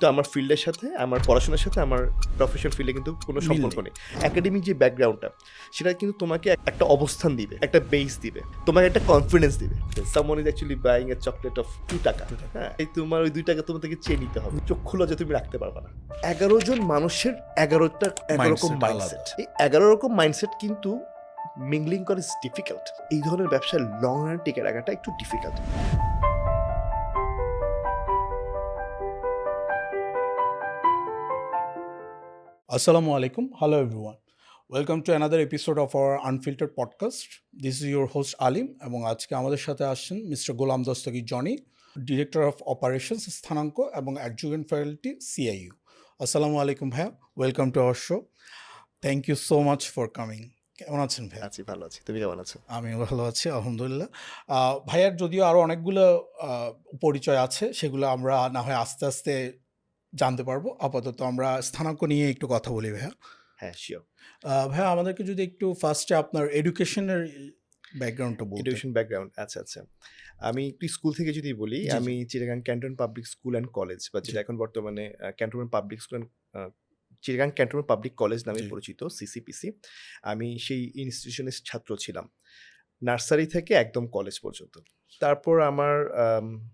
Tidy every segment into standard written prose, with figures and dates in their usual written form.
তো আমার ফিল্ডের সাথে, আমার পড়াশোনার সাথে আমার প্রফেশনাল ফিল্ডে কিন্তু কোনো সম্পর্ক নেই। একাডেমিক যে ব্যাকগ্রাউন্ডটা সেটা কিন্তু তোমাকে একটা অবস্থান দিবে, একটা বেস দিবে, তোমাকে একটা কনফিডেন্স দিবে। Someone is actually buying a chocolate of 2 টাকা। হ্যাঁ, এই তোমার ওই 2 টাকা তোমাকে চেয়ে নিতে হবে, চক্ষু লজ্জা তুমি রাখতে পারবে না। 11 জন মানুষের 11টা 11 রকম মাইন্ডসেট। এই 11 রকম মাইন্ডসেট কিন্তু মিংলিং করা ইজ ডিফিকাল্ট। এই ধরনের ব্যবসায় লং রান টিকে রাখাটা একটু difficult. Assalamu alaikum. Hello everyone. Welcome to another episode of our Unfiltered podcast. This is your host Alim এবং আজকে আমাদের সাথে আসছেন Mister Golam Dastagir Jony, director of operations স্থানাঙ্ক এবং অ্যাডজুকেন্ট ফ্যাকাল্টি CIU. আসসালামু আলাইকুম ভাইয়া, welcome to our show. Thank you so much for coming. কেমন আছেন ভাইয়া? আছি, ভালো আছি। তুমি কেমন আছো? আমি ভালো আছি আলহামদুলিল্লাহ। ভাইয়ার যদিও আরও অনেকগুলো পরিচয় আছে, সেগুলো আমরা না হয় আস্তে আস্তে জানতে পারবো। আপাতত আমরা স্থানাঙ্ক নিয়ে একটু কথা বলি ভাইয়া। হ্যাঁ, শিওর। ভাইয়া আমাদেরকে যদি একটু ফার্স্টে আপনার এডুকেশনের ব্যাকগ্রাউন্ডটা বলতেন। এডুকেশন ব্যাকগ্রাউন্ড, আচ্ছা। আমি একটু স্কুল থেকে যদি বলি, জি। আমি Chittagong cantonment public school and college, বা যেটা জি। এখন বর্তমানে cantonment public school and Chittagong cantonment public college নামে জি। পরিচিত, CCPC। আমি সেই ইনস্টিটিউশনের ছাত্র ছিলাম, নার্সারি থেকে একদম কলেজ পর্যন্ত। তারপর আমার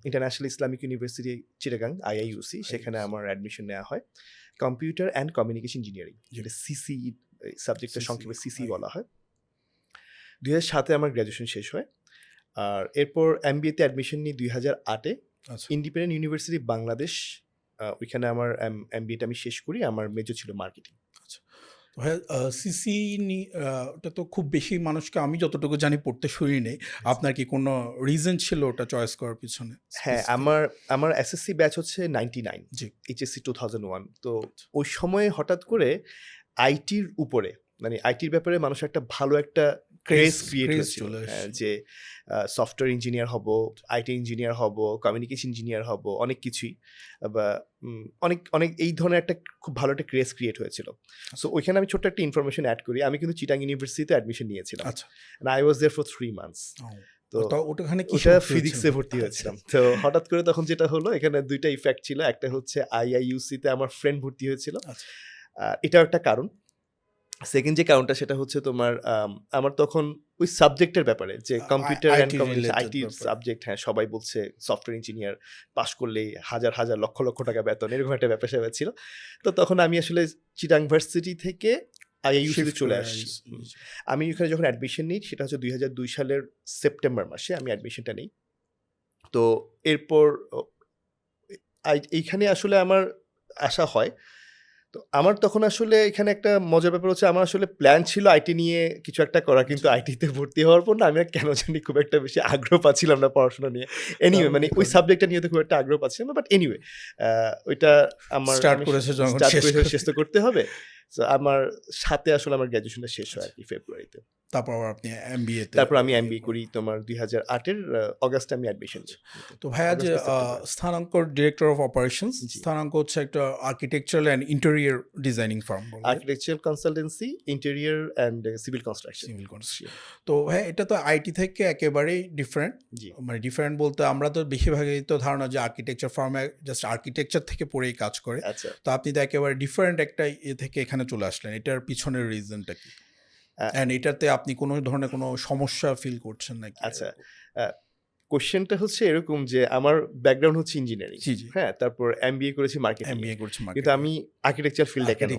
international Islamic university Chittagong IIUC, সেখানে আমার অ্যাডমিশন নেওয়া হয় কম্পিউটার অ্যান্ড কমিউনিকেশন ইঞ্জিনিয়ারিং, যেটা CC সাবজেক্টের সংক্ষেপে CC বলা হয়। 2007-এ আমার গ্র্যাজুয়েশন শেষ হয়। আর এরপর MBA-তে অ্যাডমিশন নিই 2008-এ আচ্ছা ইন্ডিপেন্ডেন্ট ইউনিভার্সিটি বাংলাদেশ। ওইখানে আমার MBA-টা আমি শেষ করি। আমার মেজর ছিল মার্কেটিং। আচ্ছা ভাইয়া, সিসি ওটা তো খুব বেশি মানুষকে আমি যতটুকু জানি পড়তে শুনি নেই। আপনার কি কোনো রিজন ছিল ওটা চয়েস করার পিছনে? হ্যাঁ, আমার SSC ব্যাচ হচ্ছে 99, জি। HSC 2001। তো ওই সময়ে হঠাৎ করে আইটির উপরে, মানে আইটির ব্যাপারে মানুষের একটা ভালো একটা ক্রেজ ক্রিয়েট হয়েছিল, যে সফটওয়্যার ইঞ্জিনিয়ার হব, আইটি ইঞ্জিনিয়ার হব, কমিউনিকেশন ইঞ্জিনিয়ার হব, অনেক কিছুই, বা অনেক এই ধরনের একটা খুব ভালো একটা ক্রেজ ক্রিয়েট হয়েছিল। সো ওইখানে আমি ছোট্ট একটা ইনফরমেশন অ্যাড করি। আমি কিন্তু চিটাং ইউনিভার্সিটিতে অ্যাডমিশন নিয়েছিলাম। আচ্ছা। I was there for 3 months। তো ওটাখানে ওটা ফিজিক্সে ভর্তি হয়েছিলাম। তো হঠাৎ করে তখন যেটা হলো, এখানে 2টা ইফেক্ট ছিল। একটা হচ্ছে IIUC-তে আমার ফ্রেন্ড ভর্তি হয়েছিল, এটাও একটা কারণ। সেকেন্ড যে কারণটা সেটা হচ্ছে তোমার আমার তখন ওই সাবজেক্টের ব্যাপারে, যে computer and communication IT subject, হ্যাঁ সবাই বলছে সফটওয়্যার ইঞ্জিনিয়ার পাস করলেই হাজার হাজার লক্ষ লক্ষ টাকা বেতন, এরকম একটা ব্যাপার স্যাপার ছিল। তো তখন আমি আসলে চিটাং ভার্সিটি থেকে IIUC-তে চলে আসছি। আমি ওখানে যখন অ্যাডমিশন নিই, সেটা হচ্ছে 2002 সালের সেপ্টেম্বর মাসে আমি অ্যাডমিশনটা নিই। তো এরপর এইখানে আসলে আমার আসা হয়। তো আমার তখন আসলে এখানে একটা মজার ব্যাপার হচ্ছে, আমার আসলে প্ল্যান ছিল আইটি নিয়ে কিছু একটা করা, কিন্তু আইটিতে ভর্তি হওয়ার পর না, আমি কেন জানি খুব একটা বেশি আগ্রহ পাচ্ছিলাম না পড়াশোনা নিয়ে। এনিওয়ে, মানে ওই সাবজেক্টটা নিয়ে তো খুব একটা আগ্রহ পাচ্ছিলাম না, বাট এনিওয়ে ওইটা আমার স্টার্ট করেছে যখন শেষ তো করতে হবে। তো আমার সাথে আসলে আমার গ্র্যাজুয়েশনটা শেষ হয় আর কি, ফেব্রুয়ারিতে। তারপর আপনি MBA-তে, তারপর আমি MBA করি তোমার 2008-এর অগাস্টে আমি অ্যাডমিশন নিই। তো ভাইয়া, যে স্থানাঙ্কর ডিরেক্টর অফ অপারেশনস, স্থানাঙ্ক হচ্ছে একটা architectural and interior designing farm, architectural consultancy, interior and civil construction. তো হ্যাঁ, এটা তো আইটি থেকে একেবারেই ডিফারেন্ট। মানে ডিফারেন্ট বলতে আমরা তো বেশিরভাগই তো ধারণা যে আর্কিটেকচার ফার্মে জাস্ট আর্কিটেকচার থেকে পড়েই কাজ করে। আচ্ছা, তো আপনি তো একেবারে ডিফারেন্ট একটা থেকে এখানে চলে আসলেন, এটার পিছনের রিজনটা কি? এন্ড এটাতে আপনি কোনো ধরনের কোনো সমস্যা ফিল করছেন নাকি? আচ্ছা, কোশ্চেনটা হচ্ছে এরকম যে আমার ব্যাকগ্রাউন্ড হচ্ছে ইঞ্জিনিয়ারিং, হ্যাঁ, তারপর MBA করেছি মার্কেটিং, কিন্তু আমি আর্কিটেকচার ফিল্ডে কেন?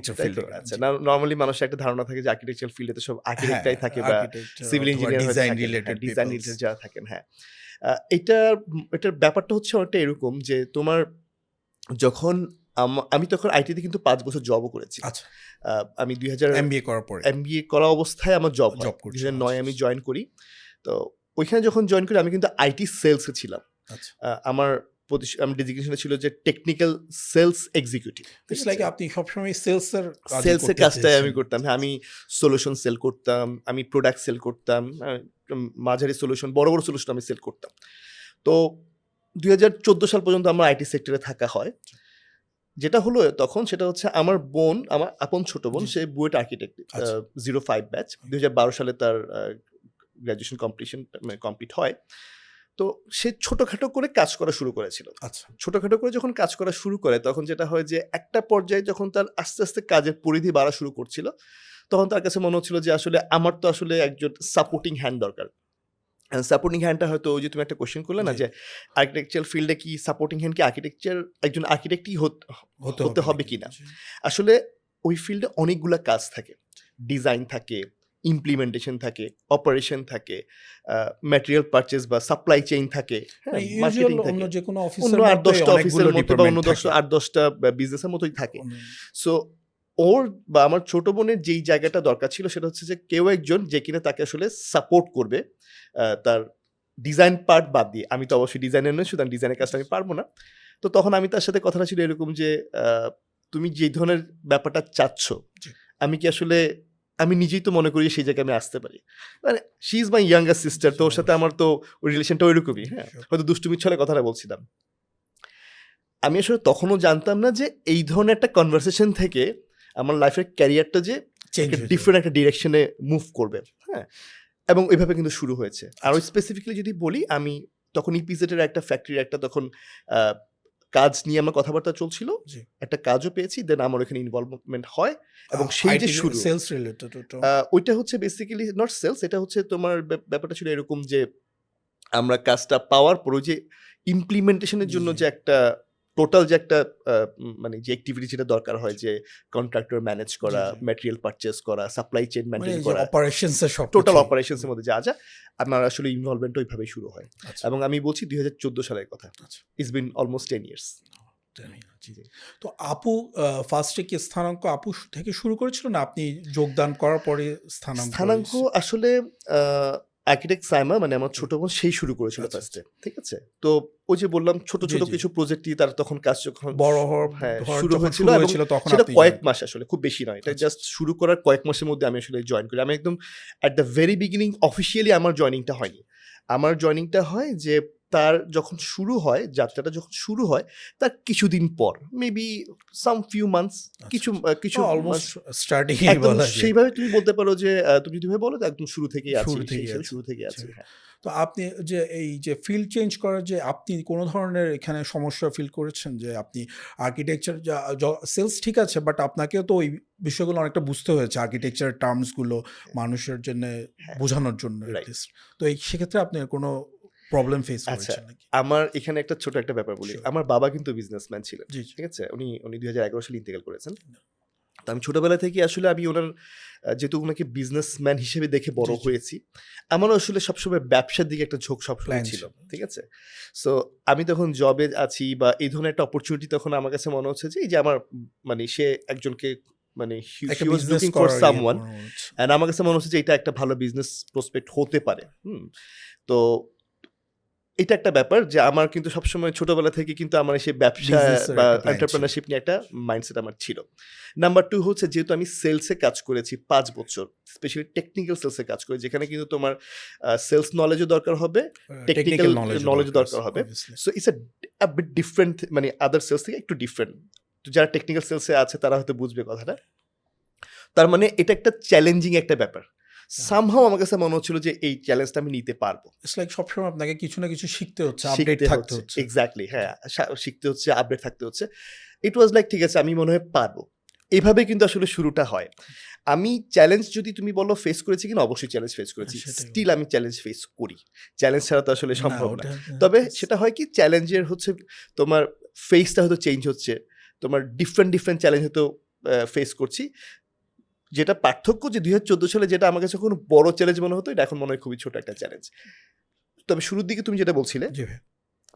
আচ্ছা, নরমালি মানুষের একটা ধারণা থাকে যে আর্কিটেকচার ফিল্ডে তো সব আর্কিটেক্টরাই থাকে, বা সিভিল ইঞ্জিনিয়ার, ডিজাইন রিলেটেড যারা থাকেন। হ্যাঁ, এটার ব্যাপারটা হচ্ছে অনেকটা এরকম যে তোমার যখন আমি তখন আইটিতে কিন্তু 5 বছর জবও করেছি। আচ্ছা, আমি 2000 MBA করা অবস্থায় আমার জব 2009 আমি জয়েন করি। তো ওইখানে যখন জয়েন করি, আমি কিন্তু আইটি সেলসে ছিলাম। আমার ডেজিগনেশনটা ছিল যে technical sales executive. It's like আপনি সবসময় সেলসের কাজটাই আমি করতাম। হ্যাঁ, আমি সলিউশন সেল করতাম, আমি প্রোডাক্ট সেল করতাম, মাঝারি সলিউশন, বড় বড় সলিউশন আমি সেল করতাম। তো 2014 সাল পর্যন্ত আমার আইটি সেক্টরে থাকা হয়। যেটা হলো তখন, সেটা হচ্ছে আমার বোন, আমার আপন ছোট বোন, সে বুয়েট আর্কিটেক্ট 05 ব্যাচ, 2012 সালে তার গ্র্যাজুয়েশন কমপ্লিট হয়। তো সে ছোটখাটো করে কাজ করা শুরু করেছিল। আচ্ছা। ছোটখাটো করে যখন কাজ করা শুরু করে তখন যেটা হয় যে একটা পর্যায়ে যখন তার আস্তে, আস্তে কাজের পরিধি বাড়া শুরু করছিল, তখন তার কাছে মনে হচ্ছিল যে আসলে আমার তো আসলে একজন সাপোর্টিং হ্যান্ড দরকার। সাপোর্টিং হ্যান্ডটা হয়তো ওই যে তুমি একটা কোয়েশ্চেন করলে না জি। যে আর্কিটেকচারাল ফিল্ডে কি সাপোর্টিং হ্যান্ড কি একজন আর্কিটেক্টই হতে হবে নাকি? কিনা? জি। আসলে ওই ফিল্ডে অনেকগুলা কাজ থাকে। ডিজাইন থাকে, ইমপ্লিমেন্টেশন থাকে, অপারেশন থাকে, ম্যাটেরিয়াল পারচেজ বা সাপ্লাই চেইন থাকে, হ্যাঁ? মানে মার্কেটিং ইউজুয়াল অন্য থাকে। যেকোনো অন্য অফিসের ৮-১০ মতোই টা অনেকগুলো অফিসের মতো বা অন্য ডিপার্টমেন্ট থাকে। ৮-১০ টা বিজনেসের মতোই থাকে। অন্য সো ওর বা আমার ছোট বোনের যেই জায়গাটা দরকার ছিল সেটা হচ্ছে যে কেউ একজন যে কিনা তাকে আসলে সাপোর্ট করবে তার ডিজাইন পার্ট বাদ দিয়ে। আমি তো অবশ্যই ডিজাইনার নই, সুতরাং ডিজাইনের কাজটা আমি পারব না। তো তখন আমি তার সাথে কথাটা ছিল এরকম যে তুমি যে ধরনের ব্যাপারটা চাচ্ছ, জি। আমি কি আসলে আমি নিজেই তো মনে করি সেই জায়গায় আমি আসতে পারি। মানে she is my younger sister, তো ওর সাথে আমার তো রিলেশনটা ওইরকমই, হ্যাঁ? Sure. হয়তো দুষ্টুমির ছলে কথাটা বলছিলাম। আমি আসলে তখনও জানতাম না যে এই ধরনের একটা কনভারসেশন থেকে আমার লাইফের ক্যারিয়ারটা যে চেঞ্জ একটা হয়ে যাবে। ডিফারেন্ট একটা ডিরেকশনে মুভ করবে, হ্যাঁ? এবং এভাবে কিন্তু শুরু হয়েছে। আর ওই স্পেসিফিক্যালি যদি বলি, আমি তখন ইপিজেডের একটা ফ্যাক্টরির একটা তখন আ কাজ নিয়ে আমার কথাবার্তা চলছিল। জি। একটা কাজও পেয়েছি। দেন আমার ওখানে ইনভলভমেন্ট হয় এবং সেই যে শুরু, সেলস রিলেটেড ওটা। ওইটা হচ্ছে বেসিক্যালি নট সেলস, এটা হচ্ছে তোমার ব্যাপারটা ছিল এরকম যে আমরা কাজটা পাওয়ার পর ওই যে ইমপ্লিমেন্টেশনের জি, জন্য জি। যে একটা টোটাল যে একটা মানে যে অ্যাক্টিভিটি যেটা দরকার হয় যে কন্ট্রাক্টর ম্যানেজ করা, জি, জি। ম্যাটেরিয়াল পারচেজ করা, সাপ্লাই চেইন মানে মেইনটেইন এই যে করা, অপারেশনস এর সব টোটাল অপারেশনস এর মধ্যে যা আমার আসলে ইনভলভমেন্ট ওইভাবেই শুরু হয়। আচ্ছা। এবং আমি বলছি ২০১৪ সালের কথা। আচ্ছা। It's been almost 10 years. জানি না, জি। জি। তো আপু ফার্স্টে কি স্থানাঙ্ক আপু থেকে শুরু করেছিল না আপনি যোগদান করার পরে স্থানাঙ্ক স্থানাঙ্ক আসলে আর্কিটেক্ট সাইমা মানে আমার ছোট বোন সেই শুরু করেছিল আচ্ছা, ফার্স্টে। ঠিক আছে? তো ওই যে বললাম ছোট, জি, ছোট জি। কিছু প্রজেক্টই তার তখন কাজ যখন বড় হওয়ার হ্যাঁ, হওয়ার শুরু যখন হয়েছিল শুরু এবং হয়েছিল তখন সেটা আপনি কয়েক জয়েন মাস আসলে খুব বেশি নয়। এটা আচ্ছা, জাস্ট শুরু করার কয়েক মাসের মধ্যে আমি আসলে জয়েন করি। আমি একদম at the very beginning officially আমার জয়েনিংটা হয়নি। আমার জয়েনিংটা হয় যে তার যখন শুরু হয়, যাত্রাটা যখন শুরু হয় তার কিছুদিন পর। মেবি সাম ফিউ মান্থস কিছু কিছু মাস অলমোস্ট স্টার্টিং একদম বলা যায়। সেইভাবে তুমি বলতে পারো যে তুমি যদি ভাবে বলো তো একদম শুরু থেকেই আছি। শুরু সেই থেকেই হিসেবে আছি। শুরু থেকেই আছি। আচ্ছা। হ্যাঁ। তো আপনি যে এই যে ফিল্ড চেঞ্জ করার যে আপনি কোনো ধরনের এখানে সমস্যা ফিল করেছেন যে আপনি আর্কিটেকচার সেলস ঠিক আছে বাট আপনাকেও তো ওই বিষয়গুলো অনেকটা বুঝতে হয়েছে আর্কিটেকচার টার্মসগুলো মানুষের জন্য হ্যাঁ, বোঝানোর জন্য রাইট। অ্যাটলিস্ট। তো এই সেক্ষেত্রে আপনি কোনো প্রবলেম ফেস আচ্ছা, করেছেন নাকি? আমার এখানে একটা ছোট একটা ব্যাপার বলি। Sure. আমার বাবা কিন্তু বিজনেসম্যান ছিলেন। জি, জি। ঠিক আছে? উনি ২০১১ সালে ইন্তেকাল করেছেন। তো আমি ছোটবেলা থেকেই আসলে আমি উনার যেহেতু উনাকে বিজনেসম্যান হিসেবে দেখে বড় জি, জি। হয়েছি, আমারও আসলে সবসময় ব্যবসার দিকে একটা ঝোঁক সবসময় প্ল্যান ছিল। ছিল। ঠিক আছে? সো আমি তখন জবে আছি বা এই ধরনের একটা অপরচুনিটি তখন আমার কাছে মনে হচ্ছে যে এই যে আমার মানে সে একজনকে মানে একটা he was business looking for করার someone মনে হচ্ছে। and আমার কাছে মনে হচ্ছে যে এটা একটা ভালো বিজনেস প্রসপেক্ট হতে পারে। হুম? তো এটা একটা ব্যাপার যে আমার কিন্তু সবসময় ছোটবেলা থেকে কিন্তু আমার সেই ব্যবসা বিজনেসের বা একটা প্ল্যান ছিল। এন্টারপ্রেনারশিপ নিয়ে একটা মাইন্ডসেট আমার ছিল। নাম্বার 2 হচ্ছে যেহেতু আমি সেলসে কাজ করেছি ৫ বছর, স্পেশালি টেকনিক্যাল সেলসে কাজ করি যেখানে কিন্তু তোমার সেলস নলেজও দরকার হবে, টেকনিক্যাল নলেজও দরকার হবে। obviously. So it's a bit different মানে আদার সেলস থেকে একটু ডিফারেন্ট। তো যারা টেকনিক্যাল সেলসে আছে তারা হয়তো বুঝবে কথাটা। তার মানে এটা একটা চ্যালেঞ্জিং একটা ব্যাপার। সামহাউ আমার কাছে মনে হচ্ছিল যে এই চ্যালেঞ্জটা আমি নিতে পারবো। ইটস লাইক সবসময় আপনাকে কিছু না কিছু শিখতে হচ্ছে, আপডেট শিখতে থাকতে হচ্ছে। হচ্ছে। এক্সাক্টলি হ্যাঁ, শিখতে হচ্ছে, আপডেট থাকতে হচ্ছে। ইট ওয়াজ লাইক ঠিক আছে আমি মনে হয় পারবো। এভাবে কিন্তু আসলে শুরুটা হয়। আমি চ্যালেঞ্জ যদি তুমি বলো ফেস করেছি কিনা অবশ্যই চ্যালেঞ্জ ফেস করেছি। সেটাই। স্টিল আমি চ্যালেঞ্জ ফেস করি। চ্যালেঞ্জ ছাড়া তো আসলে সম্ভব না। ওটা তবে সেটা হয় কি চ্যালেঞ্জের হচ্ছে তোমার ফেসটা হয়তো চেঞ্জ হচ্ছে। তোমার ডিফারেন্ট চ্যালেঞ্জ হয়তো ফেস করছি। যেটা পার্থক্য যে ২০১৪ সালে যেটা আমার কাছে কোনো বড় চ্যালেঞ্জ মনে হতো এটা এখন মনে হয় খুবই ছোট একটা চ্যালেঞ্জ। তবে শুরুর দিকে তুমি যেটা বলছিলে জি ভাই।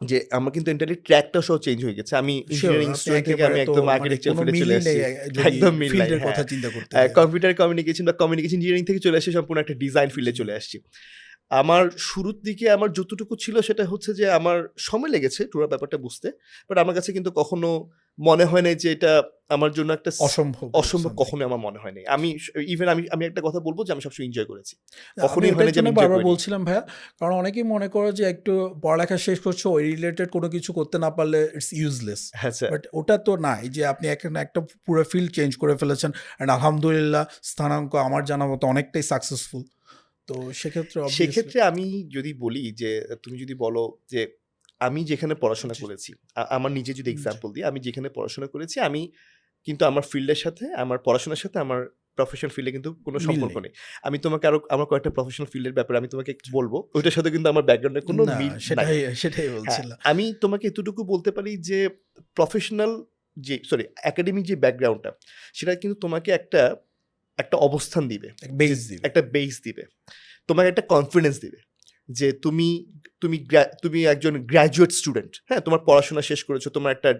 যে আমার কিন্তু এন্টারলি ট্র্যাকটা সহ চেঞ্জ হয়ে গেছে। আমি ইঞ্জিনিয়ারিং আপনি স্টুডেন্ট থেকে আমি একেবারে তো একদম মানে আর্কিটেকচার কোনো ফিল্ডে চলে মিলই আসছি। নেই যদি একদম মিল নাই। ফিল্ডের হ্যাঁ। কথা চিন্তা করতে গেলে। কম্পিউটার কমিউনিকেশন বা কমিউনিকেশন ইঞ্জিনিয়ারিং থেকে চলে আসছি সম্পূর্ণ একটা ডিজাইন ফিল্ডে চলে আসছি। আমার শুরুর দিকে আমার যতটুকু ছিল সেটা হচ্ছে যে আমার সময় লেগেছে পুরো ব্যাপারটা বুঝতে। বাট আমার কাছে কিন্তু কখনো মনে হয় নাই যে এটা আমার জন্য একটা অসম্ভব কখনোই আমার মনে হয় নাই। আমি ইভেন আমি একটা কথা বলব যে আমি সবসময় এনজয় করেছি। আমি কখনোই হয় না এটার যে আমি জন্য এনজয় বারবার করিনি। বলছিলাম ভাইয়া, কারণ অনেকেই মনে করে যে একটু পড়ালেখা শেষ করছো ওই রিলেটেড কোনো কিছু করতে না পারলে ইটস ইউজলেস। আচ্ছা। বাট ওটা তো না, এই যে আপনি এখানে একটা পুরো ফিল্ড চেঞ্জ করে ফেলেছেন অ্যান্ড আলহামদুলিল্লাহ স্থানাঙ্ক আমার জানা মতো অনেকটাই সাকসেসফুল। তো সেক্ষেত্রে সেক্ষেত্রে আমি যদি বলি যে তুমি যদি বলো যে আমি যেখানে পড়াশোনা জি। করেছি, আমার নিজে যদি জি। এক্সাম্পল দিই, আমি যেখানে পড়াশোনা করেছি আমি কিন্তু আমার ফিল্ডের সাথে, আমার পড়াশোনার সাথে আমার প্রফেশনাল ফিল্ডে কিন্তু কোনো মিল সম্পর্ক নেই। নেই। আমি তোমাকে আরো আমার কয়েকটা প্রফেশনাল ফিল্ডের ব্যাপারে আমি তোমাকে বলব। ওইটার সাথে কিন্তু আমার ব্যাকগ্রাউন্ডে কোনো না, মিল নাই। সেটাই হ্যাঁ, বলছিলাম। আমি তোমাকে এতটুকু বলতে পারি যে প্রফেশনাল যে একাডেমিক যে ব্যাকগ্রাউন্ডটা সেটা কিন্তু তোমাকে একটা অবস্থান দিবে। বেস দিবে। একটা বেস দিবে। তোমাকে একটা কনফিডেন্স দিবে। যে তুমি একজন গ্র্যাজুয়েট স্টুডেন্ট, হ্যাঁ? তোমার পড়াশোনা শেষ করেছো, তোমার একটা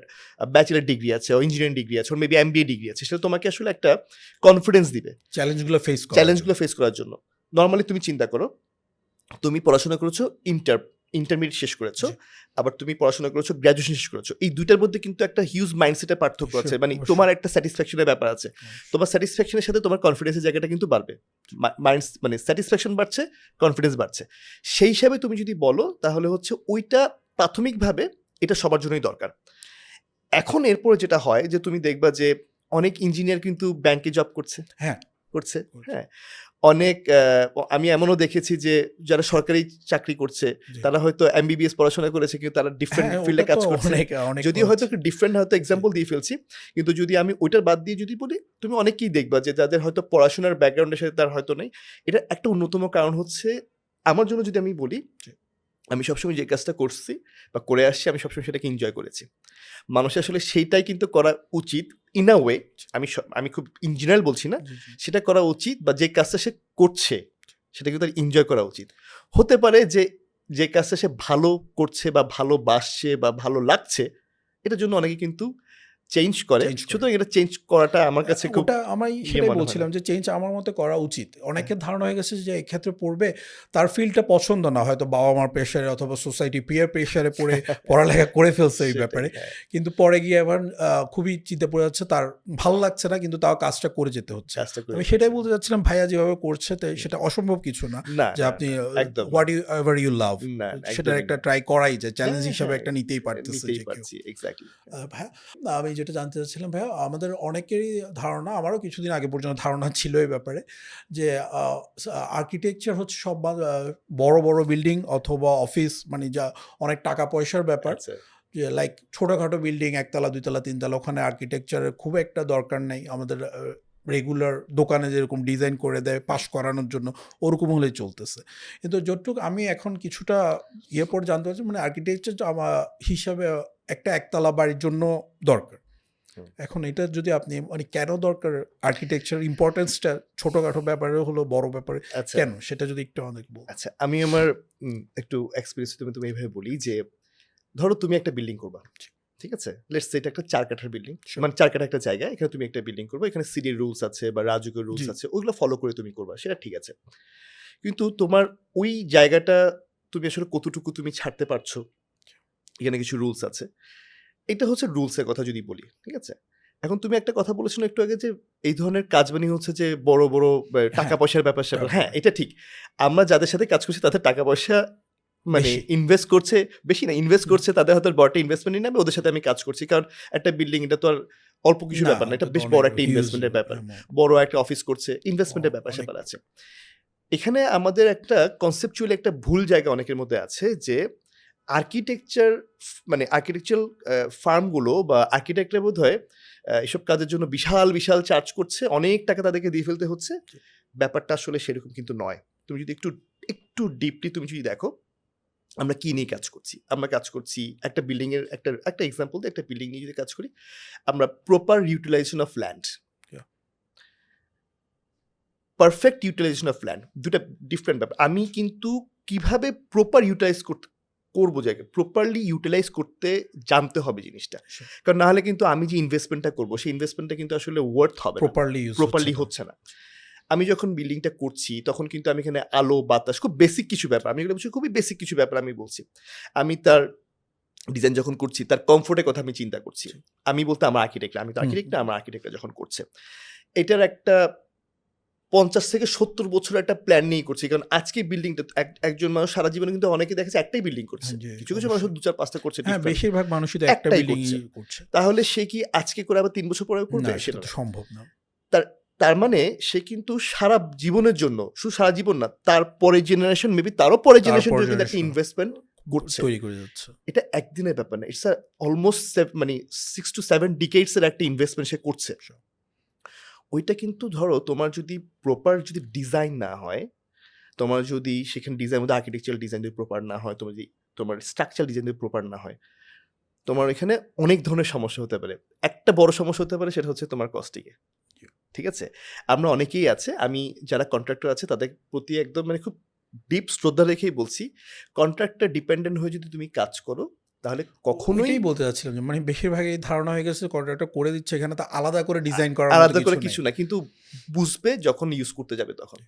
ব্যাচেলর ডিগ্রি আছে, ইঞ্জিনিয়ারিং ডিগ্রি আছে, মেবি এমবিএ ডিগ্রি আছে। সেটা তোমাকে আসলে একটা কনফিডেন্স দিবে চ্যালেঞ্জগুলো ফেস করার জন্য। চ্যালেঞ্জগুলো ফেস করার জন্য। নরমালি তুমি চিন্তা করো, তুমি পড়াশোনা করেছো ইন্টারমিডিয়েট শেষ করেছো, জি। আবার তুমি পড়াশোনা করেছো গ্র্যাজুয়েশন শেষ করেছো। এই ২ টার মধ্যে কিন্তু একটা হিউজ মাইন্ডসেটের পার্থক্য আছে। মানে অবশ্যই। তোমার একটা স্যাটিসফ্যাকশন এর ব্যাপার আছে। তোমার স্যাটিসফ্যাকশন এর সাথে তোমার কনফিডেন্স এর জায়গাটা কিন্তু বাড়বে। মানে স্যাটিসফ্যাকশন বাড়ছে, কনফিডেন্স বাড়ছে। সেই হিসাবে তুমি যদি বলো তাহলে হচ্ছে ওইটা প্রাথমিকভাবে এটা সবার জন্যই দরকার। এখন এরপরে যেটা হয় যে তুমি দেখবা যে অনেক ইঞ্জিনিয়ার কিন্তু ব্যাংকে জব করছে। হ্যাঁ। করছে। করছে। হ্যাঁ। অনেক আমি এমনও দেখেছি যে যারা সরকারি চাকরি করছে জি। তারা হয়তো এমবিবিএস পড়াশোনা করেছে কিন্তু তারা ডিফারেন্ট হ্যাঁ, ফিল্ডে ওটা কাজ তো করছে। অনেক যদিও হয়তো হচ্ছে। একটু ডিফারেন্ট হয়তো এক্সাম্পল দিয়ে ফেলছি। কিন্তু যদি আমি ওইটার বাদ দিয়ে যদি বলি, তুমি অনেকেই দেখবা যে যাদের হয়তো পড়াশোনার ব্যাকগ্রাউন্ডের সাথে তার হয়তো নেই। এটার একটা অন্যতম কারণ হচ্ছে আমার জন্য যদি আমি বলি, আমি সবসময় যে কাজটা করছি বা করে আসছি আমি সবসময় সেটাকে এনজয় করেছি। মানুষের আসলে সেইটাই কিন্তু করা উচিত ইন আ ওয়ে। আমি খুব ইন জেনারেল বলছি না। জি, জি। সেটা করা উচিত বা যে কাজটা সে করছে সেটা কিন্তু তার এনজয় করা উচিত। হতে পারে যে কাজটা সে ভালো করছে বা ভালোবাসছে বা ভালো লাগছে, এটার জন্য অনেকে কিন্তু চেঞ্জ করে। চেঞ্জ করে। সুতরাং এটা চেঞ্জ করাটা আমার কাছে খুব ওটা আমি সেটাই মনে হয় না। বলছিলাম যে চেঞ্জ আমার মতে করা উচিত। অনেকের ধারণা হয়ে গেছে যে এক্ষেত্রে পড়বে, তার ফিল্ডটা পছন্দ না। হয়তো বাবা-মার প্রেশারে অথবা সোসাইটি পিয়ার প্রেশারে পড়ে পড়ালেখা করে ফেলছে এই সেটাই, ব্যাপারে। হ্যাঁ। কিন্তু পরে গিয়ে আবার খুবই চিন্তা পড়ে যাচ্ছে, তার ভালো লাগছে না কিন্তু তাও কাজটা করে যেতে হচ্ছে। কাজটা করে আমি ফেলছে। সেটাই বলতে চাচ্ছিলাম, ভাইয়া যেভাবে করছে সেটা অসম্ভব কিছু না। না, যে না, আপনি না, একদম না। হোয়াট এভার ইউ লাভ না, সেটার একদমই একটা না। ট্রাই করাই যায়। চ্যালেঞ্জ হ্যাঁ, হিসাবে হ্যাঁ, একটা নিতেই পারতেছে নিতেই যে কেউ। পারছি। এক্সাক্টলি। ভাইয়া, আমি যেটা জানতে চাচ্ছিলাম ভাইয়া, আমাদের অনেকেরই ধারণা, আমারও কিছুদিন আগে পর্যন্ত ধারণা ছিল এই ব্যাপারে, যে আর্কিটেকচার হচ্ছে সব বড় বড় বিল্ডিং অথবা অফিস, মানে যা অনেক টাকা পয়সার ব্যাপার, আচ্ছা। যে লাইক ছোটোখাটো বিল্ডিং ১ তলা ২ তলা ৩ তলা, ওখানে আর্কিটেকচারের খুব একটা দরকার নেই। আমাদের রেগুলার দোকানে যেরকম ডিজাইন করে দেয় পাস করানোর জন্য, ওরকম হলেই চলতেছে। কিন্তু যতটুকু আমি এখন কিছুটা পর জানতে পারছি, মানে আর্কিটেকচার হিসাবে একটা একতলা বাড়ির জন্য দরকার। হুম। এখন এটা যদি আপনি মানে কেন দরকার আর্কিটেকচার, ইম্পর্টেন্সটা ছোটখাটো ব্যাপারে হলো বড় ব্যাপারে আচ্ছা। কেন, সেটা যদি একটু আমাদের বল। আচ্ছা, আমি আমার একটু এক্সপেরিয়েন্স তুমি এভাবে বলি যে, ধরো তুমি একটা বিল্ডিং করবা। ঠিক আছে? লেটস সে এটা একটা ৪ কাঠার বিল্ডিং। Sure. মানে ৪ কাঠা একটা জায়গা। এখানে তুমি একটা বিল্ডিং করবা। এখানে সিডির রুলস আছে বা রাজুকের রুলস জি। আছে। ওইগুলো ফলো করে তুমি করবা। সেটা ঠিক আছে। কিন্তু তোমার ওই জায়গাটা তুমি আসলে কতটুকু তুমি ছাড়তে পারছো, এখানে কিছু রুলস আছে। এটা হচ্ছে রুলস এর কথা যদি বলি। ঠিক আছে? এখন তুমি একটা কথা বলেছো না একটু আগে যে, এই ধরনের কাজ মানে হচ্ছে যে বড়, বড় টাকা হ্যাঁ, পয়সার ব্যাপার-স্যাপার। ব্যাপার। হ্যাঁ, এটা ঠিক। আমরা যাদের সাথে কাজ করছি তাদের টাকা পয়সা মানে বেশি। ইনভেস্ট করছে, বেশি না ইনভেস্ট করছে, তাদের হয়তো বড় একটা ইনভেস্টমেন্টই নেবে, ওদের সাথে আমি কাজ করছি। কারণ একটা বিল্ডিং এটা তো আর অল্প কিছু ব্যাপার না। এটা তো বেশ অনেক বড় একটা হিউজ ইনভেস্টমেন্টের ব্যাপার। অ্যামাউন্ট। বড় একটা অফিস করছে, ইনভেস্টমেন্টের ব্যাপার-স্যাপার আছে। এখানে আমাদের একটা কনসেপচুয়ালি একটা ভুল জায়গা অনেকের মধ্যে আছে যে আর্কিটেকচার মানে আর্কিটেকচারাল ফার্মগুলো বা আর্কিটেক্টরা বোধহয় এসব কাজের জন্য বিশাল, বিশাল চার্জ করছে। অনেক টাকা তাদেরকে দিয়ে ফেলতে হচ্ছে। জি। ব্যাপারটা আসলে সেরকম কিন্তু নয়। তুমি যদি একটু ডিপলি তুমি যদি দেখো, আমরা কি নিয়ে কাজ করছি? আমরা কাজ করছি একটা বিল্ডিং এর একটা এক্সাম্পল দিই, একটা বিল্ডিং নিয়ে যদি কাজ করি, আমরা proper utilization of land. Yeah. Perfect utilization of land ২ টা ডিফারেন্ট ব্যাপার। আমি কিন্তু কিভাবে প্রপার ইউটিলাইজ করবো জায়গা, প্রপারলি ইউটিলাইজ করতে জানতে হবে জিনিসটা। Sure. কারণ না হলে কিন্তু আমি যে ইনভেস্টমেন্টটা করবো, সেই ইনভেস্টমেন্টটা কিন্তু আসলে ওয়ার্থ হবে না। প্রপারলি হচ্ছে না। আমি যখন বিল্ডিংটা করছি তখন কিন্তু আমি এখানে আলো, বাতাস খুব বেসিক কিছু ব্যাপার। আমি এগুলো বলছি খুবই বেসিক কিছু ব্যাপার আমি বলছি। আমি তার ডিজাইন যখন করছি, তার কমফোর্টের কথা আমি চিন্তা করছি। আমি বলতে আমার আর্কিটেক্ট, আমি তো আর্কিটেক্ট না, আমার আর্কিটেক্টরা যখন করছে। এটার একটা ৫০ থেকে ৭০ বছরের একটা প্ল্যান নিয়েই করছি। কারণ আজকে বিল্ডিংটা একজন মানুষ সারা জীবনে কিন্তু অনেকে দেখেছে একটাই বিল্ডিং করছে। জি, কিছু, কিছু মানুষ ২, ৪, ৫ টা করছে হ্যাঁ, ডিফারেন্ট। বেশিরভাগ মানুষই তো একটা একটাই বিল্ডিং করছে। করছে। তাহলে সে কি আজকে করে আবার ৩ বছর পরেও করবে? না, সেটা সেটা তো না। সম্ভব না। তার মানে সে কিন্তু সারা জীবনের জন্য, শুধু সারা জীবন না, তার পরের জেনারেশন, মেবি তারও পরের জেনারেশন তারপর কিন্তু একটা generation ইনভেস্টমেন্ট করছে। তৈরি করে যাচ্ছে। এটা একদিনের ব্যাপার না, ইটস অলমোস্ট মানে 6 to 7 ডিকেডস এর একটা ইনভেস্টমেন্ট সে করছে। ওইটা কিন্তু ধরো তোমার যদি প্রপার যদি ডিজাইন না হয়, তোমার যদি সেখানে ডিজাইন মধ্যে আর্কিটেকচারাল ডিজাইন যদি প্রপার না হয়, তোমার যদি তোমার স্ট্রাকচারাল ডিজাইন যদি প্রপার না হয়, তোমার এখানে অনেক ধরনের সমস্যা হতে পারে। একটা বড় সমস্যা হতে পারে, সেটা হচ্ছে তোমার কস্টিংয়ে। ঠিক আছে, আমরা অনেকেই আছে, আমি যারা কন্ট্রাক্টর আছে তাদের প্রতি একদম মানে খুব ডিপ শ্রদ্ধা রেখেই বলছি, কন্ট্রাক্টর ডিপেন্ডেন্ট হয়ে যদি তুমি কাজ করো তাহলে কখনোই ওইটাই বলতে চাচ্ছিলাম যে মানে বেশিরভাগ এই ধারণা হয়ে গেছে কন্ট্রাক্টর করে দিচ্ছে, এখানে তো আলাদা করে ডিজাইন করার মতো আলাদা করে কিছু কিছু নাই। না, কিন্তু বুঝবে যখন ইউজ করতে যাবে তখন।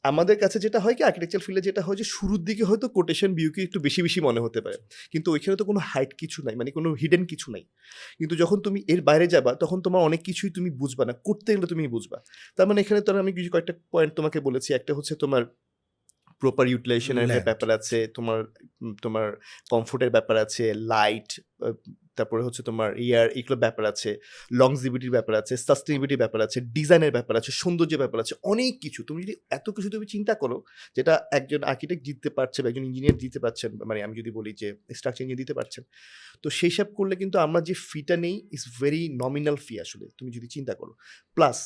আমাদের কাছে যেটা হয় কি, আর্কিটেকচার ফিল্ডে যেটা হয় যে শুরুর দিকে হয়তো কোটেশন ভিউকে একটু বেশি বেশি মনে হতে পারে, কিন্তু ওইখানে তো কোনো হাইট কিছু নাই, মানে কোনো হিডেন কিছু নাই। কিন্তু যখন তুমি এর বাইরে যাবা তখন তোমার অনেক কিছুই তুমি বুঝবা না, করতে গেলে তুমি বুঝবা। তার মানে এখানে তো আমি কিছু কয়েকটা পয়েন্ট তোমাকে বলেছি। একটা হচ্ছে তোমার প্রপার ইউটিলাইজেশনের Land, ব্যাপার আছে, তোমার তোমার কমফোর্টের ব্যাপার আছে, লাইট, তারপরে হচ্ছে তোমার ইয়ার, এগুলো ব্যাপার আছে, লংজিভিটির ব্যাপার আছে, সাস্টেনেবিলিটির ব্যাপার আছে, ডিজাইনের ব্যাপার আছে, সৌন্দর্যের ব্যাপার আছে, অনেক কিছু। তুমি যদি এত কিছু তুমি চিন্তা করো, যেটা একজন আর্কিটেক্ট দিতে পারছে বা একজন ইঞ্জিনিয়ার দিতে পারছেন, মানে আমি যদি বলি যে স্ট্রাকচার ইঞ্জিনিয়ার দিতে পারছেন, তো সেই সব করলে কিন্তু আমরা যে ফিটা নেই ইজ ভেরি নমিনাল ফি আসলে, তুমি যদি চিন্তা করো। প্লাস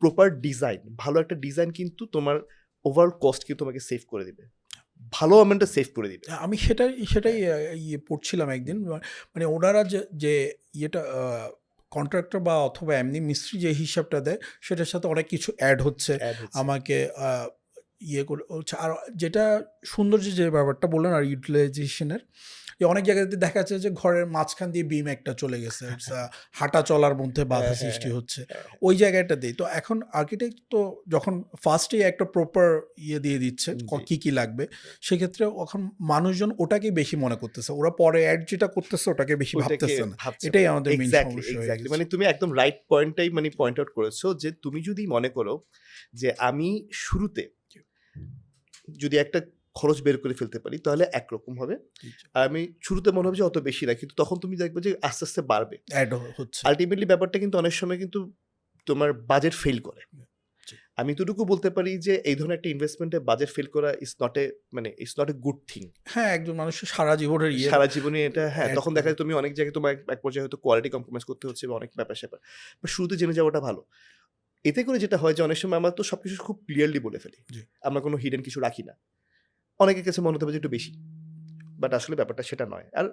প্রপার ডিজাইন, ভালো একটা ডিজাইন কিন্তু তোমার ওভারঅল কস্ট কিন্তু তোমাকে সেভ করে দিবে, ভালো অ্যামাউন্টে সেভ করে দিবে। আমি সেটাই ইয়ে পড়ছিলাম একদিন, মানে ওনারা যে ইয়েটা কন্ট্রাক্টর বা অথবা এমনি মিস্ত্রি যে হিসাবটা দেয় সেটার সাথে অনেক কিছু অ্যাড হচ্ছে অ্যাড হচ্ছে। আমাকে ইয়ে করে হচ্ছে। আর যেটা সৌন্দর্য যে ব্যাপারটা বললেন আর ইউটিলাইজেশনের, যে অনেক জায়গাতে দেখা যাচ্ছে যে ঘরের মাঝখান দিয়ে বিম একটা চলে গেছে, হাঁটা চলার মধ্যে বাধা হ্যাঁ, হ্যাঁ, সৃষ্টি হ্যাঁ, হচ্ছে হ্যাঁ, হ্যাঁ। ওই জায়গাটাতেই। তো এখন আর্কিটেক্ট তো যখন ফার্স্টেই একটা প্রপার ইয়ে দিয়ে দিচ্ছে জি। কি কি লাগবে, সেক্ষেত্রে এখন মানুষজন ওটাকেই বেশি মনে করতেছে, ওরা পরে অ্যাড যেটা করতেছে ওটাকে বেশি ওইটাকে ভাবতেছে না। ভাবছে না। এটাই আমাদের মেইন এক্স্যাক্টলি, সমস্যা হয়ে এক্স্যাক্টলি। গেছে। মানে তুমি একদম রাইট পয়েন্টটাই মানে পয়েন্ট আউট করেছো, যে তুমি যদি মনে করো যে আমি শুরুতে যদি একটা খরচ বের করে ফেলতে পারি তাহলে একরকম হবে, আর আমি শুরুতে মনে হবে যে অত বেশি না, কিন্তু তখন তুমি দেখবে যে আস্তে আস্তে বাড়বে। অ্যাড হচ্ছে। আলটিমেটলি ব্যাপারটা কিন্তু অনেক সময় কিন্তু তোমার বাজেট ফেল করে। জি। আমি এতটুকু বলতে পারি যে এই ধরনের একটা ইনভেস্টমেন্টে বাজেট ফেল করা ইজ নট এ মানে it's not a good thing. হ্যাঁ, একজন মানুষের সারা জীবনের ইয়ে সারা জীবনে এটা, হ্যাঁ, add তখন দেখা যায় তুমি অনেক জায়গায় তোমার এক পর্যায়ে হয়তো কোয়ালিটি কম্প্রোমাইজ করতে হচ্ছে বা অনেক ব্যাপার-স্যাপার। বাট শুরুতে জেনে যাওয়াটা ভালো। এতে করে যেটা হয় যে অনেক সময় আমরা তো সবকিছু খুব ক্লিয়ারলি বলে ফেলি। জি। আমরা কোনো হিডেন কিছু রাখি না। অনেকের কাছে মনে হতে পারে যে একটু বেশি। বাট আসলে ব্যাপারটা সেটা নয়। আর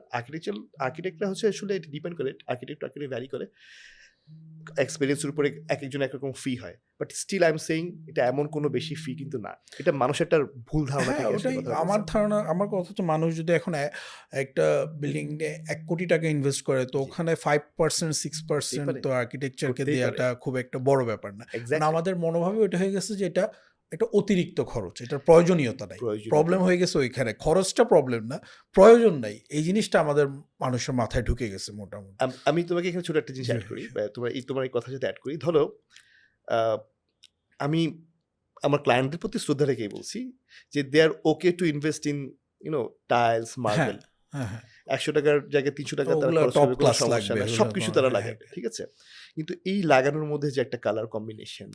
আর্কিটেক্টরা হচ্ছে আসলে এটা ডিপেন্ড করে, আর্কিটেক্ট টু আর্কিটেক্ট ভ্যারি করে। এক্সপেরিয়েন্সের উপরে একেকজন একরকম ফি হয়। But still I am saying এটা এমন কোনো বেশি ফি কিন্তু না। এটা মানুষের একটা ভুল ধারণা হ্যাঁ, থেকে আসলে ওটাই কথাটা আমার বলছি। ধারণা। আমার কথা হচ্ছে মানুষ যদি এখন একটা বিল্ডিং এ ৳১,০০,০০,০০০ টাকা ইনভেস্ট করে, তো জি। ওখানে 5% করতেই 6% পারে, তো আর্কিটেকচারকে করতেই পারে। দেয়াটা খুব একটা বড় ব্যাপার না। মানে এক্সাক্টলি। আমাদের মনোভাবে ওইটা হয়ে গেছে যে এটা একটা অতিরিক্ত খরচ। এটার প্রয়োজনীয়তা নাই। প্রয়োজনীয়তা প্রবলেম নেই। হয়ে গেছে ওইখানে। খরচটা প্রবলেম না, প্রয়োজন নাই। এই জিনিসটা আমাদের মানুষের মাথায় ঢুকে গেছে মোটামুটি। আমি তোমাকে এখানে ছোট একটা জিনিস জি, এড করি, জি। তোমার এই কথার সাথে এড করি। ধরো আ আমি আমার ক্লায়েন্টদের প্রতি শ্রদ্ধা রেখেই বলছি যে দে আর ওকে টু ইনভেস্ট ইন টাইলস, হ্যাঁ, মার্বেল। হ্যাঁ, হ্যাঁ। ৳১০০ জায়গায় ৳৩০০ তারা ওগুলো খরচ টপ করবে, কোনো ক্লাস সমস্যা লাগবে। না। ওগুলো সবকিছু তারা হ্যাঁ, লাগাবে। ঠিক আছে? কিন্তু এই লাগানোর মধ্যে যে একটা কালার কম্বিনেশন,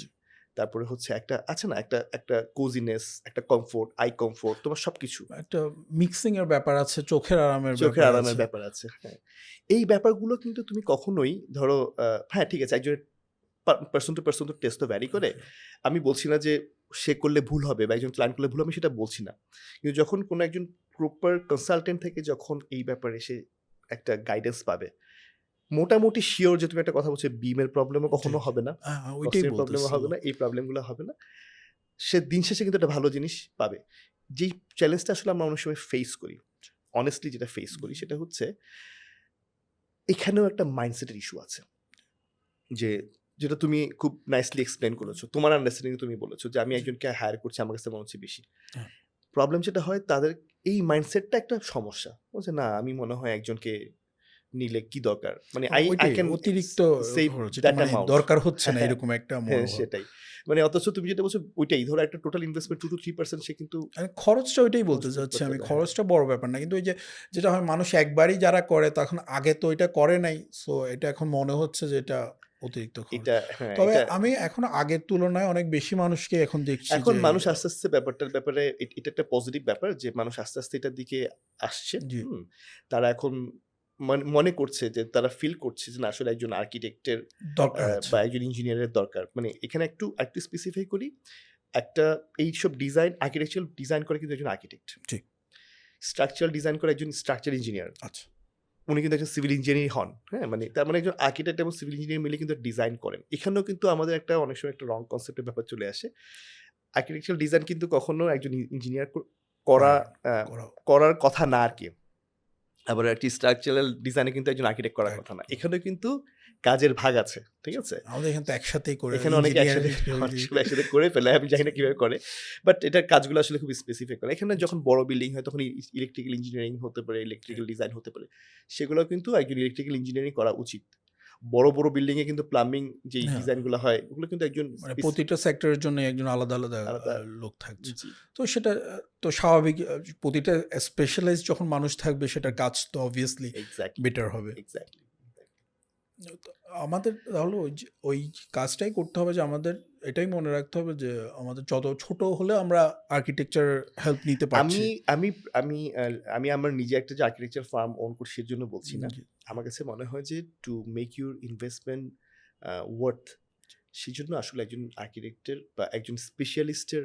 তারপরে হচ্ছে একটা আছে না, একটা কোজিনেস, একটা কমফোর্ট, আই কমফোর্ট, তোমার সবকিছু। একটা মিক্সিং এর ব্যাপার আছে, চোখের আরামের চোখের ব্যাপার আরামের আছে। ব্যাপার আছে। হ্যাঁ। এই ব্যাপারগুলো কিন্তু তুমি কখনোই ধরো হ্যাঁ, ঠিক আছে, একজনের পারসন টু পারসন তো টেস্ট তো ভ্যারি করে। আমি বলছি না যে সে করলে ভুল হবে বা একজন ক্লায়েন্ট করলে ভুল হবে, আমি সেটা বলছি না। কিন্তু যখন কোনো একজন প্রপার কনসালটেন্ট থেকে যখন এই ব্যাপারে সে একটা গাইডেন্স পাবে, মোটামুটি সিওর যে তুমি একটা কথা বলছো, বিমের প্রবলেমও কখনো হবে না, ওইটাই কস্টের প্রবলেমও হবে বলতেছিলাম। না, এই প্রবলেমগুলো হবে না। সে দিন শেষে কিন্তু একটা ভালো জিনিস পাবে। যেই চ্যালেঞ্জটা আসলে আমরা অনেক সময় ফেস করি, অনেস্টলি যেটা ফেস করি সেটা হচ্ছে এখানেও একটা মাইন্ডসেটের ইস্যু আছে। যেটা তুমি খুব নাইসলি এক্সপ্লেইন করেছো। তোমার আন্ডারস্ট্যান্ডিং তুমি বলেছো যে আমি একজনকে হায়ার করছি, আমার কাছে মনে হচ্ছে বেশি। হ্যাঁ। প্রবলেম যেটা হয় তাদের এই মাইন্ডসেটটা একটা সমস্যা। বলছে না, আমি মনে হয় একজনকে নিলে কি দরকার? মানে আই ওইটাই ক্যান অতিরিক্ত সেভ খরচ, এটা দ্যাট মানে অ্যামাউন্ট। দরকার হচ্ছে না হ্যাঁ, এরকম একটা হ্যাঁ, মনোভাব। সেটাই। মানে অথচ তুমি যেটা বলছো ওইটাই, ধরো একটা টোটাল ইনভেস্টমেন্ট 2 to 3% সে কিন্তু খরচটা ওইটাই বলতে খরচ চাচ্ছি করতে আমি। পারবে। হ্যাঁ। খরচটা বড় ব্যাপার না। কিন্তু ওই যে যেটা হয় মানুষ একবারই যারা করে তখন আগে তো এটা করে নাই। সো এটা এখন মনে হচ্ছে যে এটা অতিরিক্ত খরচ। এটা হ্যাঁ, তবে এটা আমি এখন আগের তুলনায় অনেক বেশি মানুষকে এখন দেখছি এখন যে মানুষ আস্তে, আস্তে ব্যাপারটার ব্যাপারে এটা একটা পজিটিভ ব্যাপার যে মানুষ আস্তে, আস্তে এটার দিকে আসছে। জি, তারা এখন মনে করছে যে তারা ফিল করছে যে না আসলে একজন আর্কিটেক্টের দরকার আছে। বা একজন ইঞ্জিনিয়ারের দরকার। মানে এখানে আরেকটু স্পেসিফাই করি। একটা এইসব আর্কিটেকচারাল ডিজাইন করে কিন্তু একজন আর্কিটেক্ট। জি। স্ট্রাকচারাল ডিজাইন করে একজন স্ট্রাকচারাল ইঞ্জিনিয়ার। আচ্ছা। উনি কিন্তু একজন সিভিল ইঞ্জিনিয়ারই হন। হ্যাঁ? মানে তার মানে একজন আর্কিটেক্ট এবং সিভিল ইঞ্জিনিয়ার মিলে কিন্তু ডিজাইন করেন। এখানেও কিন্তু আমাদের অনেক সময় একটা রং কনসেপ্টের ব্যাপার চলে আসে। আর্কিটেকচারাল ডিজাইন কিন্তু কখনো একজন ইঞ্জিনিয়ার করা পারে আ করা করার কথা না আরকি। আবার একটি স্ট্রাকচারাল ডিজাইনে কিন্তু একজন আর্কিটেক্ট করার কথা না। একদম। এখানেও কিন্তু কাজের ভাগ আছে। ঠিক আছে? আমাদের এখানে তো একসাথেই করে এখানে অনেকে একসাথে অনেক সময় একসাথে করে ফেলে। আমি জানি না কিভাবে করে। বাট এটার কাজগুলো আসলে খুব স্পেসিফিক করে। এখানে যখন বড় বিল্ডিং হয় তখন ইলেকট্রিক্যাল ইঞ্জিনিয়ারিং হতে পারে, ইলেকট্রিক্যাল ডিজাইন হতে পারে। সেগুলো কিন্তু একজন ইলেকট্রিক্যাল ইঞ্জিনিয়ারিং করা উচিত। বড় বিল্ডিং এ কিন্তু প্লাম্বিং যেই হ্যাঁ, ডিজাইন গুলো হয় ওগুলো কিন্তু একজন মানে প্রতিটা সেক্টরের জন্য একজন আলাদা, আলাদা আলাদা লোক থাকছে। জি। তো সেটা তো স্বাভাবিক প্রতিটা স্পেশালাইজড যখন মানুষ থাকবে সেটার কাজ তো অবভিয়াসলি এক্সাক্টলি, বেটার হবে। এক্সাক্টলি। তো আমাদের তাহলে ওই কাজটাই করতে হবে যে আমাদের এটাই মনে রাখতে হবে যে আমাদের যত ছোট হলে আমরা আর্কিটেকচার হেল্প নিতে আমি পারছি। আমি আমি আ আমি আমার নিজে একটা যে আর্কিটেকচার ফার্ম ওন করি সেজন্য বলছি না। জি, আমার কাছে মনে হয় যে to make your investment worth সেজন্য আসলে একজন আর্কিটেক্টের বা একজন স্পেশালিস্টের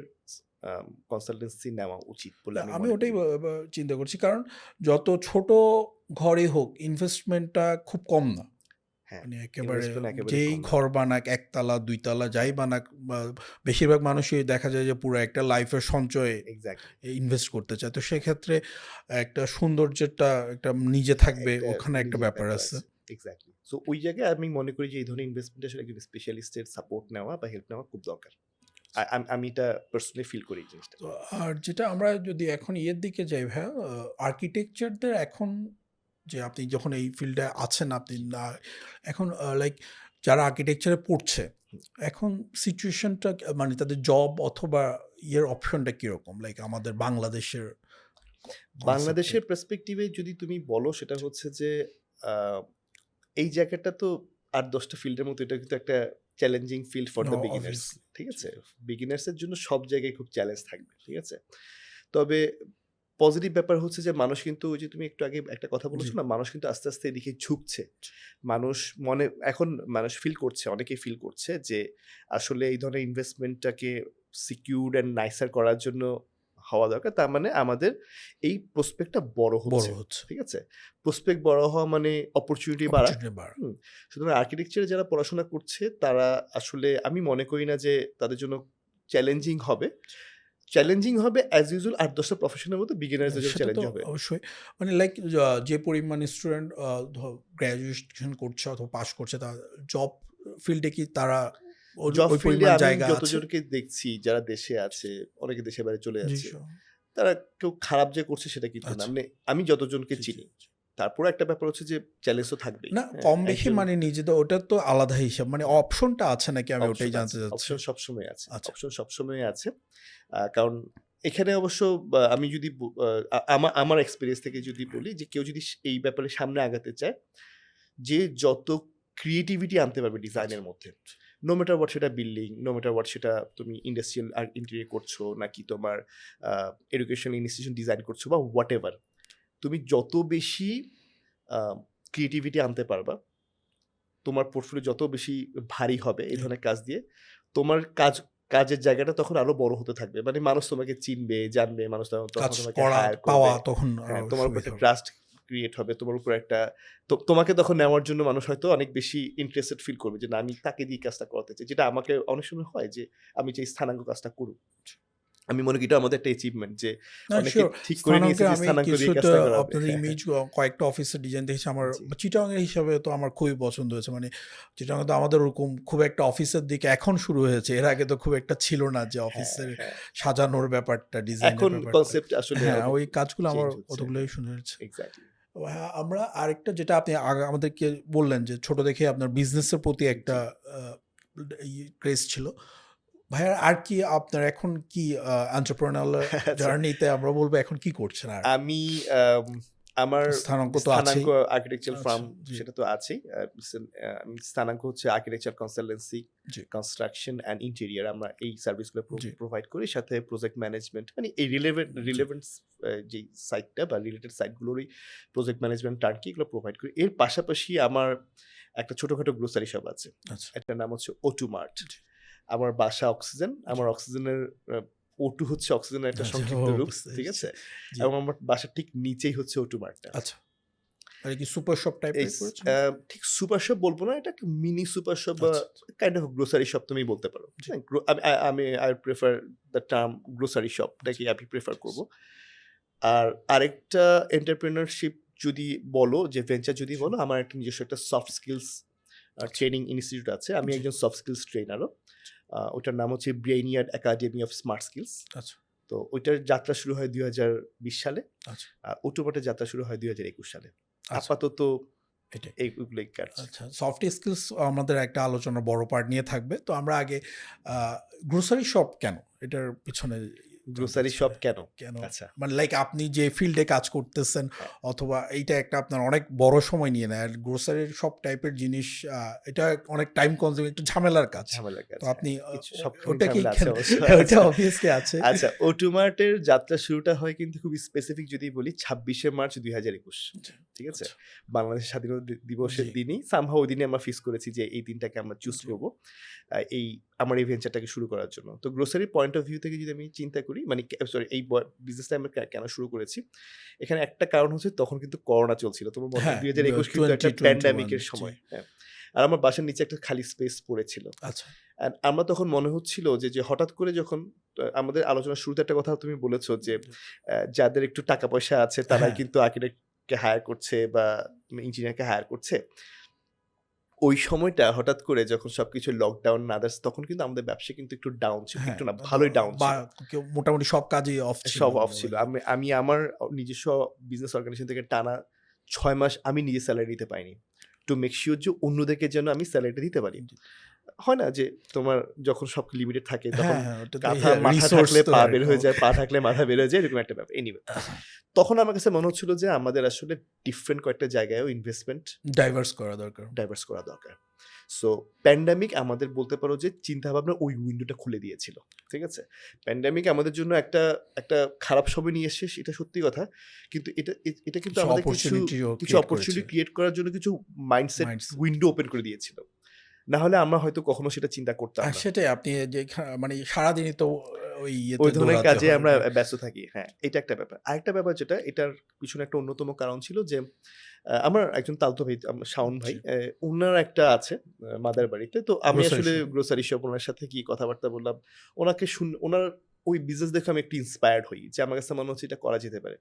কনসালটেন্সি নেওয়া উচিত বলে না, আমি আমি মনে ওটাই করি। চিন্তা করছি কারণ যত ছোট ঘরই হোক ইনভেস্টমেন্টটা খুব কম না। হ্যাঁ, মানে একেবারে ইনভেস্টমেন্ট একেবারে যেই কম না। ঘর বানাক একতলা দুইতলা যাই বানাক বা বেশিরভাগ মানুষই দেখা যায় যে পুরো একটা লাইফের সঞ্চয়ে এক্সাক্টলি। ইনভেস্ট করতে চায়। তো সেক্ষেত্রে একটা সৌন্দর্যটা একটা নিজে থাকবে একটা ওখানে একটা নিজের ব্যাপার আছে। এক্সাক্টলি। সো ওই জায়গায় আমি মনে করি যে এই ধরনের ইনভেস্টমেন্ট আসলে একজন স্পেশালিস্টের সাপোর্ট নেওয়া বা হেল্প নেওয়া খুব দরকার। আমি এটা পার্সোনালি ফিল করি এই জিনিসটা। তো আর যেটা আমরা যদি এখন ইয়ের দিকে যাই ভাইয়া, আর্কিটেকচারদের এখন যে আপনি যখন এই ফিল্ডে আছেন আপনি না এখন লাইক যারা আর্কিটেকচারে পড়ছে হুম। এখন সিচুয়েশনটা মানে তাদের জব অথবা ইয়ের অপশনটা কিরকম লাইক আমাদের বাংলাদেশের বাংলাদেশের পার্সপেক্টিভে যদি তুমি বলো সেটা হচ্ছে যে আ এই জায়গাটা তো ৮-১০ টা ফিল্ডের মতো এটা কিন্তু একটা challenging field for the beginners. Obviously ঠিক আছে? বিগিনার্স এর জন্য সব জায়গায় খুব চ্যালেঞ্জ থাকবে। ঠিক আছে? তবে পজিটিভ ব্যাপার হচ্ছে যে মানুষ কিন্তু ওই যে তুমি একটু আগে একটা কথা জি বলেছো না, মানুষ কিন্তু আস্তে, আস্তে এদিকে ঝুঁকছে। মানুষ এখন মানুষ ফিল করছে, অনেকেই ফিল করছে যে আসলে এই ধরনের ইনভেস্টমেন্টটাকে সিকিউরড অ্যান্ড নাইসার করার জন্য হওয়া দরকার। তার মানে আমাদের এই প্রসপেক্টটা বড় বড় হচ্ছে। হচ্ছে ঠিক আছে? প্রসপেক্ট বড় হওয়া মানে অপরচুনিটি বাড়া। অপরচুনিটি বাড়া হুম? সুতরাং আর্কিটেকচারে যারা পড়াশোনা করছে তারা আসলে আমি মনে করি না যে তাদের জন্য চ্যালেঞ্জিং হবে। চ্যালেঞ্জিং হবে অ্যাজ ইউজুয়াল ৮-১০ টা প্রফেশনের মধ্যে বিগিনারদের জন্য সেটা তো চ্যালেঞ্জিং হবে। অবশ্যই মানে লাইক যে পরিমাণ স্টুডেন্ট গ্র্যাজুয়েশন করছে অথবা পাশ করছে তার জব ফিল্ডে কি তারা জব ওই ফিল্ডে পরিমাণ আমি জায়গা আছে? যতজনকে দেখছি যারা দেশে আছে, অনেকে দেশের বাইরে চলে জি যাচ্ছে। তারা কেউ খারাপ যে করছে সেটা কিন্তু না। আচ্ছা মানে আমি যতজনকে জি, জি, চিনি। জি। তারপরে একটা ব্যাপার হচ্ছে যে চ্যালেঞ্জ তো থাকবেই। না হ্যাঁ? কম বেশি একজন মানে নিজেদের ওটা তো আলাদা হিসাব মানে অপশনটা আছে নাকি আমি ওটাই জানতে চাচ্ছি। অপশন সবসময় আছে। আচ্ছা অপশন সবসময় আছে। কারণ এখানে অবশ্য আমি যদি আমার এক্সপেরিয়েন্স থেকে যদি বলি যে কেউ যদি এই ব্যাপারে সামনে আগাতে চায়, যে যত ক্রিয়েটিভিটি আনতে পারবে ডিজাইনের মধ্যে। নো ম্যাটার হোয়াট সেটা বিল্ডিং, নো ম্যাটার হোয়াট সেটা তুমি ইন্ডাস্ট্রিয়াল ইন্টেরিয়র করছো নাকি তোমার এডুকেশনাল ইনস্টিটিউশন ডিজাইন করছো বা হোয়াটএভার। তুমি যত বেশি ক্রিয়েটিভিটি আনতে পারবা, তোমার পোর্টফোলিও যত বেশি ভারী হবে এই ধরনের কাজ দিয়ে, তোমার কাজের জায়গাটা তখন আরো বড় হতে থাকবে। মানে মানুষ তোমাকে চিনবে, জানবে, মানুষ তখন কাজ তোমাকে করা হায়ার পাওয়া করবে। তখন হ্যাঁ, আরো তোমার উপর সুবিধা একটা হবে। ট্রাস্ট ক্রিয়েট হবে। তোমার উপর একটা তোমাকে তখন নেওয়ার জন্য মানুষ হয়তো অনেক বেশি ইন্টারেস্টেড ফিল করবে যে না আমি তাকে দিয়ে কাজটা করাতে চাই। যেটা আমাকে অনেক সময় হয় যে আমি চাই স্থানাঙ্ক কাজটা করুক। আমি মনে করি এটা আমাদের একটা অ্যাচিভমেন্ট যে না অনেকে শিওর ঠিক করে নিয়েছে স্থানাঙ্কে যে আমি স্থানাঙ্ক দিয়ে কিছুটা কাজটা করাবে। আপনাদের ইমেজ কয়েকটা অফিসের ডিজাইন দেখেছি আমার জি। চিটাগাং হিসাবে তো আমার খুবই পছন্দ হয়েছে মানে চিটাগাং তো আমাদের ওরকম খুব একটা অফিসের দিকে এখন শুরু হয়েছে এর আগে তো খুব একটা ছিল না যে হ্যাঁ, অফিসের হ্যাঁ। সাজানোর ব্যাপারটা ডিজাইনের এখন ব্যাপারটা কনসেপ্ট আসলে হ্যাঁ অনেক ওই কাজগুলো আমার চেঞ্জ হচ্ছে। কতগুলোই শুনেছি। এক্সাক্টলি। হ্যাঁ, আমরা আরেকটা যেটা আপনি আমাদেরকে বললেন যে ছোট দেখে আপনার বিজনেসের প্রতি একটা ক্রেজ ছিল ভাইয়া আর কি আপনার এখন কি এন্টারপ্রেনারিয়াল আচ্ছা। জার্নিতে আমরা বলবো এখন কি করছেন আর আমি আম আমার স্থানাঙ্ক তো আছেই। স্থানাঙ্ক আর্কিটেকচারাল আচ্ছা, ফার্ম জি। সেটা তো আছেই। স্থানাঙ্ক হচ্ছে architecture consultancy, G. Construction and interior. আমরা এই সার্ভিসগুলো জি। প্রোভাইড করি। সাথে প্রজেক্ট ম্যানেজমেন্ট মানে এই রিলেভেন্ট যেই সাইটটা বা রিলেটেড সাইটগুলোরই প্রজেক্ট ম্যানেজমেন্ট টার্কি এগুলো প্রোভাইড করি। এর পাশাপাশি আমার একটা ছোটখাটো গ্রোসারি শপ আছে। আচ্ছা। এটার নাম হচ্ছে O2 মার্ট। জি। আমার বাসা অক্সিজেন। আমার অক্সিজেনের O2 হচ্ছে অক্সিজেনের একটা আচ্ছা, সংক্ষিপ্ত রূপ। বুঝতে ঠিক পেরেছি। আছে? জি। এবং আমার বাসার ঠিক নিচেই হচ্ছে O2 মার্টটা। আচ্ছা। আর কি সুপার শপ এই টাইপের করেছেন? ঠিক সুপার শপ বলব না। এটা একটা মিনি সুপার শপ বা আচ্ছা, কাইন্ড অফ গ্রোসারি শপ তুমি বলতে পারো। জি। হ্যাঁ? আমি I prefer the term grocery শপটাকেই আমি প্রেফার করব। আর আরেকটা এন্টারপ্রেনারশিপ যদি বলো যে ভেঞ্চার যদি বলো, আমার একটা নিজস্ব একটা সফট স্কিলস ট্রেনিং ইনস্টিটিউট আছে। আমি জি। একজন সফট স্কিলস ট্রেনারও। ওটার নাম হচ্ছে ব্রেইনিয়ার্ড একাডেমি অফ স্মার্ট স্কিলস। আচ্ছা, তো ওইটার যাত্রা শুরু হয় ২০২০ সালে। আচ্ছা, আর ওটোমাটের যাত্রা শুরু হয় ২০২১ সালে। আচ্ছা। আপাতত এটাই। এইগুলোই কাজ। আচ্ছা, সফট স্কিলস আমাদের একটা আলোচনার বড় পার্ট নিয়ে থাকবে। তো আমরা আগে গ্রোসারি শপ কেন? এটার পিছনে গ্রোসারি শপ কেন? কেন? আচ্ছা। মানে লাইক আপনি যে ফিল্ডে কাজ করতেছেন হ্যাঁ। অথবা এইটা একটা আপনার অনেক বড় সময় নিয়ে নেয়। আর গ্রোসারি শপ টাইপের জিনিস এটা অনেক টাইম কনজিউমিং একটু ঝামেলার কাজ। ঝামেলার কাজ। তো আপনি কিছু সবসময় ওটা কি ঝামেলা আছে অবশ্য। ওটা অবভিয়াসলি আছে। আচ্ছা, ওটোমার্টের যাত্রা শুরুটা হয় কিন্তু খুবই স্পেসিফিক যদি বলি ২৬শে মার্চ ২০২১। ঠিক আছে? আচ্ছা। বাংলাদেশ স্বাধীনতা দিবসের জি। দিনই সামহাউ ওই দিনে আমরা ফিক্স করেছি যে এই দিনটাকে আমরা চুজ জি। করব। এই আমার এই ভেঞ্চারটাকে শুরু করার জন্য। তো গ্রোসারি পয়েন্ট অফ ভিউ থেকে যদি আমি চিন্তা করি মানে সরি এই বিজনেসটা আমরা কেন শুরু করেছি? এখানে একটা কারণ হচ্ছে তখন কিন্তু করোনা চলছিল। তোমার মনে হয় হ্যাঁ, ২০২১ কিন্তু একটা 2021 প্যান্ডেমিকের জি। সময়। হ্যাঁ? আর আমার বাসার নিচে একটা খালি স্পেস পড়েছিল। আচ্ছা। অ্যান্ড আমার তখন মনে হচ্ছিল যে হঠাৎ করে যখন আমাদের আলোচনার শুরুতে একটা কথা তুমি বলেছ যে যাদের একটু টাকা পয়সা আছে তারাই হ্যাঁ। কিন্তু আর্কিটেক্টকে হায়ার করছে বা ইঞ্জিনিয়ারকে হায়ার করছে। ওই সময়টা হঠাৎ করে যখন সবকিছু লকডাউন আদার্স তখন কিন্তু আমাদের ব্যবসা কিন্তু একটু ডাউন ছিল। হ্যাঁ, একটু না ভালোই ডাউন বা ছিল। মোটামুটি সব কাজই অফ ছিল। সব অফ ছিল। আমি আমার নিজস্ব বিজনেস অর্গানাইজেশন থেকে টানা ৬ মাস আমি নিজে স্যালারি নিতে পাইনি। টু মেক সিউর যে অন্যদেরকে যেন আমি স্যালারিটা দিতে পারি। হয় না যে তোমার যখন সব লিমিটেড থাকে তখন হ্যাঁ, ওটা তো মাথা রিসোর্স থাকলে তো পা আর বের হয়ে যায়, পা থাকলে মাথা বের হয়ে যায় এরকম একটা ব্যাপার। এনিওয়ে তখন আমার কাছে মনে হচ্ছিল যে আমাদের আসলে ডিফারেন্ট কয়েকটা জায়গায়ও ইনভেস্টমেন্ট ডাইভার্স করা দরকার। ডাইভার্স করা দরকার। সো প্যান্ডেমিক আমাদের বলতে পারো যে চিন্তাভাবনা ওই উইন্ডোটা খুলে দিয়েছিল। ঠিক আছে? প্যান্ডেমিক আমাদের জন্য একটা খারাপ সময় নিয়ে এসেছে সেটা সত্যি কথা। কিন্তু এটা কিন্তু কিছু আমাদের অপরচুনিটিও কিছু ক্রিয়েট অপরচুনিটি করেছে। ক্রিয়েট করার জন্য কিছু মাইন্ডসেট Mindset। উইন্ডো ওপেন করে দিয়েছিল। না হলে আমরা হয়তো কখনো সেটা চিন্তা করতাম না। সেটাই আপনি যে মানে সারাদিনই তো ওই ইয়েতে ওই ধরনের দৌড়াতে কাজে হয়। আমরা ব্যস্ত থাকি। হ্যাঁ, এটা একটা ব্যাপার। আরেকটা ব্যাপার যেটা এটার পিছনে একটা অন্যতম কারণ ছিল যে আমার একজন তালতো ভাই শাওন ভাই জি। উনার একটা আছে মাদার বাড়িতে। তো আমি Grocery আসলে shop। গ্রোসারি শপ উনার সাথে গিয়ে কথাবার্তা বললাম। উনাকে উনার ওই বিজনেস দেখে আমি একটু ইন্সপায়ার্ড হই যে আমার কাছে মনে হচ্ছে এটা করা যেতে পারে।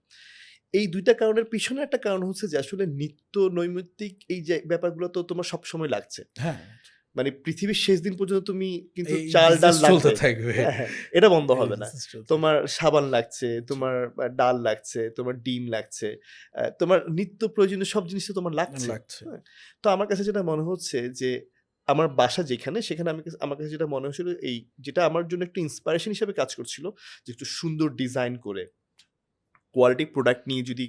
এই ২ টা কারণের পিছনে একটা কারণ হচ্ছে যে আসলে নিত্য নৈমিত্তিক এই যে ব্যাপারগুলো তো তোমার সবসময় লাগছে। হ্যাঁ, মানে পৃথিবীর শেষ দিন পর্যন্ত তুমি কিন্তু এই চাল ডাল বিজনেস চলতে লাগবে। থাকবে। হ্যাঁ, হ্যাঁ, এটা বন্ধ এই হবে না। বিজনেস চলতে তোমার সাবান লাগছে, তোমার ডাল লাগছে, তোমার ডিম লাগছে, তোমার নিত্য প্রয়োজনীয় সব জিনিস তো তোমার লাগছে। লাগছে। হ্যাঁ? তো আমার কাছে যেটা মনে হচ্ছে যে আমার বাসা যেখানে সেখানে আমার কাছে যেটা মনে হচ্ছিল যেটা আমার জন্য একটু ইন্সপিরেশন হিসেবে কাজ করছিল যে একটু সুন্দর ডিজাইন করে কোয়ালিটি প্রোডাক্ট নিয়ে যদি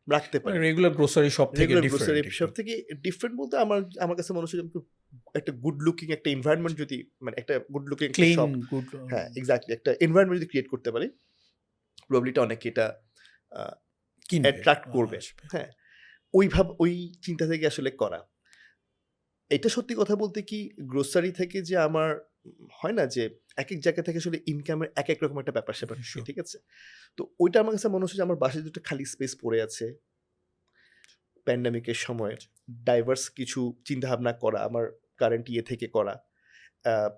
রাখতে মানে পারি। রেগুলার গ্রোসারি শপ থেকে রেগুলার ডিফারেন্ট গ্রোসারি শপ থেকে ডিফারেন্ট বলতে আমার কাছে মনে হচ্ছে যে একটা গুড লুকিং একটা এনভায়রনমেন্ট যদি মানে একটা গুড লুকিং একটা ক্লিন শপ গুড হ্যাঁ এক্স্যাক্টলি একটা এনভায়রনমেন্ট যদি ক্রিয়েট করতে পারি প্রবাবলিটা অনেকে এটা কিনবে অ্যাট্রাক্ট করবে। আসবে। হ্যাঁ ওই চিন্তা থেকে আসলে করা। এটা সত্যি কথা বলতে কি গ্রোসারি থেকে যে আমার হয় না যে একেক জায়গা থেকে আসলে ইনকামের একেক রকম একটা ব্যাপার-স্যাপার থাকে, Sure। ঠিক আছে? তো ওইটা আমার কাছে মনে হচ্ছে যে আমার বাসায় দুটো খালি স্পেস পড়ে আছে। প্যান্ডেমিকের সময় ডাইভার্স কিছু চিন্তাভাবনা করা, আমার কারেন্ট ইয়ে থেকে করা।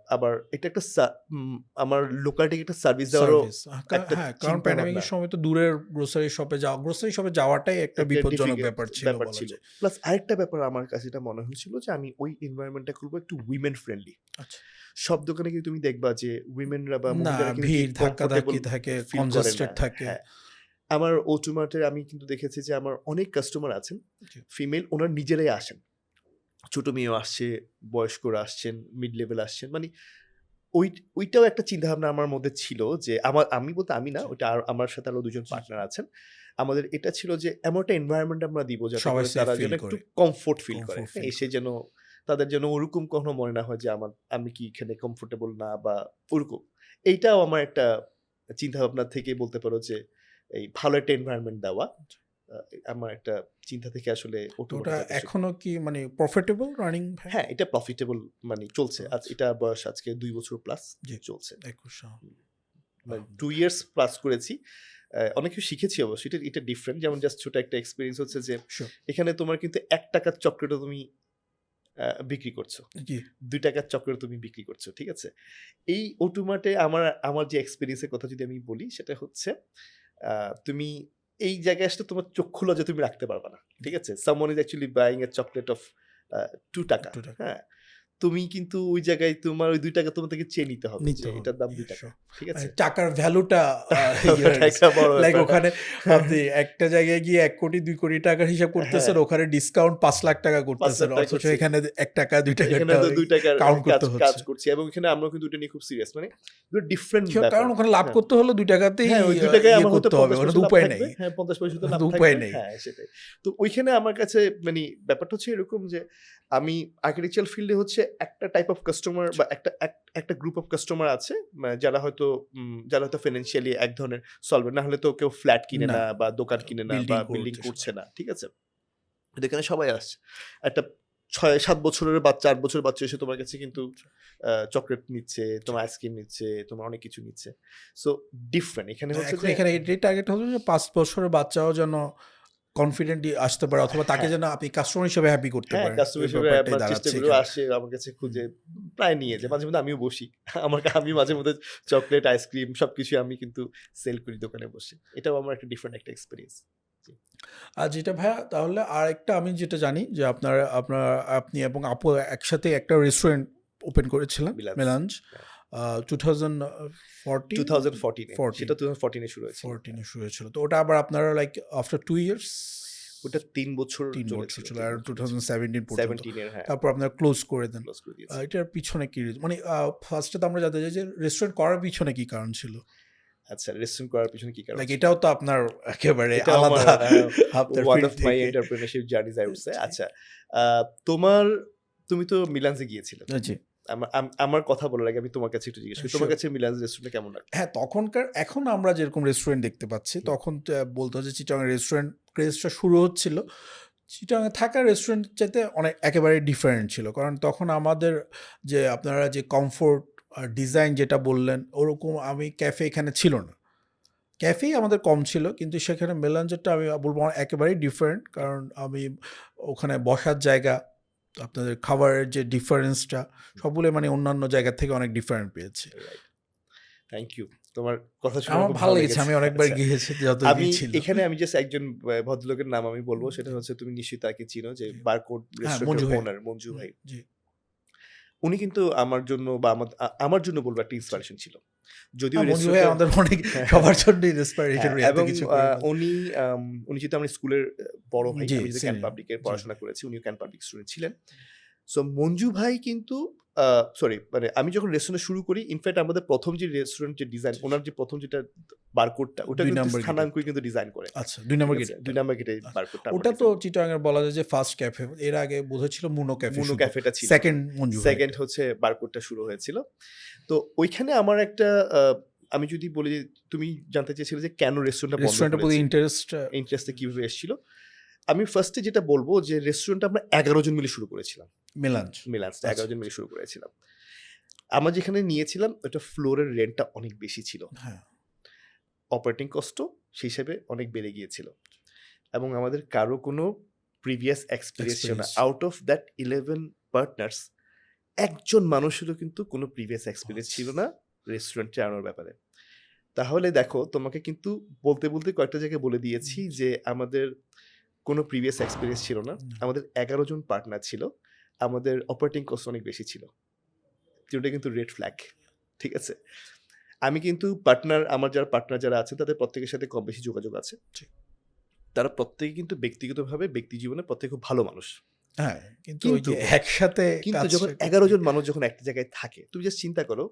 আবার এটা একটা আমার লোকালিটিকে একটা সার্ভিস দেওয়ারও সার্ভিস। একটা হ্যাঁ, কারণ চিন্তাভাবনা প্যান্ডেমিকের সময় তো দূরের গ্রোসারি শপে যাওয়াটাই একটা একটা বিপজ্জনক ডিফিকাল্ট ব্যাপার ছিল ব্যাপার বলা ছিল। যায়। প্লাস আরেকটা ব্যাপার আমার কাছে যেটা মনে হয়েছিল যে আমি ওই এনভায়রনমেন্টটা করব একটু উইমেন ফ্রেন্ডলি। আচ্ছা। সব দোকানে কিন্তু তুমি দেখবা যে উইমেনরা বা না, মহিলারা কিন্তু ভিড় কমফোর্টেবল ধাক্কাধাক্কি থাকে, ফিল করে কনজেস্টেড না। থাকে। হ্যাঁ। আমার O2 মার্টের আমি কিন্তু দেখেছি যে আমার অনেক কাস্টমার আছেন জি। ফিমেল ওনারা নিজেরাই আসেন। ছোট মেয়েও আসছে, বয়স্করা আসছেন, মিড লেভেল আসছেন। মানে ওইটাও একটা চিন্তাভাবনা আমার মধ্যে ছিল যে আমি বলতে আমি না, ওটা আমার সাথে আরো ২ জন পার্টনার আছেন। আমাদের এটা ছিল যে এমন একটা এনভায়রনমেন্ট আমরা দিব যাতে সবাই করে সেফ তারা ফিল যেন একটু করে, কমফোর্ট ফিল করে। কমফোর্ট ফিল এসে করে। যেন তাদের যেন ওরকম কখনো মনে না হয় যে আমি কি এখানে কমফোর্টেবল না বা ওরকম। এইটাও আমার একটা চিন্তাভাবনা থেকে বলতে পারো যে এই ভালো একটা এনভায়রনমেন্ট দেওয়া আ আমার একটা চিন্তা থেকে আসলে তো ওটা অটোমোটিভ এখনো কি মানে প্রফিটেবল রানিং ভাই? হ্যাঁ, এটা প্রফিটেবল মানে চলছে। আচ্ছা। এটা বয়স আজকে ২ বছর প্লাস জি। চলছে। ২১ মানে 2 ইয়ার্স প্লাস করেছি। অনেক কিছু শিখেছি অবশ্যই। এটা ডিফারেন্ট। যেমন জাস্ট ছোট একটা এক্সপেরিয়েন্স হচ্ছে যে শিওর। এখানে তোমার কিন্তু ৳১ চকোলেটও তুমি বিক্রি করছো। জি। ৳২ চকোলেট তুমি বিক্রি করছো। ঠিক আছে? এই অটোমাটে আমার যে এক্সপেরিয়েন্স এর কথা যদি আমি বলি সেটা হচ্ছে তুমি এই জায়গায় আসলে তোমার চক্ষু লজ্জা তুমি রাখতে পারবা না। ঠিক আছে? Someone is actually buying a chocolate of ৳2 ৳2 হ্যাঁ? তুমি কিন্তু ওই জায়গায় তোমার ওই ৳2 তোমার থেকে চেয়ে নিতে হবে নিতে যে হবে। এটার দাম Yeah, ৳2 sure. ঠিক মানে আছে? টাকার ভ্যালুটা ইয়ে হয়ে গেছে। একটা বড় লাইক ব্যাপার। ওখানে আপনি একটা জায়গায় গিয়ে ১ কোটি ২ কোটি টাকার হিসাব করতেছেন, হ্যাঁ, ওখানে ডিসকাউন্ট ৳৫,০০,০০০ করতেছেন। ৳৫,০০,০০০ অথচ করছি। এখানে ৳১ ৳২ এখানে তো ৳2 র কাউন্ট কাজ করতে কাজ হচ্ছে। করছি এবং এখানে আমরাও কিন্তু এটা নিয়ে খুব সিরিয়াস। মানে দুটো ডিফারেন্ট শিওর, ব্যাপার। কারণ ওখানে লাভ হ্যাঁ। করতে হলে ৳২ তেই হ্যাঁ, ওই ৳2 ইয়ে আমার হয়তো করতে হবে। ৫০ ওখানে পয়সা তো লাভ উপায় থাকবে। নেই। হ্যাঁ, ৫০ পয়সা তো ওখানে লাভ তো থাকবে। উপায় নেই। হ্যাঁ, সেটাই। তো ওইখানে আমার কাছে মানে ব্যাপারটা হচ্ছে এরকম যে আমি আর্কিটেকচারাল ফিল্ডে হচ্ছে একটা টাইপ অফ কাস্টমার বা একটা গ্রুপ অফ কাস্টমার আছে যারা হয়তো ফিন্যান্সিয়ালি এক ধরনের সলভেন্ট না হলে তো কেউ ফ্ল্যাট কিনে না, না বা দোকান কিনে না বা বিল্ডিং করছে করছে সবাই। না। ঠিক আছে? কিন্তু এখানে সবাই আসছে। একটা ৬-৭ বছরের বাচ্চা, ৮ বছরের বাচ্চা এসে তোমার কাছে কিন্তু চকোলেট নিচ্ছে, তোমার আইসক্রিম নিচ্ছে, তোমার অনেক কিছু নিচ্ছে। সো ডিফারেন্ট এখানে হচ্ছে এখন যে এখানে এটাই টার্গেট হলো যে ৫ বছরের বাচ্চাও যেন কনফিডেন্টলি আসতে পারে, অথবা তাকে হ্যাঁ, যেন আপনি কাস্টমার হিসেবে হ্যাপি করতে হ্যাঁ, পারেন। কাস্টমার এই হিসেবে ব্যাপারটাই আমরা চেষ্টা দাঁড়াচ্ছে করি। ও এখানে। আসে আমার কাছে হুম। খুঁজে প্রায় নিয়ে যায়। মাঝে মধ্যে আমিও বসি। আমি মাঝে মধ্যে চকোলেট, আইসক্রিম সবকিছুই আমি কিন্তু সেল করি দোকানে বসে। এটাও আমার একটা ডিফারেন্ট একটা এক্সপেরিয়েন্স। জি, আর যেটা ভাইয়া, তাহলে আরেকটা আমি যেটা জানি যে আপনি এবং আপু একসাথে একটা রেস্টুরেন্ট ওপেন করেছিলেন, বিলাস। মেলাঞ্জ, হ্যাঁ। 2014 2014 এ। 14 সেটা 2014 এ শুরু হয়েছিল। 14 এ শুরু হয়েছিল। তো ওটা আবার আপনারা লাইক আফটার 2 ইয়ার্স, ওটা ৩ বছর ৩ বছর চলেছিল। ছিল, ৩ আর বছর চলেছিল। 2017 পর্যন্ত। 17 এর হ্যাঁ, তারপর আপনারা ক্লোজ করে দেন। ক্লোজ করে দিয়েছি। এটার পিছনে কি মানে ফার্স্টে তো আমরা জানতে চাই যে রেস্টুরেন্ট করার পিছনে কি কারণ ছিল? আচ্ছা, রেস্টুরেন্ট করার পিছনে কি কারণ লাইক ছিল? এটাও তো আপনার একেবারে এটাও আমার আলাদা আপনার ওয়ান ফিল্ড অফ মাই থেকে। Entrepreneurship journeys I would say. জি। আচ্ছা, তুমি তো মিলানসে গিয়েছিলে। জি। আমার কথা বলার আগে আমি তোমার কাছে একটু জিজ্ঞেস করি। তোমার Sure. কাছে মিলানস রেস্টুরেন্ট কেমন লাগতো? হ্যাঁ, এখন আমরা যেরকম রেস্টুরেন্ট দেখতে পাচ্ছি, তখন বলতে হয় যে চিটাগাং রেস্টুরেন্ট ক্রেজটা শুরু হচ্ছিল। চিটাগাংয়ে থাকা রেস্টুরেন্ট চাইতে অনেক একেবারে ডিফারেন্ট ছিল। কারণ তখন আমাদের যে আপনারা যে কমফোর্ট আর ডিজাইন যেটা বললেন, ওরকম ক্যাফে এখানে ছিল না। ক্যাফেই আমাদের কম ছিল, কিন্তু সেখানে মেলাঞ্জেরটা আমি বলব একেবারেই ডিফারেন্ট। কারণ ওখানে বসার জায়গা, আপনাদের খাবারের যে ডিফারেন্সটা, সবগুলো মানে অন্যান্য জায়গা থেকে অনেক ডিফারেন্ট পেয়েছি। রাইট। Thank you. তোমার কথা শুনে আমার খুব ভালো লেগেছে। আমি অনেকবার আচ্ছা, গিয়েছি আমি যতদিন ছিল। আমি জাস্ট একজন ভদ্রলোকের নাম আমি বলব। সেটা হচ্ছে তুমি নিশ্চয়ই তাকে চিনো যে জি। বারকোড হ্যাঁ, রেস্টুরেন্টের মঞ্জু ভাই। ওনার মঞ্জু ভাই। জি। উনি কিন্তু আমার জন্য বা আমার জন্য বলবো একটা ইন্সপিরেশন ছিল। যদিও মঞ্জু ভাই রেস্টুরেন্টে আমাদের অনেক সবার জন্যই ইন্সপিরেশন, হ্যাঁ, এত এবং কিছু করে ফেলে। উনি যেহেতু আমার স্কুলের বড় ভাই, জি, আমি যেহেতু ক্যান senior। পাবলিকের জি। পড়াশোনা করেছি, উনিও ক্যান পাবলিক স্টুডেন্ট ছিলেন। সো মঞ্জু ভাই কিন্তু সরি মানে আমি যখন রেস্টুরেন্ট শুরু করি, ইনফ্যাক্ট আমাদের প্রথম যে রেস্টুরেন্ট যে ডিজাইন, ওনার যে প্রথম যেটা বারকোডটা, ওটা ২ কিন্তু নম্বর গেটে। স্থানাঙ্কই কিন্তু ডিজাইন করে। আচ্ছা, ২ ঠিক নম্বর আছে? গেটে। ২ নাম্বার গেটে বারকোডটা আমরা ওটা তো ডিজাইন করি। চিটাগাংয়ের বলা যায় যে ফার্স্ট ক্যাফে। এর আগে বোধহয় ছিল মুনো ক্যাফে মুনো শুধু। ক্যাফেটা ছিল। সেকেন্ড মঞ্জু ভাই। সেকেন্ড হচ্ছে বারকোডটা শুরু হয়েছিল। তো ওইখানে আমার একটা আমি যদি বলি যে তুমি জানতে চেয়েছিলে যে কেন রেস্টুরেন্টটা বন্ধ রেস্টুরেন্টের প্রতি করেছি? ইন্টারেস্টটা ইন্টারেস্টটা কিভাবে এসেছিল? আমি ফার্স্টে যেটা বলবো যে রেস্টুরেন্টটা আমরা ১১ জন মিলে শুরু করেছিলাম। মেলাঞ্জ। মিলান্সটা আচ্ছা। ১১ জন মিলে শুরু করেছিলাম। আমরা যেখানে নিয়েছিলাম ওটা ফ্লোরের রেন্টটা অনেক বেশি ছিল। হ্যাঁ। অপারেটিং কস্টও সেই হিসেবে অনেক বেড়ে গিয়েছিল। এবং আমাদের কারো কোনো প্রিভিয়াস এক্সপেরিয়েন্স ছিল না। Experience। Out of that 11 partners একজন মানুষেরও কিন্তু কোনো প্রিভিয়াস এক্সপেরিয়েন্স ছিল না রেস্টুরেন্ট চালানোর ব্যাপারে। তাহলে দেখো তোমাকে কিন্তু বলতে কয়েকটা জায়গায় বলে দিয়েছি যে আমাদের কোনো প্রিভিয়াস এক্সপেরিয়েন্স ছিল না। আমাদের ১১ জন পার্টনার ছিল। আমাদের অপারেটিং কস্ট অনেক বেশি ছিল। ওটা কিন্তু রেড ফ্ল্যাগ। ঠিক আছে? আমি কিন্তু আমার পার্টনার যারা আছেন তাদের প্রত্যেকের সাথে কম বেশি যোগাযোগ আছে। জি। তারা প্রত্যেকে কিন্তু ব্যক্তিগতভাবে ব্যক্তি জীবনে প্রত্যেকে খুব ভালো মানুষ। হ্যাঁ, কিন্তু ওই কিন্তু যে একসাথে কিন্তু কাজটা যখন করতে 11 জন মানুষ যখন একটা জায়গায় থাকে, তুমি জাস্ট চিন্তা করো,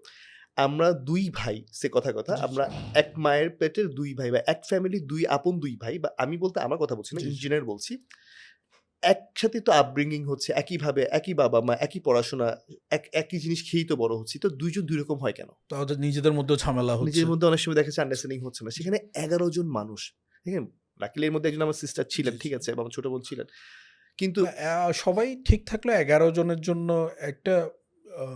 আমরা 2 ভাই, কথা, জি, জি, আমরা এক মায়ের পেটের 2 ভাই বা এক ফ্যামিলির 2 আপন 2 ভাই, বা আমি বলতে আমার কথা বলছি না, জি, জি। ইঞ্জিনিয়ার বলছি। একসাথে তো আপব্রিঙ্গিং হচ্ছে, একইভাবে, একই বাবা-মা, একই পড়াশোনা, একই জিনিস খেয়েই তো বড় হচ্ছি। তো 2 জন 2 রকম হয় কেন? তো ওদের নিজেদের মধ্যেও ঝামেলা হচ্ছে। নিজের মধ্যে অনেক সময় দেখা যাচ্ছে আন্ডারস্ট্যান্ডিং হচ্ছে না। সেখানে 11 জন মানুষ, দেখেন, লাকিলি এর মধ্যে একজন আমার সিস্টার ছিলেন, জি, ঠিক জি। আছে? এবং আমার ছোট বোন ছিলেন। কিন্তু না, সবাই ঠিক থাকলে 11 জনের জন্য একটা আ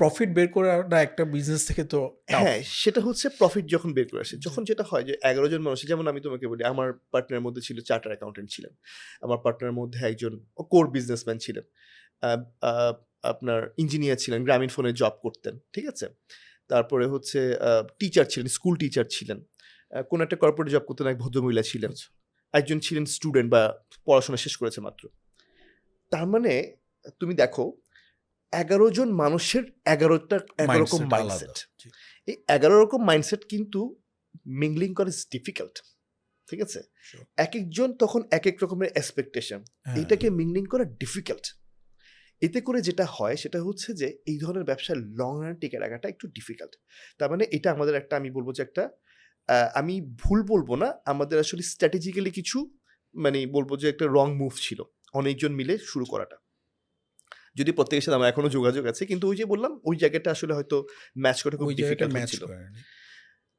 প্রফিট বের করাটা একটা বিজনেস থেকে তো টাফ। হ্যাঁ, সেটা হচ্ছে প্রফিট যখন বের করে আসে। জি। যখন যেটা হয় যে 11 জন মানুষ, যেমন আমি তোমাকে বলি, আমার পার্টনারের মধ্যে ছিল চার্টার্ড অ্যাকাউন্টেন্ট ছিলেন। আমার পার্টনারের মধ্যে একজন কোর বিজনেসম্যান ছিলেন। আ আ আপনার ইঞ্জিনিয়ার ছিলেন, গ্রামীণ ফোনে জব করতেন। ঠিক আছে? তারপরে হচ্ছে টিচার ছিলেন, স্কুল টিচার ছিলেন। কোনো একটা কর্পোরেট জব করতেন, এক ভদ্রমহিলা ছিলেন। আচ্ছা। একজন ছিলেন স্টুডেন্ট বা পড়াশোনা শেষ করেছে মাত্র। তার মানে তুমি দেখো 11 জন মানুষের ১১ রকম মাইন্ডসেট আলাদা। মাইন্ডসেট। জি। এই ১১ রকম মাইন্ডসেট কিন্তু মিংলিং করা ইজ ডিফিকাল্ট। ঠিক আছে? Sure. একেকজন তখন একেক রকমের এক্সপেকটেশন। হ্যাঁ, এটাকে মিংলিং করা ডিফিকাল্ট। এতে করে যেটা হয় সেটা হচ্ছে যে এই ধরনের ব্যবসার লং রান টিকে রাখাটা একটু ডিফিকাল্ট। তার মানে এটা আমাদের একটা, আমি বলব যে একটা, আমি ভুল বলব না, আমাদের আসলে স্ট্র্যাটেজিক্যালি কিছু, মানে বলব যে একটা রং মুভ ছিল। অনেকজন মিলে শুরু করাটা। যদি প্রত্যেকের সাথে আমার এখনো যোগাযোগ আছে, কিন্তু ওই যে বললাম, ওই জায়গাটা আসলে হয়তো ম্যাচ করা খুব ওই জায়গাটা ডিফিকাল্ট ম্যাচ হচ্ছিল। করেনি।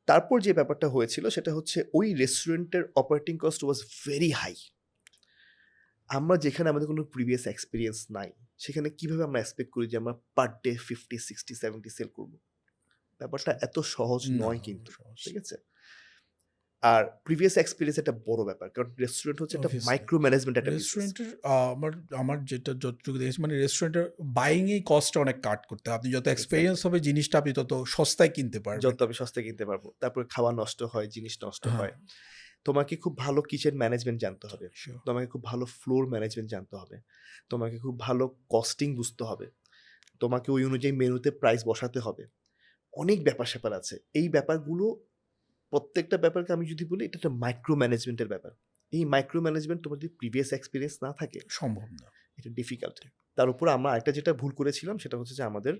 তারপর যে ব্যাপারটা হয়েছিল সেটা হচ্ছে ওই রেস্টুরেন্টের operating cost was very high. আমরা যেখানে আমাদের কোনো প্রিভিয়াস এক্সপেরিয়েন্স নাই, সেখানে কিভাবে আমরা এক্সপেক্ট করি যে আমরা পার ডে 50, 60, 70 সেল করব? ব্যাপারটা এত সহজ না, নয় কিন্তু। সহজ ঠিক আছে? আর প্রিভিয়াস এক্সপেরিয়েন্স একটা বড় ব্যাপার। কারণ রেস্টুরেন্ট হচ্ছে একটা অবভিয়াসলি। মাইক্রো ম্যানেজমেন্ট একটা বিজনেস। রেস্টুরেন্টের আমার আমার যেটা যতটুকু দেখেছি মানে রেস্টুরেন্টের বাইং এই কস্টটা অনেক কাট করতে হয়। আপনি যত এক্সপেরিয়েন্স এক্সাক্টলি। হবে জিনিসটা আপনি তত সস্তায় কিনতে পারবেন। যত আমি সস্তায় কিনতে পারবো। তারপরে খাওয়া নষ্ট হয়, জিনিস নষ্ট হ্যাঁ, হয়। তোমাকে খুব ভালো কিচেন ম্যানেজমেন্ট জানতে হবে। শিওর। তোমাকে খুব ভালো ফ্লোর ম্যানেজমেন্ট জানতে হবে। তোমাকে খুব ভালো কস্টিং বুঝতে হবে। তোমাকে ওই অনুযায়ী মেনুতে প্রাইস বসাতে হবে। অনেক ব্যাপার-স্যাপার আছে। এই ব্যাপারগুলো, প্রত্যেকটা ব্যাপারকে আমি যদি বলি, এটা একটা মাইক্রো ম্যানেজমেন্টের ব্যাপার। এই মাইক্রো ম্যানেজমেন্ট তোমার যদি প্রিভিয়াস এক্সপেরিয়েন্স না থাকে, সম্ভব না। এটা ডিফিকাল্ট। তার উপর আমরা আরেকটা যেটা ভুল করেছিলাম সেটা হচ্ছে যে আমাদের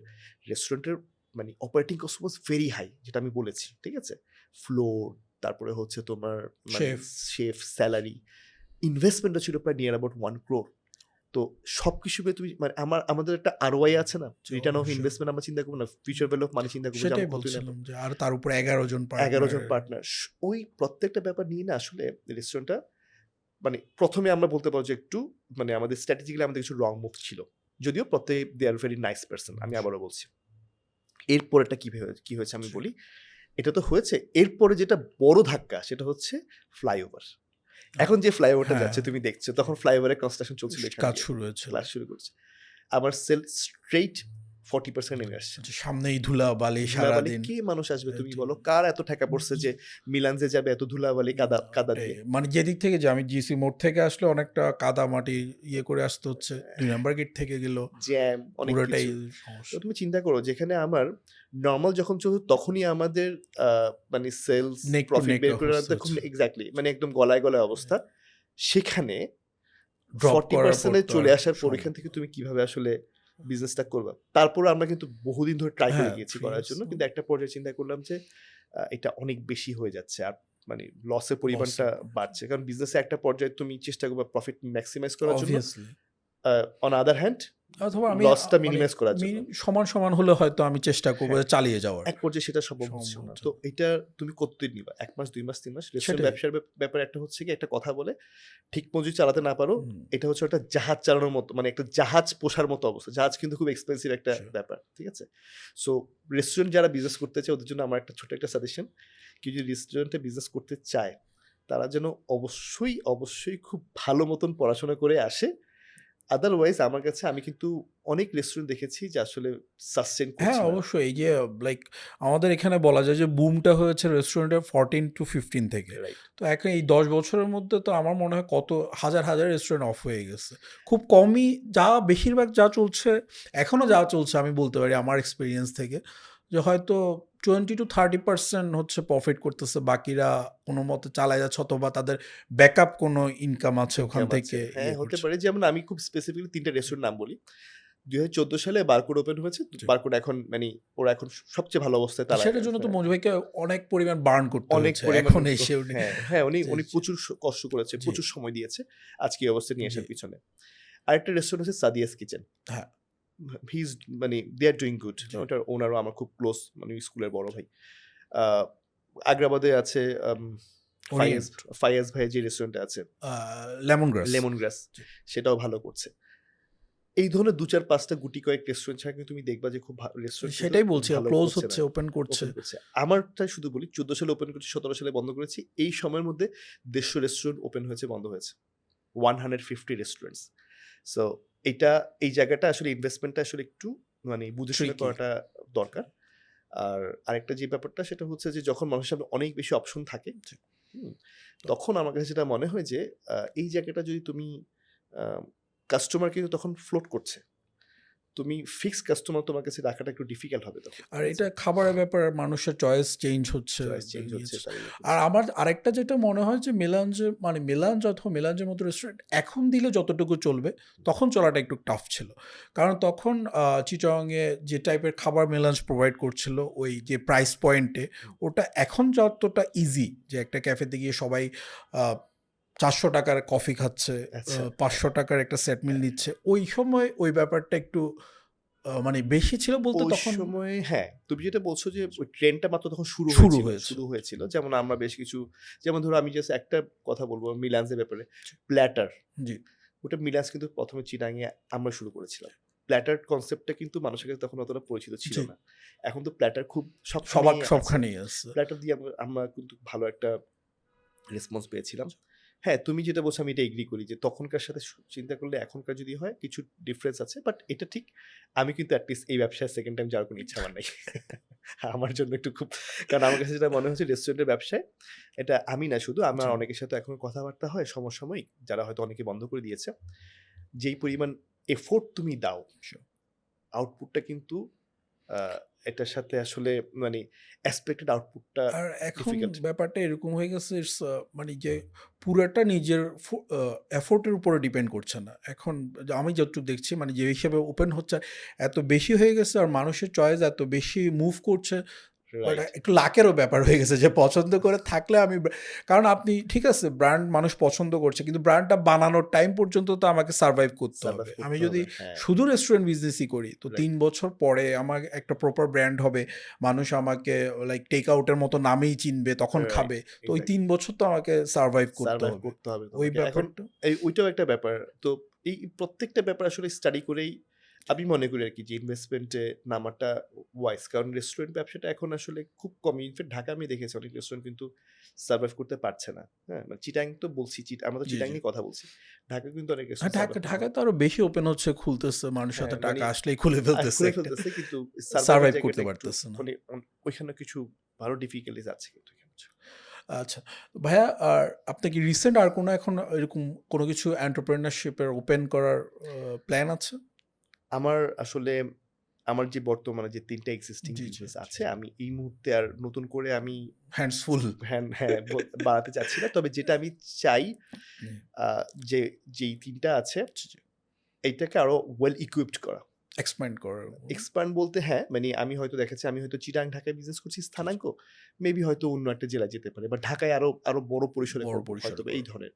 রেস্টুরেন্টের, মানে operating cost was very high, যেটা আমি বলেছি। ঠিক আছে? ফ্লোর, তারপরে হচ্ছে তোমার মানে শেফ। শেফ, স্যালারি, ইনভেস্টমেন্টটা ছিল প্রায় নিয়ার অ্যাবাউট 1 crore। তো সবকিছু মিলে তুমি, মানে আমাদের একটা ROI আছে না? জি, রিটার্ন অফ অবশ্যই। ইনভেস্টমেন্ট আমরা চিন্তা করব না। ফিউচার ভ্যালু অফ মানি চিন্তা করব যে সেটাই আমার কতই না। বলছিলাম যে আর তার উপরে 11 জন 11 পার্টনার। জন পার্টনার। ওই প্রত্যেকটা ব্যাপার নিয়ে না আসলে রেস্টুরেন্টটা, মানে ১ম এ আমরা বলতে পারবো যে একটু, মানে আমাদের স্ট্র্যাটেজিক্যালি আমাদের কিছু রং মুভ ছিল। যদিও প্রত্যেকে দে আর ভেরি নাইস পারসন। আমি আবারও বলছি। এরপরেরটা কি হয়েছে আমি জি। বলি। এটা তো হয়েছে। এরপরে যেটা বড় ধাক্কা সেটা হচ্ছে ফ্লাইওভার। এখন যে ফ্লাইওভারটা হ্যাঁ, যাচ্ছে তুমি দেখছো, তখন ফ্লাইওভারের কনস্ট্রাকশন চলছিল এখান কাজ দিয়ে। শুরু হয়েছিল। ক্লাস শুরু করছে। আমার সেল স্ট্রেইট 40% নেমে আসছে। আচ্ছা, সামনেই ধুলাবালি ধুলাবালি, সারাদিন। কে মানুষ আসবে তুমি এটি বলো? কার এত টাকা পড়ছে যে মিলানজে যাবে এত ধুলাবালি, কাদা দিয়ে? মানে যেদিক থেকে যে আমি জিসি মোড় থেকে আসলে অনেকটা কাদা মাটি ইয়ে করে আসতে হচ্ছে। ২ নাম্বার গেট থেকে গেল জ্যাম, অনেক পুরোটাই কিছু। তো সমস্যা। তুমি চিন্তা করো, যেখানে আমার নরমাল যখন চলতো তখনই আমাদের মানে সেলস নেক টু প্রফিট নেক বের করে অবস্থা আনতে খুব হচ্ছে। এক্সাক্টলি, মানে একদম গলায় অবস্থা। সেখানে ড্রপ করার পর 40% এ তো চলে আর আসার পর এখান সম্ভব থেকে না। তুমি কিভাবে আসলে বিজনেসটা করবা? তারপরে আমরা কিন্তু বহুদিন ধরে ট্রাই করে হ্যাঁ, গিয়েছি করার জন্য। প্রিভিয়াস কিন্তু একটা পর্যায়ে চিন্তা করলাম যে এটা অনেক বেশি হয়ে যাচ্ছে। আর মানে লসের পরিমাণটা বাড়ছে। কারণ বিজনেসে একটা পর্যায়ে তুমি চেষ্টা করবা প্রফিট ম্যাক্সিমাইজ করার জন্য। অবভিয়াসলি। অন আদার হ্যান্ড অথবা আমি লসটা মানে মিনিমাইজ করার জন্য। সমান, সমান হলে হয়তো আমি চেষ্টা করব হ্যাঁ। যে চালিয়ে যাওয়ার। এক পর্যায়ে সেটা সম্ভব হচ্ছিল সম্ভব না। হচ্ছে তো না। এটা তুমি কতদিন নিবা? ১ মাস, ২ মাস, ৩ মাস? রেস্টুরেন্ট সেটাই। ব্যবসার ব্যাপারে একটা হচ্ছে কি, একটা কথা বলে, ঠিক মতো যদি চালাতে না পারো, হুম, এটা হচ্ছে একটা জাহাজ চালানোর মতো, মানে একটা জাহাজ পোষার মতো অবস্থা। জাহাজ কিন্তু খুব এক্সপেন্সিভ একটা Sure. ব্যাপার। ঠিক আছে? সো রেস্টুরেন্ট যারা বিজনেস করতে চায় ওদের জন্য আমার একটা ছোট একটা সাজেশন, কেউ যদি রেস্টুরেন্টে বিজনেস করতে চায়, তারা যেন অবশ্যই খুব ভালো মতন পড়াশোনা করে আসে। আদারওয়াইজ আমার কাছে, আমি কিন্তু অনেক রেস্টুরেন্ট দেখেছি যে আসলে সাস্টেইন হ্যাঁ, করছে না। অবশ্যই এই যে লাইক আমাদের এখানে বলা যায় যে বুমটা হয়েছে রেস্টুরেন্টের 14 to 15 থেকে। রাইট। তো এখন এই ১০ বছরের মধ্যে তো আমার মনে হয় কত হাজার রেস্টুরেন্ট অফ হয়ে গেছে। খুব কমই, বেশিরভাগ যা চলছে, এখনো যা চলছে আমি বলতে পারি আমার এক্সপেরিয়েন্স থেকে যে হয়তো 20-30% হচ্ছে প্রফিট করতেছে, বাকিরা কোনো মতে চালায় যাচ্ছে, অথবা তাদের ব্যাকআপ কোনো ইনকাম আছে ওখান ইনকাম আছে। থেকে হ্যাঁ, হতে করছে। পারে। যেমন আমি খুব স্পেসিফিকলি ৩ টা রেস্টুরেন্ট নাম বলি। ২০১৪ সালে বারকোড ওপেন হয়েছে। জি। বারকোড এখন ওরা এখন সবচেয়ে ভালো অবস্থায় তারা সেটার জন্য তো মঞ্জু ভাইকে অনেক পরিমাণ বার্ন করতে অনেক হয়েছে পরিমাণ এখন এসে উনি। হ্যাঁ, উনি জি, উনি জি। প্রচুর কষ্ট করেছে, জি। প্রচুর সময় দিয়েছে আজকে এই অবস্থায় নিয়ে আসার জি। পিছনে। আরেকটা রেস্টুরেন্ট হচ্ছে সাদিয়াস কিচেন। হ্যাঁ। He is they are doing good. জি। ওটার ওনারও আমার খুব ক্লোজ, স্কুলের বড় ভাই। আ আগ্রাবাদে আছে ফাইয়াজ ওরিয়েন্ট। ফাইয়াজ ভাইয়ের যে রেস্টুরেন্টটা আছে লেমন গ্রাস। লেমন গ্রাস, জি। সেটাও ভালো করছে। এই ধরনের ২-৪-৫ টা গুটি কয়েক রেস্টুরেন্ট ছাড়া কিন্তু তুমি দেখবা যে খুব রেস্টুরেন্ট কিন্তু সেটাই বলছি, ভালো ক্লোজ করছে না। হচ্ছে, ওপেন করছে। ওপেন করছে। আমারটা শুধু বলি ১৪ সালে ওপেন করেছি, ১৭ সালে বন্ধ করেছি। এই সময়ের মধ্যে ১৫০ রেস্টুরেন্ট ওপেন হয়েছে, বন্ধ হয়েছে। 150 রেস্টুরেন্টস। সো এই জায়গাটা আসলে ইনভেস্টমেন্টটা আসলে একটু বুঝে শুনে Tricky। করাটা দরকার। আর আরেকটা যে ব্যাপারটা সেটা হচ্ছে যে যখন মানুষের সামনে অনেক বেশি অপশন থাকে, হুম, তখন আমার কাছে যেটা মনে হয় যে এই জায়গাটা যদি তুমি আ কাস্টমার কিন্তু তখন ফ্লোট করছে। তুমি ফিক্সড কাস্টমার তোমার কাছে রাখাটা একটু ডিফিকাল্ট হবে তখন। আর এটা খাবারের ব্যাপারে মানুষের চয়েস চেঞ্জ হচ্ছে। চয়েস চেঞ্জ হচ্ছে, তাই আর আমার আরেকটা যেটা মনে হয় যে মেলাঞ্জ অথবা মেলাঞ্জের মতো রেস্টুরেন্ট এখন দিলে যতটুকু চলবে, তখন চলাটা একটু টাফ ছিল। কারণ তখন চিটাগাংয়ে যে টাইপের খাবার মেলাঞ্জ প্রোভাইড করছিল ওই যে প্রাইস পয়েন্টে, ওটা এখন যতটা ইজি যে একটা ক্যাফেতে গিয়ে সবাই ৪০০ টাকার কফি খাচ্ছে, আচ্ছা। ৫০০ টাকার একটা সেট মিল নিচ্ছে, ওই সময় ওই ব্যাপারটা একটু বেশি ছিল বলতে ওই তখন সময়ে হ্যাঁ, তুমি যেটা বলছো যে ওই ট্রেন্ডটা মাত্র তখন শুরু শুরু শুরু হয়েছে। হয়েছিল। যেমন আমরা বেশ কিছু, যেমন ধরো আমি জাস্ট একটা কথা বলব মিলান্সের ব্যাপারে। প্ল্যাটার, জি। ওটা মিলান্স কিন্তু ১ম এ চিটাগাংয়ে আমরা শুরু করেছিলাম। প্ল্যাটার কনসেপ্টটা কিন্তু মানুষের কাছে তখন অতটা পরিচিত ছিল জি। না। এখন তো প্ল্যাটার খুব সবখানেই আছে। সবখানেই আছে। প্ল্যাটার দিয়ে আমরা কিন্তু ভালো একটা রেসপন্স পেয়েছিলাম। হ্যাঁ, তুমি যেটা বলছো আমি এটা এগ্রি করি যে তখনকার সাথে চিন্তা করলে এখনকার যদি হয় কিছু ডিফারেন্স আছে। বাট এটা ঠিক, আমি কিন্তু এট লিস্ট এই ব্যবসায় সেকেন্ড টাইম যাওয়ার কোনো ইচ্ছা আমার নাই। আমার জন্য একটু খুব, কারণ আমার কাছে যেটা মনে হচ্ছে রেস্টুরেন্টের ব্যবসায় এটা আমি না শুধু, আমার জি। অনেকের সাথে এখন কথাবার্তা হয় সমসাময়িক, যারা হয়তো অনেকে বন্ধ করে দিয়েছে। যেই পরিমাণ এফোর্ট তুমি দাও, আউটপুটটা কিন্তু আ এটার সাথে আসলে এক্সপেক্টেড আউটপুটটা আর এখন ডিফিকাল্ট। ব্যাপারটা এরকম হয়ে গেছে, ইটস যে পুরাটা নিজের এফোর্টের উপরে ডিপেন্ড করছে না। এখন আমি যতটুকু দেখছি যে হিসেবে ওপেন হচ্ছে এত বেশি হয়ে গেছে, আর মানুষের চয়েস এত বেশি মুভ করছে, রাইট। একটু লাকেরও ব্যাপার হয়ে গেছে যে পছন্দ করে থাকলে কারণ আপনি ঠিক আছে ব্র্যান্ড মানুষ পছন্দ করছে, কিন্তু ব্র্যান্ডটা বানানোর টাইম পর্যন্ত তো আমাকে সার্ভাইভ করতে সার্ভাইভ হবে। করতে আমি হবে। যদি হ্যাঁ, শুধু রেস্টুরেন্ট বিজনেসই করি তো রাইট। ৩ বছর পরে আমার একটা প্রপার ব্র্যান্ড হবে, মানুষ আমাকে লাইক টেক আউটের মতো নামেই চিনবে, তখন রাইট, খাবে। তো ওই এক্সাক্টলি। ৩ বছর তো আমাকে সার্ভাইভ করতে সার্ভাইভ হবে। করতে হবে ওই তোমাকে। এখন ব্যাপারটা ওইটাও একটা ব্যাপার। তো এই প্রত্যেকটা ব্যাপার আসলে স্টাডি করেই আমি মনে করি আরকি যে ইনভেস্টমেন্টে নামাটা ওয়াইজ। কারণ রেস্টুরেন্ট ব্যবসাটা এখন আসলে খুব কম। ইনফেক্ট ঢাকা আমি দেখেছি অনেক রেস্টুরেন্ট কিন্তু সার্ভাইভ করতে পারছে না। হ্যাঁ? চিটাং তো বলছি, আমরা তো জি, চিটাং জি। নিয়ে কথা বলছি। ঢাকায় কিন্তু অনেক আর রেস্টুরেন্ট সার্ভাইভ করতে ঢাকায় তো আরো বেশি ওপেন হচ্ছে, খুলতেছে, মানুষের হ্যাঁ, হাতে টাকা আসলেই খুলে ফেলতেছে খুলে একটা। ফেলতেছে কিন্তু সার্ভাইভ এর সার্ভাইভ করতে জায়গাটা একটু পারতেছে না। ওইখানে কিছু ভালো ডিফিকাল্টিজ আছে কিন্তু এখানে। আচ্ছা। ভাইয়া, আর আপনি কি রিসেন্ট আর কোনো এখন এরকম কোনো কিছু এন্টারপ্রেনারশিপ এর ওপেন করার প্ল্যান আছে? আমার আসলে আমার যে বর্তমানে যে ৩ টা এক্সিস্টিং জি, জি, বিজনেস জি। আছে, আমি এই মুহূর্তে আর নতুন করে আমি হ্যান্ডস ফুল। হ্যাঁ, বাড়াতে চাচ্ছি না। তবে যেটা আমি চাই জি, আ যে যেই ৩ টা আছে জি, জি। এইটাকে আরো ওয়েল ইকুইপড করা। এক্সপ্যান্ড করার। এক্সপ্যান্ড বলতে হ্যাঁ, আমি হয়তো দেখাচ্ছি আমি হয়তো চিটাগাং ঢাকায় বিজনেস করছি স্থানাঙ্ক। মেবি হয়তো অন্য একটা জেলায় যেতে পারে। বা ঢাকায় আরো বড় পরিসরে বড় করব পরিসরে হয়তোবা এই করব। ধরনের।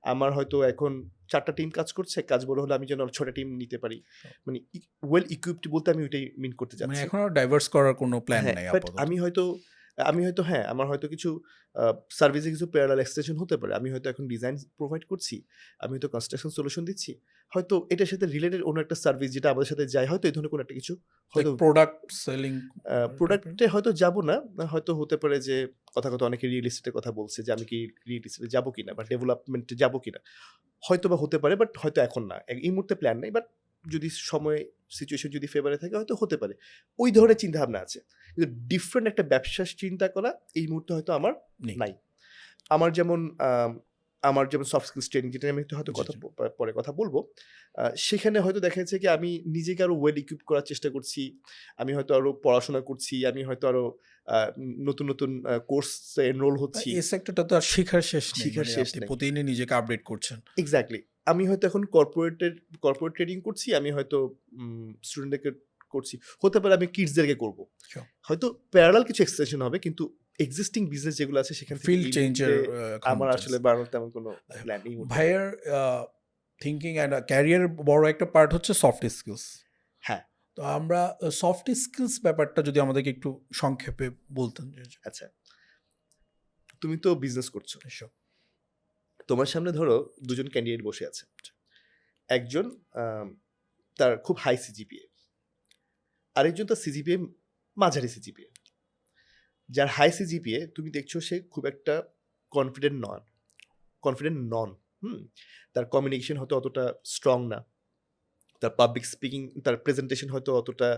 আমার হয়তো এখন ৪ টা টিম কাজ করছে। কাজ বড় হলে আমি যেন ৬ টা টিম নিতে পারি। মানে ওয়েল ইকুইপড বলতে আমি ওইটাই মিন করতে চাচ্ছি। এখন আর ডাইভার্স করার কোনো প্ল্যান হ্যাঁ, নাই বাট আপাতত। আমি হয়তো হ্যাঁ, আমার হয়তো কিছু সার্ভিসে কিছু প্যারালাল এক্সটেনশন হতে পারে। আমি হয়তো এখন ডিজাইন প্রোভাইড করছি। আমি হয়তো কনস্ট্রাকশন সলিউশন দিচ্ছি। হয়তো এটার সাথে রিলেটেড অন্য একটা সার্ভিস যেটা আমাদের সাথে যায়, হয়তো এই ধরনের কোনো একটা কিছু লাইক হয়তো প্রোডাক্ট সেলিং প্রোডাক্টে হয়তো যাব না। হয়তো হতে পারে যে কথা অনেকে রিয়েল এস্টেটের কথা বলছে যে আমি কি রিয়েল এস্টেটে যাব কিনা বা ডেভেলপমেন্টে যাব কিনা। হয়তোবা হতে পারে, বাট হয়তো এখন না। এই মুহূর্তে প্ল্যান নেই। বাট যদি সময় সিচুয়েশন যদি ফেভারে থাকে হয়তো হতে পারে। ওই ধরনের চিন্তাভাবনা আছে। কিন্তু ডিফারেন্ট একটা ব্যবসার চিন্তা করা এই মুহূর্তে হয়তো আমার নেই। নাই। আমার যেমন আমার যেমন সফট স্কিলস ট্রেনিং, যেটা আমি একটু হয়তো জি, কথা জি। পরে কথা বলবো, সেখানে হয়তো দেখা যাচ্ছে কি আমি নিজেকে আরো ওয়েল ইকুইপ করার চেষ্টা করছি। আমি হয়তো আরো পড়াশোনা করছি। আমি হয়তো আরো নতুন কোর্সে এনরোল হচ্ছি। এই সেক্টরটা তো আর শিখার শেষ নেই। শিখার মানে শেষ আপনি নাই। প্রতিদিনই নিজেকে আপডেট করছেন। এক্সাক্টলি। আমি হয়তো এখন কর্পোরেট ট্রেডিং করছি। আমি হয়তো স্টুডেন্টদেরকে করছি। হতে পারে আমি কিডসদেরকে করব। Sure. হয়তো প্যারালাল কিছু এক্সটেনশন হবে, কিন্তু এক্সিস্টিং বিজনেস যেগুলো আছে সেখান থেকে ফিল্ড এই চেঞ্জের মুহূর্তে এখন আমার চান্স। আসলে বাড়ানোর তেমন কোনো প্ল্যান এই মুহূর্তে নাই। ভাইয়ার থিংকিং অ্যান্ড ক্যারিয়ার বড় একটা পার্ট হচ্ছে সফট স্কিলস। হ্যাঁ, তো আমরা সফট স্কিলস ব্যাপারটা যদি আমাদেরকে একটু সংক্ষেপে বলতেন। আচ্ছা। তুমি তো বিজনেস করছো। Sure. তোমার সামনে ধরো ২ জন ক্যান্ডিডেট বসে আছে। একজন তার খুব হাই সিজিপিএ। আরেকজন তার সিজিপিএ মাঝারি সিজিপিএ। যার হাই সিজিপিএ তুমি দেখছো সে খুব একটা কনফিডেন্ট নন। তার কমিউনিকেশন হয়তো অতটা স্ট্রং না। তার পাবলিক স্পিকিং, তার প্রেজেন্টেশন হয়তো অতটা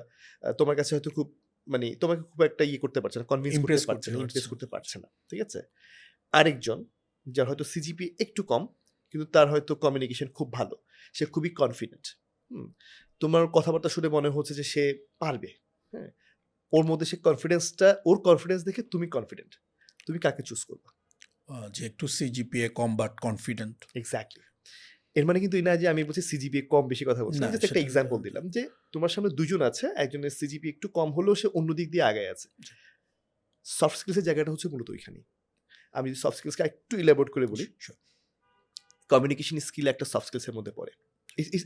তোমার কাছে হয়তো খুব মানে তোমাকে খুব একটা করতে পারছে না, কনভিন্স করতে ইমপ্রেস পারছে করতে না, পারছে ইমপ্রেস না। করতে পারছে না। ঠিক আছে? আরেকজন যার হয়তো সিজিপিএ একটু কম, কিন্তু তার হয়তো কমিউনিকেশন খুব ভালো। সে খুবই কনফিডেন্ট। তোমার কথাবার্তা শুনে মনে হচ্ছে যে সে পারবে। হ্যাঁ? ওর মধ্যে ওর কনফিডেন্স দেখে তুমি কনফিডেন্ট। তুমি কাকে চুজ করবা? যে একটু CGPA com but confident. Exactly. এর মানে কিন্তু এই না যে আমি বলছি সিজিপিএ কম বেশি কথা বলছি না। না জাস্ট একটা সেটা এক্সাম্পল দিলাম যে তোমার সামনে ২ জন আছে। একজনের সিজিপিএ একটু কম হলেও সে অন্য দিক দিয়ে আগায় আছে। সফট স্কিলস এর জায়গাটা হচ্ছে মূলত ওইখানেই। আমি যদি সফট স্কিলসকে একটু ইলাবোরেট করে বলি, কমিউনিকেশন স্কিল একটা সফট স্কিলস এর মধ্যে পড়ে।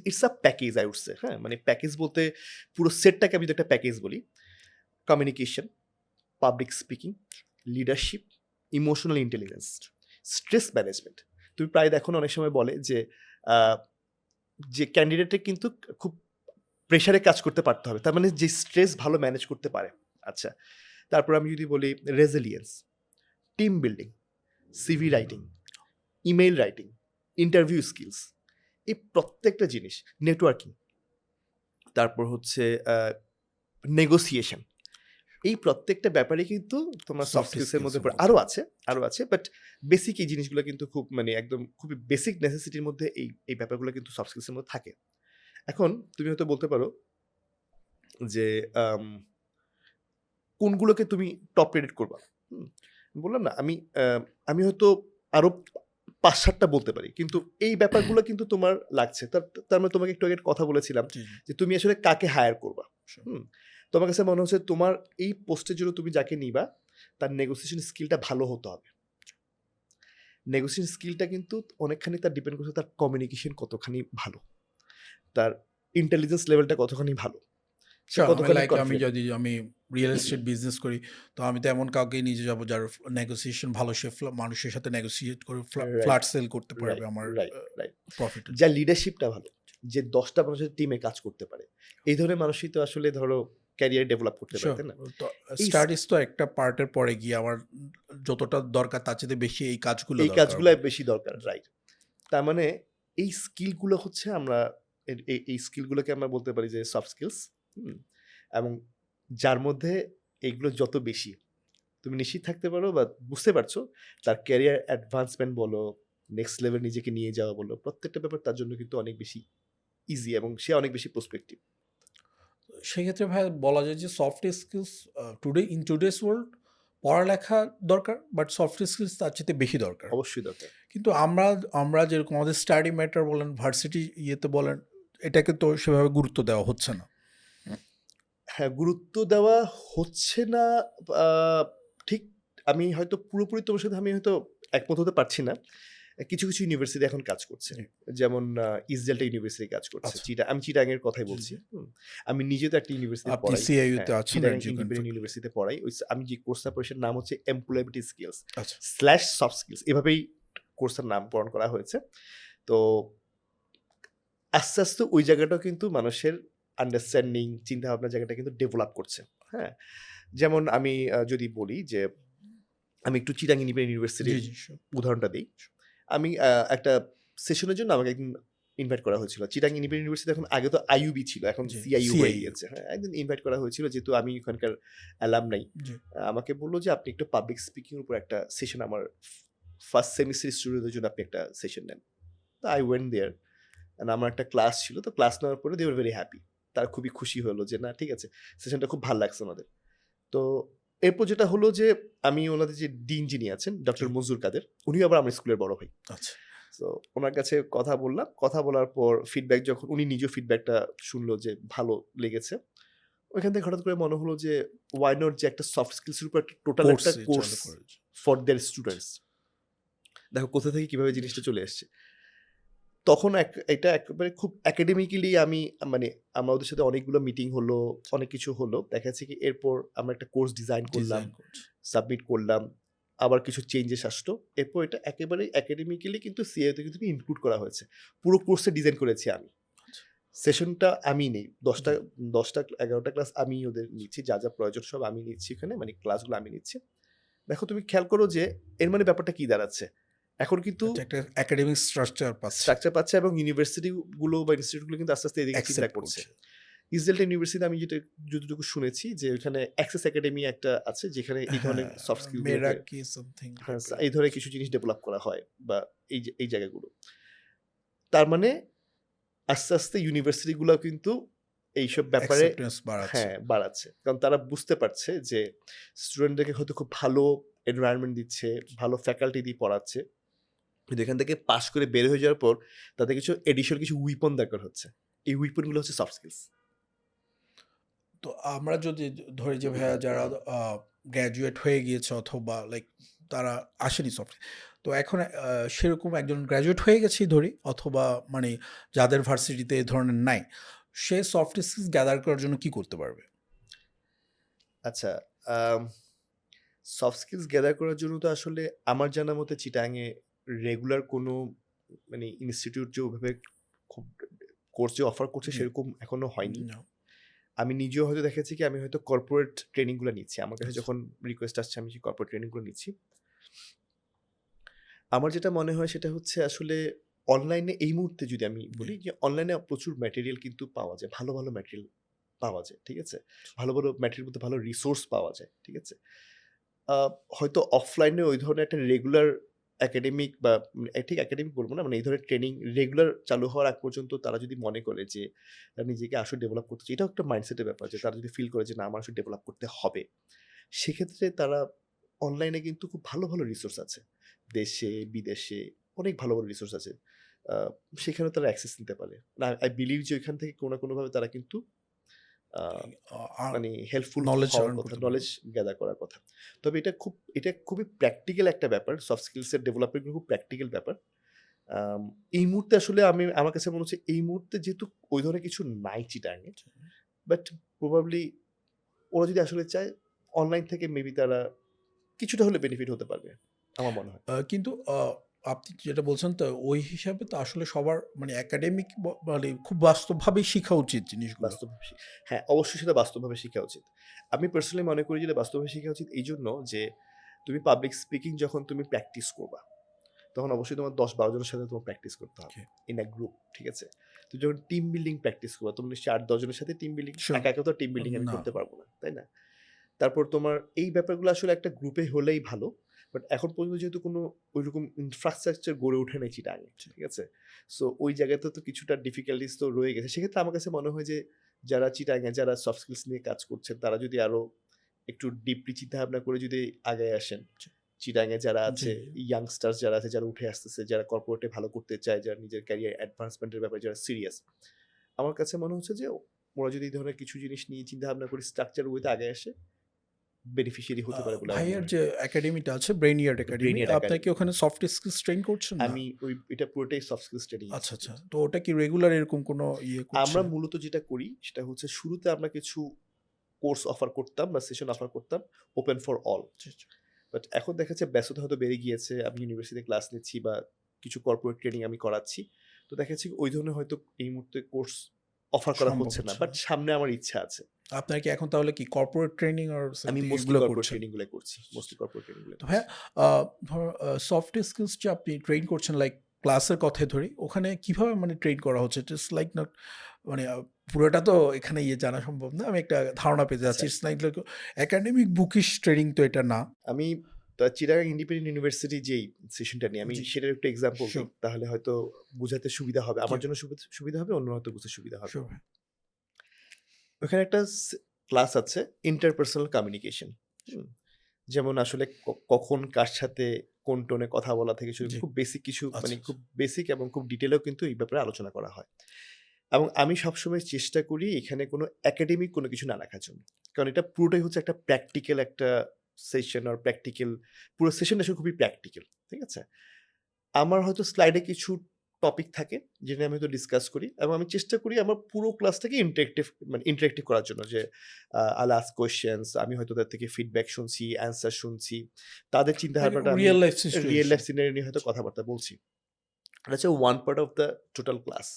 It's a package I would say. হ্যাঁ? মানে প্যাকেজ বলতে পুরো সেটটাকে আমি যদি একটা প্যাকেজ বলি, communication, public speaking, leadership, emotional intelligence, stress management. তুমি প্রায় দেখো না অনেক সময় বলে যে ক্যান্ডিডেটে কিন্তু খুব প্রেশারে কাজ করতে পারতে হবে। তার মানে যে স্ট্রেস ভালো ম্যানেজ করতে পারে। আচ্ছা। তারপর আমি যদি বলি resilience, team building, CV writing, email writing, interview skills, এই প্রত্যেকটা জিনিস, নেটওয়ার্কিং, তারপর হচ্ছে নেগোসিয়েশন, এই প্রত্যেকটা ব্যাপারে কিন্তু তোমার সফট সফট স্কিলসের স্কিলস মধ্যে এর পড়ে। মধ্যে। আরও আছে বাট বেসিক এই জিনিসগুলো কিন্তু খুব মানে একদম খুবই বেসিক নেসেসিটির মধ্যে এই ব্যাপারগুলো কিন্তু সফট স্কিলসের মধ্যে থাকে। এখন তুমি হয়তো বলতে পারো যে কোনগুলোকে তুমি টপ রেটেড করবা। বললাম না আমি হয়তো আরো ৫-৭টা বলতে পারি। কিন্তু এই ব্যাপারগুলো কিন্তু তোমার লাগছে। তার মানে তোমাকে একটু আগে কথা বলেছিলাম জি, জি। যে তুমি আসলে কাকে হায়ার করবা। Sure. হুম? তোমার কাছে মনে হচ্ছে তোমার এই পোস্টের জন্য তুমি যাকে নিবা তার নেগোসিয়েশন স্কিলটা ভালো হতে হবে। নেগোসিয়েশন স্কিলটা কিন্তু অনেকখানি তার ডিপেন্ড করছে তার কমিউনিকেশন কতখানি ভালো। তার ইন্টেলিজেন্স লেভেলটা কতখানি ভালো। সে Sure, কতখানি আমি কনফিডেন্ট। যদি রিয়েল এস্টেট বিজনেস করি, তো আমি তো এমন কাউকেই নিয়ে যাবো যার নেগোসিয়েশন ভালো, সে মানুষের সাথে নেগোসিয়েট করে রাইট, ফ্ল্যাট সেল করতে পারবে রাইট, আমার রাইট, রাইট। প্রফিটের যার জন্য। লিডারশিপটা ভালো, যে ১০ টা মানুষের টিমে কাজ করতে পারে। এই ধরনের মানুষই তো আসলে ধরো ক্যারিয়ার ডেভেলপ করতে পারে, Sure, তাই না? তো এই স্টাডিজ তো একটা পার্টের পরে গিয়ে আমার যতটা দরকার তার চেয়ে বেশি এই কাজগুলো এই দরকার কাজগুলাই হবে। বেশি দরকার, রাইট। তার মানে এই স্কিলগুলো হচ্ছে আমরা এই স্কিলগুলোকে আমরা বলতে পারি যে সফট স্কিলস। এবং যার মধ্যে এগুলো যত বেশি, তুমি নিশ্চিত থাকতে পারো বা বুঝতে পারছো তার ক্যারিয়ার অ্যাডভান্সমেন্ট বলো, নেক্সট লেভেল নিজেকে নিয়ে যাওয়া বলো, প্রত্যেকটা ব্যাপার তার জন্য কিন্তু অনেক বেশি ইজি এবং সে অনেক বেশি প্রসপেক্টিভ। সেক্ষেত্রে ভাই বলা যায় যে soft skills in today's world পড়ালেখা দরকার, বাট সফট স্কিলস তার চেয়ে বেশি দরকার। অবশ্যই দরকার। কিন্তু আমরা যেরকম আমাদের স্টাডি ম্যাটার বলেন, ভার্সিটি ইয়েতে বলেন, এটাকে তো সেভাবে গুরুত্ব দেওয়া হচ্ছে না। হ্যাঁ, গুরুত্ব দেওয়া হচ্ছে না। আ ঠিক আমি হয়তো পুরোপুরি তোমার সাথে আমি হয়তো একমত হতে পারছি না। কিছু ইউনিভার্সিটি এখন কাজ করছে। জি। যেমন ইসডেল্টা ইউনিভার্সিটি কাজ করছে। আচ্ছা। আমি চিটাগাং এর কথাই জি, বলছি। জি। আমি নিজে তো একটা ইউনিভার্সিটিতে আপনি পড়াই। সিআইইউতে হ্যাঁ, আছেন চিটাগাং একজন ইন্ডিপেন্ডেন্ট ইউনিভার্সিটিতে পড়াই। আমি যে কোর্সটা পড়ি সেটার নাম হচ্ছে এমপ্লয়াবিলিটি স্কিলস আচ্ছা। / সফট স্কিলস, এভাবেই কোর্সের নামকরণ করা হয়েছে। তো আস্তে, আস্তে ওই জায়গাটাও কিন্তু মানুষের আন্ডারস্ট্যান্ডিং, চিন্তাভাবনার জায়গাটা কিন্তু ডেভেলপ করছে। হ্যাঁ? যেমন আমি যদি বলি যে আমি একটু চিটাগাং ইন্ডিপেন্ডেন্ট জি, ইউনিভার্সিটির জি, sure. উদাহরণটা দেই। আমি একটা সেশনের জন্য আমাকে একদিন ইনভাইট করা হয়েছিল। চিটাগাং ইন্ডিপেন্ডেন্ট ইউনিভার্সিটি এখন আগে তো আইইউবি ছিল, এখন জি, সিআইইউ হয়ে CIU গিয়েছে। হ্যাঁ? একদিন ইনভাইট করা হয়েছিল যেহেতু আমি ওখানকার অ্যালামনাই। জি। আমাকে বলল যে আপনি একটু পাবলিক স্পিকিং এর উপর একটা সেশন আমার ফার্স্ট সেমিস্টার স্টুডেন্টদের জন্য আপনি একটা সেশন নেন। তো আই ওয়েন্ট দেয়ার অ্যান্ড আমার একটা ক্লাস ছিল। তো ক্লাস নেওয়ার পরে দে ওয়ার ভেরি হ্যাপি। তারা খুবই খুশি হলো যে না ঠিক আছে, সেশনটা খুব ভাল লাগছে ওনাদের। তো এরপর যেটা হলো যে আমি ওনাদের যে ডিন যিনি আছেন ডক্টর মনজুর কাদের, উনিও আবার আমার স্কুলের বড় ভাই। আচ্ছা। সো ওনার কাছে কথা বললাম। কথা বলার পর ফিডব্যাক যখন উনি নিজেও ফিডব্যাকটা শুনলো যে ভালো লেগেছে। ওইখান থেকে হঠাৎ করে মনে হলো যে ওয়াই নট যে একটা সফট স্কিলস এর উপর একটা টোটাল একটা কোর্স কোর্স চালু করেছে। For their students. দেখো কোথা থেকে কিভাবে জিনিসটা চলে আসছে। তখন এটা একেবারে খুব একাডেমিক্যালি আমি মানে আমরা ওদের সাথে অনেকগুলো মিটিং হলো, অনেক কিছু হলো। দেখা যাচ্ছে কি এরপর আমরা একটা কোর্স ডিজাইন করলাম, ডিজাইন করছে। সাবমিট করলাম। আবার কিছু চেঞ্জেস আসলো। এরপর এটা একেবারে একাডেমিক্যালি কিন্তু সিএ তে কিন্তু ইনক্লুড করা হয়েছে। পুরো কোর্সে ডিজাইন করেছি আমি। আচ্ছা। সেশনটা আমি নেই। ১০টা ১১টা ক্লাস আমি ওদের নিচ্ছি। যা, যা প্রয়োজন সব আমি নিচ্ছি ওখানে। মানে ক্লাসগুলো আমি নিচ্ছি। দেখো তুমি খেয়াল করো যে এর মানে ব্যাপারটা কি দাঁড়াচ্ছে? এখন কিন্তু এটা একটা একাডেমিক স্ট্রাকচার পাচ্ছে। স্ট্রাকচার পাচ্ছে এবং ইউনিভার্সিটি গুলো বা ইনস্টিটিউট গুলো কিন্তু আস্তে, আস্তে এদিকে চিন্তা অ্যাকসেপ্ট করছে। করছে। ইসরায়েল ইউনিভার্সিটিতে আমি যতটুকু শুনেছি যে ওখানে অ্যাক্সেস একাডেমি একটা আছে যেখানে এই ধরনের হ্যাঁ, সফট স্কিল গুলোকে মেরাকি সামথিং হ্যাঁ, এই ধরনের কিছু জিনিস ডেভেলপ করা হয় বা এই জায়গাগুলো। তার মানে আস্তে, আস্তে ইউনিভার্সিটি গুলাও কিন্তু এইসব ব্যাপারে অ্যাকসেপ্টেন্স বাড়াচ্ছে। হ্যাঁ, বাড়াচ্ছে। কারণ তারা বুঝতে পারছে যে স্টুডেন্টদেরকে হয়তো খুব ভালো এনভায়রনমেন্ট দিচ্ছে, ভালো ফ্যাকাল্টি দিয়ে পড়াচ্ছে। কিন্তু এখান থেকে পাস করে বের হয়ে যাওয়ার পর তাদের কিছু এডিশনাল কিছু উইপন দরকার হচ্ছে। এই উইপন গুলো হচ্ছে সফট স্কিলস। তো আমরা যদি ধরি যে ভাইয়া যারা গ্র্যাজুয়েট হয়ে গিয়েছে অথবা লাইক তারা আসেনি সফট, তো এখন সেরকম একজন গ্র্যাজুয়েট হয়ে গেছেই ধরি, অথবা মানে যাদের ভার্সিটিতে এই ধরনের নাই, সে সফট স্কিলস গ্যাদার করার জন্য কি করতে পারবে? আচ্ছা, সফট স্কিলস গ্যাদার করার জন্য তো আসলে আমার জানা মতে চিটাগাংয়ে রেগুলার কোনো মানে ইনস্টিটিউট যে ওভাবে খুব কোর্স যে অফার করছে জি। সেরকম এখনো হয়নি। না। আমি নিজেও হয়তো দেখেছি কি আমি হয়তো কর্পোরেট ট্রেনিং গুলো নিচ্ছি। আমার কাছে আচ্ছা। যখন রিকোয়েস্ট আসছে আমি সেই কর্পোরেট ট্রেনিং গুলো নিচ্ছি। আমার যেটা মনে হয় সেটা হচ্ছে আসলে অনলাইনে এই মুহূর্তে যদি আমি বলি যে অনলাইনে প্রচুর ম্যাটেরিয়াল কিন্তু পাওয়া যায়। ভালো, ভালো ম্যাটেরিয়াল পাওয়া যায়। ঠিক আছে? ভালো, ভালো ম্যাটেরিয়াল মধ্যে ভালো রিসোর্স পাওয়া যায়। ঠিক আছে? আ হয়তো অফলাইনে ওই ধরনের একটা রেগুলার একাডেমিক বা ঠিক একাডেমিক বলব না। মানে এই ধরনের ট্রেনিং রেগুলার চালু হওয়ার আগ পর্যন্ত তারা যদি মনে করে যে তারা নিজেকে আসলে ডেভেলপ করতে চায়, এটাও একটা মাইন্ডসেটের ব্যাপার যে তারা যদি ফিল করে যে না আমার আসলে ডেভেলপ করতে হবে। সেক্ষেত্রে তারা অনলাইনে কিন্তু খুব ভালো, ভালো রিসোর্স আছে। দেশে, বিদেশে অনেক ভালো, ভালো রিসোর্স আছে। আ সেখানেও তারা অ্যাক্সেস নিতে পারে। না আই বিলিভ যে ওইখান থেকে কোনো না কোনোভাবে তারা কিন্তু আ মানে হেল্পফুল নলেজ হওয়ার আর্ন কথা, করতে নলেজ পারবে। গ্যাদার করার কথা। তবে এটা খুবই প্র্যাকটিক্যাল একটা ব্যাপার। সফট স্কিলস এর ডেভেলপমেন্ট খুব প্র্যাকটিক্যাল ব্যাপার। আম এই মুহূর্তে আসলে আমার কাছে মনে হচ্ছে এই মুহূর্তে যেহেতু ওই ধরনের কিছু নাই চিটাগাংয়ে। বাট প্রবাবলি ওরা যদি আসলে চায় অনলাইন থেকে মেবি তারা কিছুটা হলে বেনিফিট হতে পারবে। আমার মনে হয়। কিন্তু আপনি যেটা বলছেন তো ওই হিসাবে তো আসলে সবার মানে একাডেমিক মানে খুব বাস্তবভাবেই শিখা উচিত জিনিসগুলো। বাস্তবভাবে হ্যাঁ, অবশ্যই সেটা বাস্তবভাবে শিখা উচিত। আমি পার্সোনালি মনে করি যে এটা বাস্তবভাবে শিখা উচিত এইজন্য যে তুমি পাবলিক স্পিকিং যখন তুমি প্র্যাকটিস করবা, তখন অবশ্যই তোমার ১০-১২ জনের সাথে তোমার প্র্যাকটিস করতে হবে। Okay. ইন আ গ্রুপ, ঠিক আছে? তুমি যখন টিম বিল্ডিং প্র্যাকটিস করবা, তুমি নিশ্চয়ই ৮-১০ জনের সাথে টিম বিল্ডিং Sure. একা তো টিম বিল্ডিং আমি না। করতে পারব না, তাই না? তারপর তোমার এই ব্যাপারগুলো আসলে একটা গ্রুপে হলেই ভালো। বাট এখন পর্যন্ত যেহেতু কোনো ঐরকম ইনফ্রাস্ট্রাকচার গড়ে ওঠে নাই চিটাগাংয়ে, ঠিক আছে? সো ওই জায়গাতে তো কিছুটা ডিফিকাল্টিজ তো রয়ে গেছে। সেক্ষেত্রে আমার কাছে মনে হয় যে যারা চিটাগাংয়ে যারা সফট স্কিলস নিয়ে কাজ করছেন তারা যদি আরো একটু ডিপলি চিন্তাভাবনা করে যদি আগায় আসেন। চিটাগাংয়ে যারা আছে, জি। ইয়াংস্টার্স যারা আছে, যারা উঠে আসতেছে, যারা কর্পোরেটে ভালো করতে চায়, যারা নিজের ক্যারিয়ার অ্যাডভান্সমেন্ট এর ব্যাপারে যারা সিরিয়াস। আমার কাছে মনে হচ্ছে যে ওরা যদি এই ধরনের কিছু জিনিস নিয়ে চিন্তাভাবনা করে স্ট্রাকচার ওয়েতে আগায় আসে, বেনিফিশিয়ারি হতে পারে বলে আমার মনে ভাইয়ার হয়। যে একাডেমিটা আছে ব্রেইনিয়ার্ড একাডেমি, ব্রেইনিয়ার্ড আপনার কি একাডেমি। ওখানে সফট স্কিলস ট্রেন করছেন না? আমি এটা পুরোটাই সফট স্কিলস ট্রেনিং আচ্ছা, আচ্ছা। ইনস্টিটিউট। তো ওটা কি রেগুলার এরকম কোনো ইয়ে আমরা করছেন? মূলত যেটা করি সেটা হচ্ছে শুরুতে আমরা কিছু কোর্স অফার করতাম বা সেশন অফার করতাম open for all. G, G. But এখন দেখা যাচ্ছে ব্যস্ততা হয়তো বেড়ে গিয়েছে। আমি ইউনিভার্সিটিতে ক্লাস নিচ্ছি বা কিছু কর্পোরেট ট্রেনিং আমি করাচ্ছি। তো দেখা যাচ্ছে ওই ধরনের হয়তো এই মুহূর্তে কোর্স অফার করা সম্ভব হচ্ছে না। হচ্ছে বাট না। সামনে আমার ইচ্ছা আছে। আপনার কি এখন তাহলে কি কর্পোরেট ট্রেনিং আর আমি সামথিং মোস্টলি এগুলো কর্পোরেট করছেন? ট্রেনিং গুলাই করছি। মোস্টলি কর্পোরেট ট্রেনিং গুলাই তো করছি। ভাইয়া ধরো সফট স্কিলস যে আপনি ট্রেন করছেন লাইক ক্লাসের কথাই ধরি, ওখানে কিভাবে মানে ট্রেন করা হচ্ছে? জাস্ট লাইক নট মানে পুরোটা তো এখানে জানা সম্ভব না। আমি একটা ধারণা পেতে আচ্ছা, চাচ্ছি। It's like academic bookish training তো এটা না। আমি তো চিটাগাং ইন্ডিপেন্ডেন্ট ইউনিভার্সিটি যেই সেশনটা নিয়ে আমি জি। সেটার একটু এক্সাম্পল দিই, Sure. তাহলে হয়তো বুঝাতে সুবিধা হবে, আমার জি। জন্য সুবিধা হবে, অন্য হয়তো বুঝতে সুবিধা হবে। Sure ভাই। ওখানে একটা ক্লাস আছে ইন্টারপার্সোনাল কমিউনিকেশন। যেমন আসলে কখন কার সাথে কোন টোনে কথা বলা থেকে শুরু করে জি। খুব বেসিক কিছু, আচ্ছা, মানে আচ্ছা। খুব বেসিক এবং খুব ডিটেলেও কিন্তু এই ব্যাপারে আলোচনা করা হয়। এবং আমি সবসময় চেষ্টা করি এখানে কোনো একাডেমিক কোনো কিছু না রাখার জন্য। কারণ এটা পুরোটাই হচ্ছে একটা প্র্যাকটিক্যাল একটা সেশন আর প্র্যাকটিক্যাল, পুরো সেশনটা আসলে খুবই প্র্যাকটিক্যাল। ঠিক আছে? আমার হয়তো স্লাইডে কিছু টপিক থাকে যেটা আমি হয়তো ডিসকাস করি এবং আমি চেষ্টা করি আমার পুরো ক্লাসটাকে ইন্টারেক্টিভ করার জন্য, যে আইল আস্ক কোয়েশ্চেনস, আমি হয়তো তাদের থেকে ফিডব্যাক শুনছি, অ্যান্সার শুনছি, তাদের চিন্তাভাবনাটা আমি real life real life situation. Scenario নিয়ে হয়তো কথাবার্তা বলছি। এটা হচ্ছে one part of the total class.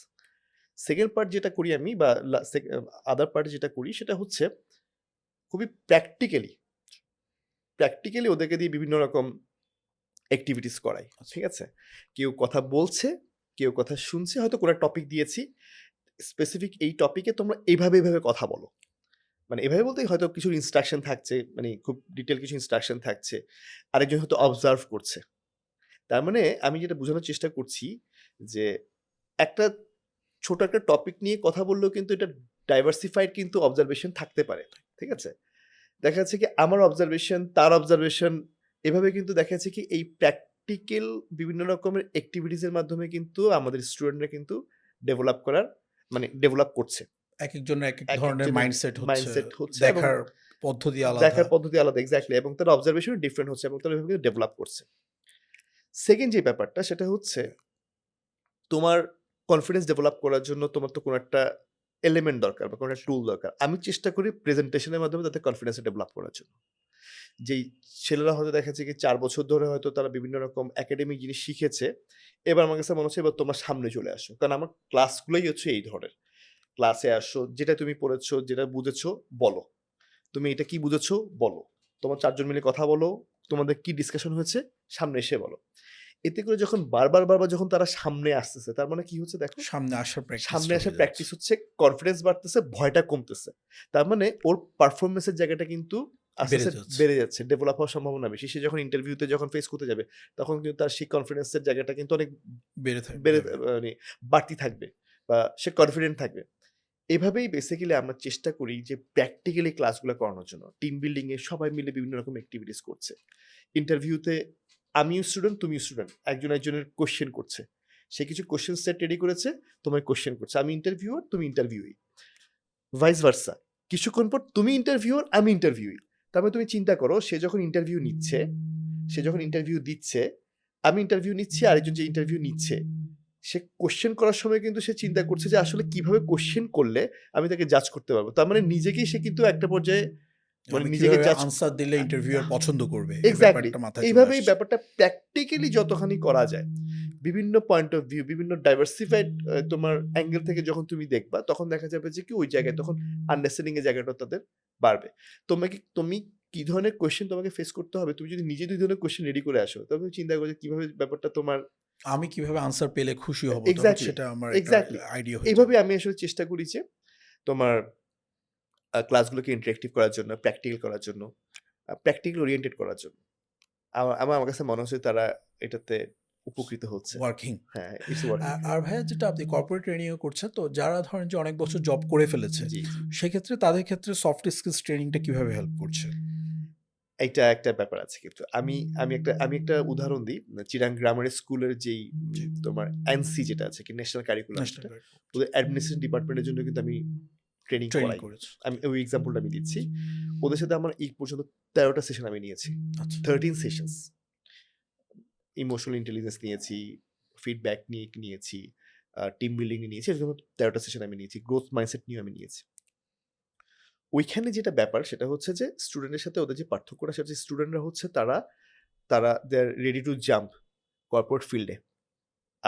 Second part যেটা করি আমি, বা আদার পার্ট যেটা করি, সেটা হচ্ছে খুবই প্র্যাকটিক্যালি ওদেরকে দিয়ে বিভিন্ন রকম অ্যাক্টিভিটিস করাই। ঠিক আছে? কেউ কথা বলছে, কেউ কথা শুনছে, হয়তো কোনো টপিক দিয়েছি, স্পেসিফিক এই টপিকে তোমরা এভাবে কথা বলো। মানে এভাবে বলতে হয়তো কিছু ইনস্ট্রাকশন থাকছে, মানে খুব ডিটেইল কিছু ইনস্ট্রাকশন থাকছে। আরেকজন হয়তো অবজার্ভ করছে। তার মানে আমি যেটা বোঝানোর চেষ্টা করছি যে একটা ছোট একটা টপিক নিয়ে কথা বললেও কিন্তু এটা ডাইভার্সিফাইড কিন্তু অবজারভেশন থাকতে পারে। ঠিক আছে? দেখা যাচ্ছে কি আমার অবজারভেশন, তার অবজারভেশন, এভাবে কিন্তু দেখা যাচ্ছে কি এই প্র্যাকটিক্যাল বিভিন্ন রকমের অ্যাক্টিভিটিস এর মাধ্যমে কিন্তু আমাদের স্টুডেন্টরা কিন্তু ডেভেলপ করছে। একেকজনের একেক ধরনের একেকজনের মাইন্ডসেট হচ্ছে, মাইন্ডসেট হচ্ছে এবং দেখার পদ্ধতি আলাদা। দেখার পদ্ধতি আলাদা, এক্সাক্টলি, এবং তার অবজারভেশন ডিফারেন্ট হচ্ছে এবং তারা এভাবে কিন্তু ডেভেলপ করছে। সেকেন্ড যে ব্যাপারটা সেটা হচ্ছে তোমার কনফিডেন্স ডেভেলপ করার জন্য তোমার তো কোনো একটা এলিমেন্ট দরকার বা কোনো একটা টুল দরকার। আমি চেষ্টা করি প্রেজেন্টেশনের মাধ্যমে তাদের কনফিডেন্সটা ডেভেলপ করার জন্য। যেই ছেলেরা হয়তো দেখা যাচ্ছে কি ৪ বছর ধরে হয়তো তারা বিভিন্ন রকম একাডেমিক জিনিস শিখেছে। এবার আমার কাছে মনে হচ্ছে এবার তোমার সামনে চলে আসো। কারণ আমার ক্লাসগুলোই হচ্ছে এই ধরনের। ক্লাসে আসো, যেটা তুমি পড়েছো, যেটা বুঝেছো বলো। তুমি এটা কি বুঝেছো বলো। তোমার ৪ জন মিলে কথা বলো। তোমাদের কি ডিসকাশন হয়েছে সামনে এসে বলো। এতে করে যখন বারবার যখন তারা সামনে আসতেছে, তার মানে কি হচ্ছে দেখো? সামনে আসার প্র্যাকটিস সামনে হয়ে আসার যাচ্ছে। প্র্যাকটিস হচ্ছে, কনফিডেন্স বাড়তেছে, ভয়টা কমতেছে। তার মানে ওর পারফরম্যান্স এর জায়গাটা কিন্তু আস্তে, বেড়ে আস্তে যাচ্ছে। বেড়ে যাচ্ছে। ডেভেলপ হওয়ার সম্ভাবনা বেশি। সে যখন ইন্টারভিউতে যখন ফেস করতে যাবে, তখন কিন্তু তার সেই কনফিডেন্স এর জায়গাটা কিন্তু অনেক বেড়ে বেড়ে যাবে। মানে বাড়তি থাকবে বা সে কনফিডেন্ট থাকবে। এভাবেই বেসিক্যালি আমরা চেষ্টা করি যে প্র্যাকটিক্যালি ক্লাসগুলো করানোর জন্য। টিম বিল্ডিং এ সবাই মিলে বিভিন্ন রকম এক্টিভিটিস করছে। ইন্টারভিউতে আমিও স্টুডেন্ট, তুমিও স্টুডেন্ট। একজন একজনের কোয়েশ্চেন করছে। সে কিছু কোয়েশ্চেন সেট রেডি করেছে, তোমায় কোয়েশ্চেন করছে। আমি ইন্টারভিউয়ার, তুমি ইন্টারভিউই। Vice versa. কিছুক্ষণ পর তুমি ইন্টারভিউয়ার, আমি ইন্টারভিউই। তার মানে তুমি চিন্তা করো, সে যখন ইন্টারভিউ নিচ্ছে, সে যখন ইন্টারভিউ দিচ্ছে, আমি ইন্টারভিউ নিচ্ছি, আরেকজন যে ইন্টারভিউ নিচ্ছে, সে কোয়েশ্চেন করার সময় কিন্তু সে চিন্তা করছে যে আসলে কিভাবে কোয়েশ্চেন করলে আমি তাকে জাজ করতে পারবো। তার মানে নিজেকেই সে কিন্তু একটা পর্যায়ে মানে আমি নিজেকে কিভাবে জাজ, আনসার দিলে ইন্টারভিউয়ার পছন্দ করবে, এই এক্সাক্টলি। ব্যাপারটা মাথায় চলে এইভাবেই আসছে। ব্যাপারটা প্র্যাকটিক্যালি যতখানি করা যায়, বিভিন্ন পয়েন্ট অফ ভিউ, বিভিন্ন ডাইভার্সিফাইড তোমার অ্যাঙ্গেল থেকে যখন তুমি দেখবা, তখন দেখা যাবে যে কি ওই জায়গায় তখন আন্ডারস্ট্যান্ডিং এর জায়গাটা তাদের বাড়বে। তুমি কি ধরনের কোয়েশ্চেন তোমাকে ফেস করতে হবে, তুমি যদি নিজে ২ ধরনের কোয়েশ্চেন রেডি করে আসো, তবে তুমি চিন্তা করো যে কিভাবে ব্যাপারটা তোমার আমি কিভাবে আনসার পেলে খুশি হব, তখন এক্সাক্টলি, সেটা আমার একটা এক্সাক্টলি। আইডিয়া হয়ে যাবে। এইভাবে আমি আসলে চেষ্টা করি যে তোমার ক্লাসগুলোকে ইন্টারেক্টিভ করার জন্য, প্র্যাকটিক্যাল করার জন্য, প্র্যাকটিক্যাল ওরিয়েন্টেড করার জন্য। আমার কাছে মনে হচ্ছে তারা এটাতে উপকৃত হচ্ছে। ওয়ার্কিং। হ্যাঁ, ইটস ওয়ার্কিং। আর ভাইয়া যেটা আপনি কর্পোরেট ট্রেনিং ও করছেন, তো যারা ধরেন যে অনেক বছর জব করে ফেলেছে, জি, জি। সেক্ষেত্রে তাদের ক্ষেত্রে সফট স্কিলস ট্রেনিংটা কিভাবে হেল্প করছে? এইটা একটা ব্যাপার আছে কিন্তু। আমি একটা উদাহরণ দিই। চিরাং গ্রামার স্কুলের যেই জি। তোমার এনসি যেটা আছে কি, ন্যাশনাল কারিকুলাম ন্যাশনাল যেটা, ওদের অ্যাডমিনিস্ট্রেশন ডিপার্টমেন্টের জন্য কিন্তু আমি ট্রেনিং ট্রেনিং করাই। করেছে। আমি ওই এক্সাম্পলটা আমি দিচ্ছি। ওদের সাথে আমার এই পর্যন্ত ১৩ টা সেশন আমি নিয়েছি। আচ্ছা। 13 সেশনস। ইমোশনাল ইন্টেলিজেন্স নিয়েছি, ফিডব্যাক নিয়েছি, টিম বিল্ডিং এ নিয়েছি। এরকম ১৩ টা সেশন আমি নিয়েছি। গ্রোথ মাইন্ডসেট নিয়েও আমি নিয়েছি। ওইখানে যেটা ব্যাপার সেটা হচ্ছে যে স্টুডেন্টের সাথে ওদের যে পার্থক্যটা, সেটা হচ্ছে স্টুডেন্টরা হচ্ছে তারা দে আর রেডি টু জাম্প কর্পোরেট ফিল্ডে।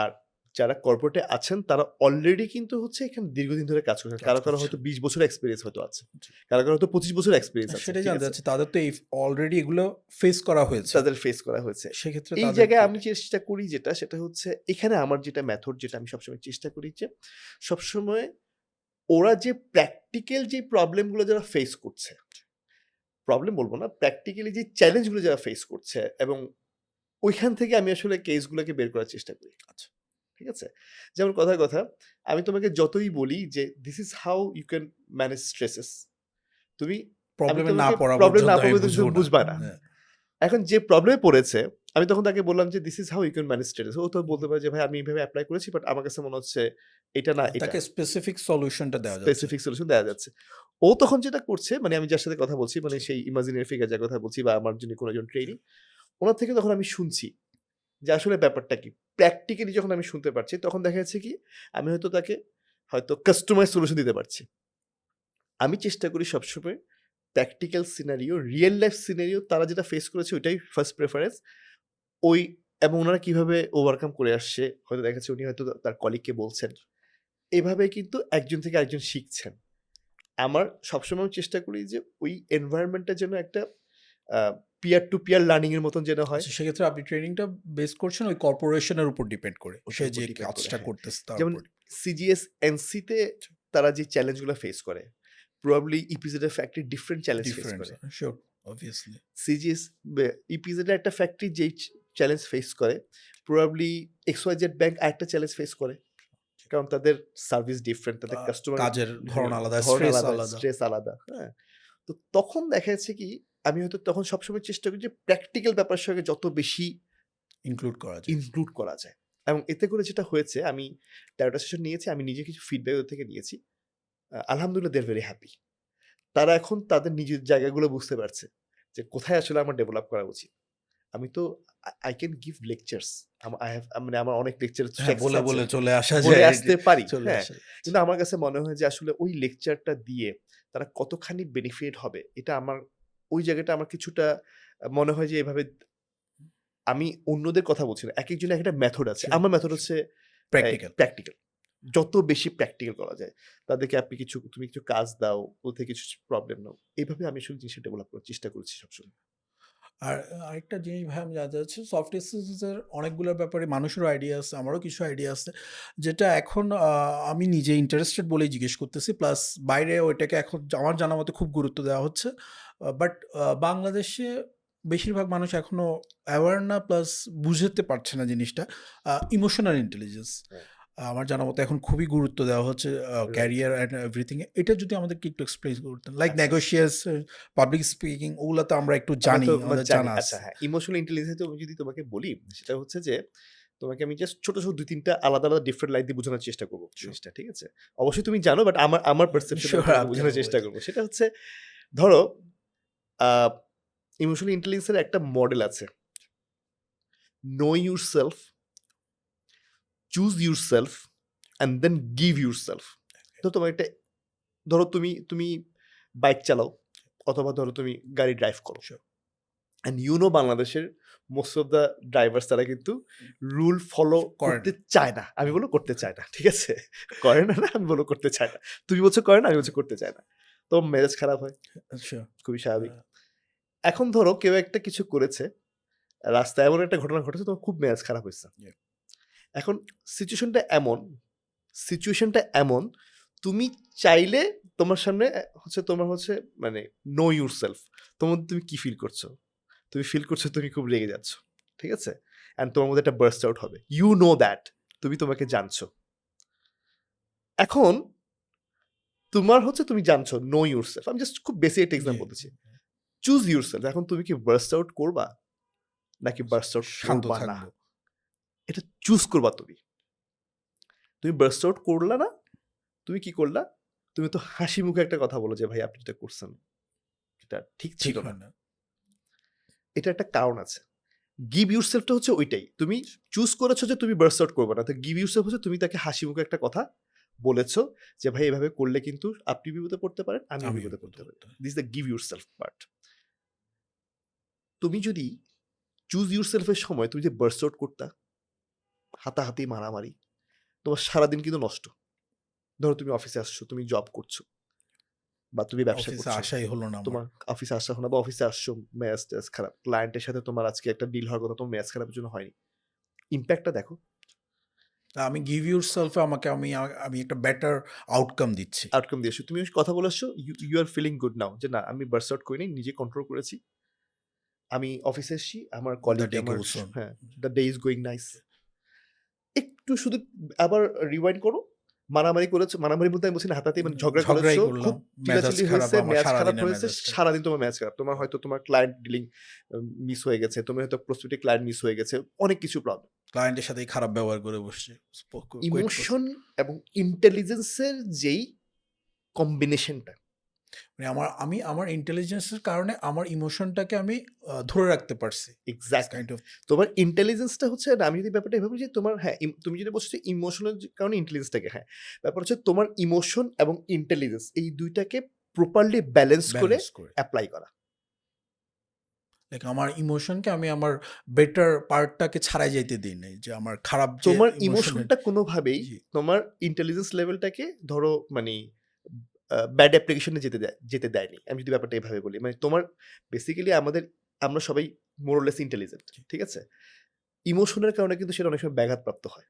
আর যারা কর্পোরেটে আছেন তারা অলরেডি কিন্তু হচ্ছে এখানে দীর্ঘদিন ধরে কাজ করছেন। কারো করছে। হয়তো ২০ বছর এক্সপেরিয়েন্স হয়তো আছে। জি। কারো হয়তো ২৫ বছর এক্সপেরিয়েন্স আছে। সেটাই ঠিক জানতে আছে? চাচ্ছি, তাদের তো এই অলরেডি এগুলো ফেস করা হয়েছে। তাদের ফেস করা হয়েছে। সেক্ষেত্রে এই তাদের জায়গায় কি আমি চেষ্টা করি সেটা হচ্ছে এখানে আমার যেটা মেথড, যেটা আমি সবসময় চেষ্টা করি যে সবসময় ওরা যে প্র্যাকটিক্যাল যে প্রবলেমগুলো যারা ফেস করছে, প্রবলেম বলবো না, প্র্যাকটিক্যালি যে চ্যালেঞ্জগুলো যারা ফেস করছে এবং ওইখান থেকে আমি আসলে কেসগুলোকে বের করার চেষ্টা করি। আচ্ছা। ঠিক আছে? যেমন কথায় কথা, আমি তোমাকে যতই বলি যে, "this is how you can manage stresses." আমি প্রবলেমে না তোমাকে পড়া প্রবলেম না পর্যন্ত আমি পড়বে তুমি বুঝবো না। বুঝবা না। হ্যাঁ। এখন যে প্রবলেমে পড়েছে, আমি তখন তাকে বললাম যে, "this is how you can manage stress." ও তো বলতে পারে যে, "ভাই আমি এভাবে এপ্লাই করেছি, বাট আমার কাছে মনে হচ্ছে এটা না এটা।" তাকে স্পেসিফিক সলিউশনটা দেওয়া যাচ্ছে। স্পেসিফিক সলিউশন দেয়া যাচ্ছে। ও তখন যেটা করছে, মানে আমি যার সাথে কথা বলছি, মানে সেই ইমাজিনারি ফিগার যার কথা বলছি বা আমার জন্য কোনো একজন ট্রেইনি, ওনার থেকে তখন আমি শুনছি যে আসলে ব্যাপারটা কি? প্র্যাকটিক্যালি যখন আমি শুনতে পারছি, তখন দেখা যাচ্ছে কি আমি হয়তো কাস্টমাইজ সলিউশন দিতে পারছি। আমি চেষ্টা করি সবসময় practical scenario, Real life scenario তারা যেটা ফেস করেছে ওইটাই ফার্স্ট প্রেফারেন্স। ওই এবং উনারা কিভাবে ওভারকাম করে আসছে, হয়তো দেখা যাচ্ছে উনি হয়তো তার কলিগকে বলছেন। এভাবে কিন্তু একজন থেকে আরেকজন শিখছেন। আমার সবসময় আমি চেষ্টা করি যে ওই এনভায়রনমেন্টটা যেন একটা পিয়ার টু পিয়ার লার্নিং এর মতন যেন হয়। আচ্ছা, সেক্ষেত্রে আপনি ট্রেনিংটা বেস করছেন ওই কর্পোরেশনের উপর ডিপেন্ড করে। ওটার সে উপর যে ডিপেন্ড করে, কাজটা হ্যাঁ। করতেছে তার যেমন উপর। সিজিএস, এনসিতে তারা যে চ্যালেঞ্জগুলো ফেস করে, প্রবাবলি ইপিজেড এর factory different challenge face different, করে। Sure, obviously. সিজিএস ইপিজেড এর একটা ফ্যাক্টরি যেই চ্যালেঞ্জ ফেস করে, প্রবাবলি এক্সওয়াইজেড ব্যাংক আরেকটা চ্যালেঞ্জ ফেস করে। কারণ তাদের সার্ভিস ডিফারেন্ট, তাদের কাস্টমার কাজের ধরন আলাদা, ধরন স্ট্রেস আলাদা, আলাদা। স্ট্রেস আলাদা। হ্যাঁ? তো তখন দেখা যাচ্ছে কি আমি হয়তো তখন সবসময় চেষ্টা করি যে প্র্যাকটিক্যাল ব্যাপারের সঙ্গে যত বেশি ইনক্লুড করা যায়। ইনক্লুড করা যায়। এবং এতে করে যেটা হয়েছে, আমি ১৩ টা সেশন নিয়েছি, আমি নিজে কিছু ফিডব্যাক ওদের থেকে নিয়েছি। আলহামদুলিল্লাহ দে আর ভেরি হ্যাপি। তারা এখন তাদের নিজের জায়গাগুলো বুঝতে পারছে যে কোথায় আসলে আমার ডেভেলপ করা উচিত। আমি তো I can give lectures. I have মানে আমার অনেক লেকচার হ্যাঁ, বলে চলে আসা বলে যায়। আসতে পারি। চলে হ্যাঁ? আসা যায়। কিন্তু আমার কাছে মনে হয় যে আসলে ওই লেকচারটা দিয়ে তারা কতখানি বেনিফিট হবে, এটা আমার ওই জায়গাটা আমার কিছুটা মনে হয় যে এভাবে আমি অন্যদের কথা বলছি না। একেকজনের একেকটা মেথড আছে। Sure, আমার মেথড sure. হচ্ছে প্র্যাকটিক্যাল। প্র্যাকটিক্যাল। যত বেশি প্র্যাকটিক্যাল করা যায়। তাদেরকে তুমি কিছু কাজ দাও, ওর থেকে কিছু প্রবলেম নাও। এভাবে আমি আসলে জিনিসটা ডেভেলপ করার চেষ্টা করেছি সবসময়। আর আরেকটা জিনিস ভাই আমি জানতে চাচ্ছি, সফট স্কিলস এর অনেকগুলোর ব্যাপারে মানুষেরও আইডিয়া আছে, আমারও কিছু আইডিয়া আছে। যেটা এখন আমি নিজে ইন্টারেস্টেড বলেই জিজ্ঞেস করতেছি। প্লাস বাইরে ওইটাকে এখন আমার জানা মতে খুব গুরুত্ব দেওয়া হচ্ছে। বাট বাংলাদেশে বেশিরভাগ মানুষ এখনো অ্যাওয়ার না, প্লাস বুঝতে পারছে না জিনিসটা। ইমোশনাল ইন্টেলিজেন্স হ্যাঁ। আমার জানা মতে এখন খুবই গুরুত্ব দেওয়া হচ্ছে রাইট। ক্যারিয়ার অ্যান্ড এভরিথিং এ। এটা যদি আমাদেরকে একটু এক্সপ্লেইন করতেন। লাইক আচ্ছা। নেগোশিয়েশন, পাবলিক স্পিকিং, ওগুলা তো আমরা একটু আমরা জানি, তো আমাদের জানি। জানা আচ্ছা আছে। হ্যাঁ, ইমোশনাল ইন্টেলিজেন্স আমি যদি তোমাকে বলি, সেটা হচ্ছে যে তোমাকে আমি জাস্ট ছোট, ছোট ২-৩ টা আলাদা, আলাদা ডিফারেন্ট লাইন দিয়ে বোঝানোর চেষ্টা করব জিনিসটা। ঠিক আছে? অবশ্যই তুমি জানো, বাট আমার পারসেপশন Sure, আমি তোমাকে আপনি বোঝানোর আমাকে চেষ্টা বলে করব। সেটা হচ্ছে ধরো আ ইমোশনাল ইন্টেলিজেন্স এর একটা মডেল আছে। Know yourself, choose yourself and then give yourself. তো তোমার একটা ধরো তুমি বাইক চালাও অথবা ধরো তুমি গাড়ি ড্রাইভ করো। Sure. অ্যান্ড বাংলাদেশের মোস্ট অফ দ্য ড্রাইভার্স তারা কিন্তু রুল ফলো করে করতে না। চায় না। আমি বলব করতে চায় না। ঠিক আছে? করে না, আমি বলব করতে চায় না। তুমি বলছো করে না, আমি বলছি করতে চায় না। তো মেজাজ খারাপ হয়। Sure. খুবই স্বাভাবিক। এখন ধরো কেউ একটা কিছু করেছে, রাস্তায় এমন একটা ঘটনা ঘটেছে, তোমার খুব মেজাজ খারাপ হইছে। Yeah. এখন সিচুয়েশনটা এমন, তুমি চাইলে তোমার হচ্ছে মানে নো ইউরসেলফ। তোমার মধ্যে তুমি কি ফিল করছো? তুমি ফিল করছো তুমি খুব রেগে যাচ্ছ। ঠিক আছে? অ্যান্ড তোমার মধ্যে একটা বার্স্ট আউট হবে। You know that. তুমি তোমাকে জানছো। এখন তুমি জানছো নো ইউরসেলফ। আমি জাস্ট খুব বেসিক একটা এক্সাম্পল Yeah. দিচ্ছি। Choose yourself. এখন তুমি কি বার্স্ট আউট করবা? নাকি বার্স্ট আউট শান্ত করবা না? থাকবো। এটা চুজ করবা তুমি। তুমি বার্স্ট আউট করলা না? তুমি কি করলা? তুমি তো হাসি মুখে একটা কথা বলো যে, "ভাই আপনি যেটা করছেন, এটা ঠিক ঠিক ছিল না।" হয় না। এটার একটা কারণ আছে। গিভ ইউরসেলফ টা হচ্ছে ওইটাই। তুমি চুজ করেছো যে তুমি বার্স্ট আউট করবা না। তো গিভ ইউরসেলফ হচ্ছে তুমি তাকে হাসি মুখে একটা কথা বলেছো যে, "ভাই এভাবে করলে কিন্তু আপনি বিপদে পড়তে পারেন, আমিও বিপদে পড়তে পারি।" This is the give yourself part. তুমি যদি চুজ ইউরসেলফ এর সময় তুমি যে বার্স্ট আউট করতা, হাতাহাতি, মারামারি, তোমার সারাদিন কিন্তু নষ্ট। ধরো তুমি অফিসে আসছো, তুমি জব করছো বা তুমি ব্যবসা অফিসে করছো। আসাই হলো না আমার। তোমার অফিসে আসা হলো না বা অফিসে আসছো, মেজাজ-টেজাজ খারাপ। ক্লায়েন্টের সাথে তোমার আজকে একটা ডিল হওয়ার কথা, তোমার মেজাজ খারাপের জন্য হয়নি। ইমপ্যাক্টটা দেখো। আমি গিভ ইউরসেলফ এ আমাকে আমি একটা বেটার আউটকাম দিচ্ছি। আউটকাম দিয়ে আসছো। তুমি কথা বলে আসছো, you are feeling good now যে না আমি বার্স্ট আউট করিনি, নিজে কন্ট্রোল করেছি। আমি অফিসে এসেছি, আমার দ্য কলিগ ডে আমার গোস অন। হ্যাঁ, the day is going nice. একটু শুধু আবার রিওয়াইন্ড করো। মারামারি করেছো, মারামারি বলতে আমি বলছি না হাতাহাতি, মানে ঝগড়া ঝগড়াই করেছো, করলাম। খুব মেজাজ চিল্লাচিল্লি খারাপ, হয়েছে, আমার ম্যাচ খারাপ সারাদিনের হয়েছে, মেজাজ খারাপ। সারাদিন তোমার ম্যাচ খারাপ। তোমার হয়তো তোমার ক্লায়েন্ট ডিলিং মিস হয়ে গেছে, তুমি হয়তো প্রস্পেক্টিভ ক্লায়েন্ট মিস হয়ে গেছে, অনেক কিছু প্রবলেম। ক্লায়েন্টের সাথেই খারাপ ব্যবহার করে বসছে। কোয়েট করছে। ইমোশন এবং ইন্টেলিজেন্সের যেই কম্বিনেশনটা, মানে আমার ইন্টেলিজেন্সের কারণে আমার ইমোশনটাকে আমি ধরে রাখতে পারছি। এক্স্যাক্টলি কাইন্ড অফ তোমার ইন্টেলিজেন্সটা হচ্ছে না, আমি যদি ব্যাপারটা এভাবে যে তোমার হ্যাঁ তুমি যেটা বলছো যে ইমোশনের কারণে ইন্টেলিজেন্সটাকে, হ্যাঁ ব্যাপার হচ্ছে তোমার ইমোশন এবং ইন্টেলিজেন্স এই দুইটাকে প্রপারলি ব্যালেন্স করে ব্যালেন্স করে। অ্যাপ্লাই করা। লাইক আমার ইমোশনকে আমি আমার বেটার পার্টটাকে ছাড়াই যাইতে দিই নাই, যে আমার খারাপ যে তোমার ইমোশনের। ইমোশনটা কোনোভাবেই জি। তোমার ইন্টেলিজেন্স লেভেলটাকে ধরো মানে ব্যাড অ্যাপ্লিকেশনে যেতে দেয়নি। আমি যদি ব্যাপারটা এভাবে বলি, মানে তোমার বেসিক্যালি আমরা সবাই মোরলেস ইন্টেলিজেন্ট, ঠিক আছে? ইমোশনের কারণে কিন্তু সেটা অনেক সময় ব্যাঘাতপ্রাপ্ত হয়।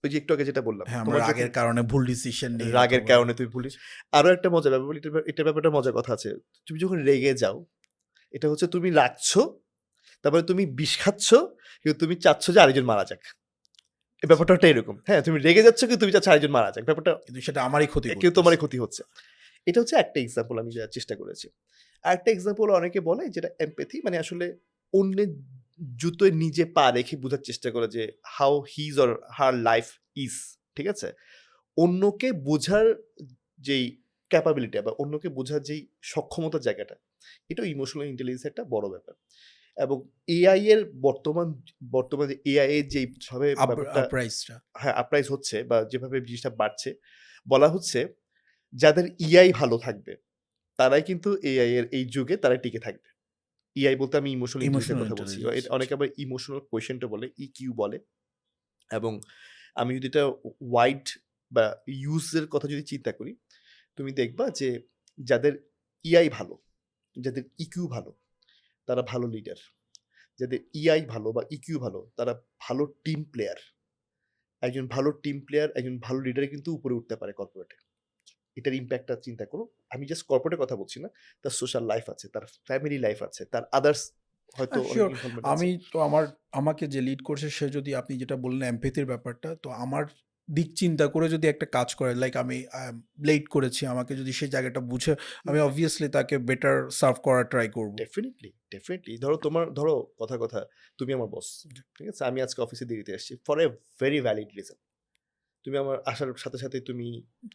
ওই যে একটু আগে যেটা বললাম, হ্যাঁ, আমরা তোমার যখন রাগের কারণে ভুল ডিসিশন নেই রাগের অথবা কারণে তুমি ভুলিস। আরো একটা মজার ব্যাপার বলি, এটা ব্যাপারটা মজার কথা আছে। তুমি যখন রেগে যাও, এটা হচ্ছে তুমি রাগছো, তারপরে তুমি বিষ খাচ্ছ, কিন্তু তুমি চাচ্ছ যে আরেকজন মারা যাক। এই ব্যাপারটা হচ্ছে এরকম। হ্যাঁ, তুমি রেগে যাচ্ছ কিন্তু তুমি চাচ্ছ আরেকজন মারা যাক। ব্যাপারটা কিন্তু সেটা আমারই ক্ষতি কেউ করতেছে। তোমারই ক্ষতি হচ্ছে। এটা হচ্ছে একটা এক্সাম্পল আমি দেওয়ার চেষ্টা করেছি। আরেকটা এক্সাম্পল অনেকে বলে যেটা এমপ্যাথি, মানে আসলে অন্যের জুতোয় নিজে পা রেখে বোঝার চেষ্টা করে যে how his or her life is, ঠিক আছে? অন্যকে বোঝার যেই ক্যাপাবিলিটি বা অন্যকে বোঝার যেই সক্ষমতার জায়গাটা, এটাও ইমোশনাল ইন্টেলিজেন্স একটা বড় ব্যাপার। এবং এআই এর বর্তমান যে এআই এর যেভাবে ব্যাপারটা আপরাইজটা। হ্যাঁ আপরাইজ হচ্ছে বা যেভাবে জিনিসটা বাড়ছে, বলা হচ্ছে যাদের ইআই ভালো থাকবে তারাই কিন্তু এআই এর এই যুগে তারাই টিকে থাকবে। ইআই বলতে আমি ইমোশনাল ইন্টেলিজেন্সের ইমোশনাল কথা বলছি। ইন্টেলিজেন্স। অনেকে আবার ইমোশনাল কোয়েশ্চেনটা বলে, ইকিউ বলে। এবং আমি যদি এটা ওয়াইড বা ইউজের কথা যদি চিন্তা করি, তুমি দেখবা যে যাদের ইআই ভালো, যাদের ইকিউ ভালো, তারা ভালো লিডার। যাদের ইআই ভালো বা ইকিউ ভালো, তারা ভালো টিম প্লেয়ার। একজন ভালো টিম প্লেয়ার, একজন ভালো লিডার কিন্তু উপরে উঠতে পারে কর্পোরেটে। এটার ইম্প্যাক্টটা চিন্তা করো। আমি জাস্ট কর্পোরেটের কথা বলছি না, তার সোশ্যাল লাইফ আছে, তার ফ্যামিলি লাইফ আছে, তার আদার্স হয়তো অনেক শিওর। ইনভলভমেন্ট আছে। আমি তো আমাকে যে লিড করছে সে যদি, আপনি যেটা বললেন এমপ্যাথির ব্যাপারটা, তো আমার দিক চিন্তা করে যদি একটা কাজ করে, লাইক আমি লেট করেছি, আমাকে যদি সেই জায়গাটা বুঝে, আমি অবভিয়াসলি তাকে বেটার সার্ভ করার ট্রাই করব। ডেফিনেটলি ধরো কথা তুমি আমার বস, ঠিক আছে? আমি আজকে অফিসে দেরিতে আসছি for a very valid reason. তুমি আমার আসার সাথে সাথে তুমি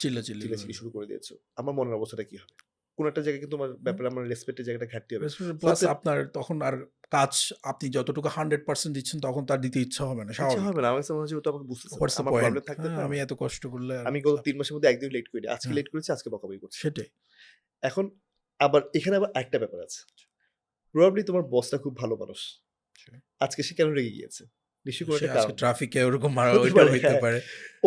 চিল্লাচিল্লি চিল্লাচিল্লি শুরু করে দিয়েছো। আমার মনের অবস্থাটা কি হবে? কোন একটা জায়গায় কিন্তু তোমার ব্যাপারে আমার রেসপেক্টের জায়গাটা ঘাটতি হবে। প্লাস হতে আপনার তখন আর কাজ আপনি যতটুকু 100% দিচ্ছেন তখন তার দিতে ইচ্ছা হবে না, ইচ্ছা স্বাভাবিক। হবে না। আমার কাছে মনে হচ্ছে ও তো আমাকে বুঝতেছে না। হোয়াটস দ্য আমার পয়েন্ট? প্রবলেম থাকতে পারে আমি না। এত কষ্ট করলে আর আমি গত ৩ মাসের মধ্যে একদিন লেট করি। আজকে হ্যাঁ, লেট করেছি, আজকে বকাবকি করছে। সেটাই। এখন আবার এখানে আবার আরেকটা ব্যাপার আছে। প্রবাবলি তোমার বসটা খুব ভালো মানুষ। আজকে সে কেন রেগে গিয়েছে? নিশ্চয়ই কোনো সে একটা আজকে কারণ ট্রাফিকে ওরকম মারা, হতে ওইটাও পারে, হইতে হ্যাঁ। পারে।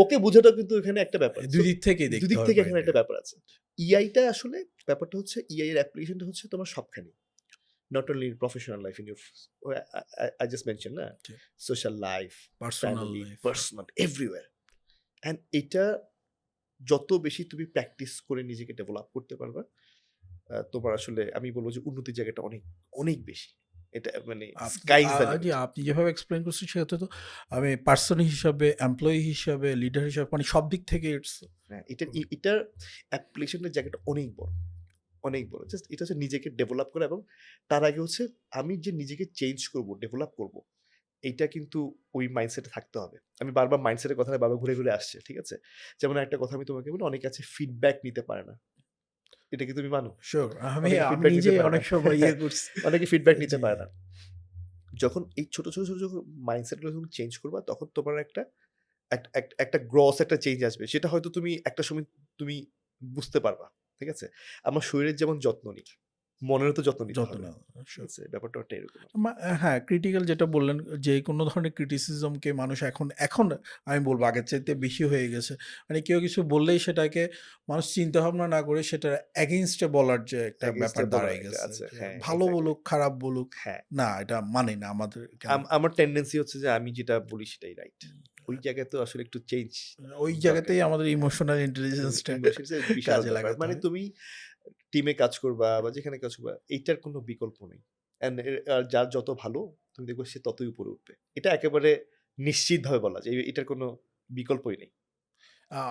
ওকে বোঝাটাও কিন্তু এখানে একটা ব্যাপার। দুই দিক থেকেই দেখতে দুদিক হবে থেকে এখানে এটা। একটা ব্যাপার আছে। ইআইটা আসলে ব্যাপারটা হচ্ছে ইআই এর অ্যাপ্লিকেশনটা হচ্ছে তোমার সবখানে। Not only professional life in your I just mentioned না? জি। Social life, personal family, life. Personal everywhere. And এটা যত বেশি তুমি প্র্যাকটিস করে নিজেকে ডেভেলপ করতে পারবা, তোমার আসলে আমি বলবো যে উন্নতির জায়গাটা অনেক, অনেক বেশি। এটা মানে স্কাই ইজ দ্য লিমিট। জি, আপনি যেভাবে এক্সপ্লেইন করছেন সেটা তো আমি পার্সন হিসাবে, এমপ্লয়ি হিসাবে, লিডার হিসাবে, মানে সব দিক থেকে ইটস। হ্যাঁ, এটার অ্যাপ্লিকেশনের জায়গাটা অনেক বড়, অনেক বড়। জাস্ট এটা হচ্ছে নিজেকে ডেভেলপ করা, এবং তার আগে হচ্ছে আমি যে নিজেকে চেঞ্জ করব, ডেভেলপ করব, এইটা কিন্তু ওই মাইন্ডসেটে থাকতে হবে। আমি বারবার মাইন্ডসেটের কথাটা বারবার ঘুরে, ঘুরে আসছে, ঠিক আছে? যেমন একটা কথা আমি তোমাকে বলি, অনেকে আছে ফিডব্যাক নিতে পারে না। এটা কি তুমি মানো? শিওর। আমি অনেকে আমি ফিডব্যাক নিতে নিজেই পারে না। অনেক সময় ইয়ে করছি। অনেকে ফিডব্যাক নিতে জি। পারে না। যখন এই ছোট যখন মাইন্ডসেটগুলো যখন চেঞ্জ করবা, তখন তোমার একটা গ্রস একটা চেঞ্জ আসবে। সেটা হয়তো তুমি একটা সময় তুমি বুঝতে পারবা। ঠিক আছে? আমার শরীরের যেমন যত্ন নিই, মনেরও তো যত্ন নিতে যত হবে। না। ঠিক আছে? ব্যাপারটা অনেকটা এরকম। হ্যাঁ, ক্রিটিক্যাল যেটা বললেন, যে কোনো ধরনের ক্রিটিসিজমকে মানুষ এখন আমি বলব আগের চাইতে বেশি হয়ে গেছে। মানে কেউ কিছু বললেই সেটাকে মানুষ চিন্তা ভাবনা না করে সেটার এগেইনস্ট এ বলার যে একটা এগেইনস্ট ব্যাপার এ বলার দাঁড়ায় একটা গেছে। আছে। যে হ্যাঁ, ভালো এক্সাক্টলি। বলুক, খারাপ বলুক, হ্যাঁ। না এটা মানে না আমাদের কেন। আমার টেনডেন্সি হচ্ছে যে আমি যেটা বলি সেটাই রাইট। ওই জায়গায় তো আসলে একটু চেঞ্জ ওই দরকার। জায়গাতেই আমাদের ইমোশনাল ইন্টেলিজেন্সটা ইমোশনসের বিশাল কাজে ব্যাপার। লাগাতে মানে হয়। তুমি টিমে কাজ করবা বা যেখানে কাজ করবা, এইটার কোনো বিকল্প নেই। অ্যান্ড যার যত ভালো তুমি দেখবে সে ততই উপরে উঠবে। এটা একেবারে নিশ্চিতভাবে বলা যায়। এটার কোনো বিকল্পই নেই। আ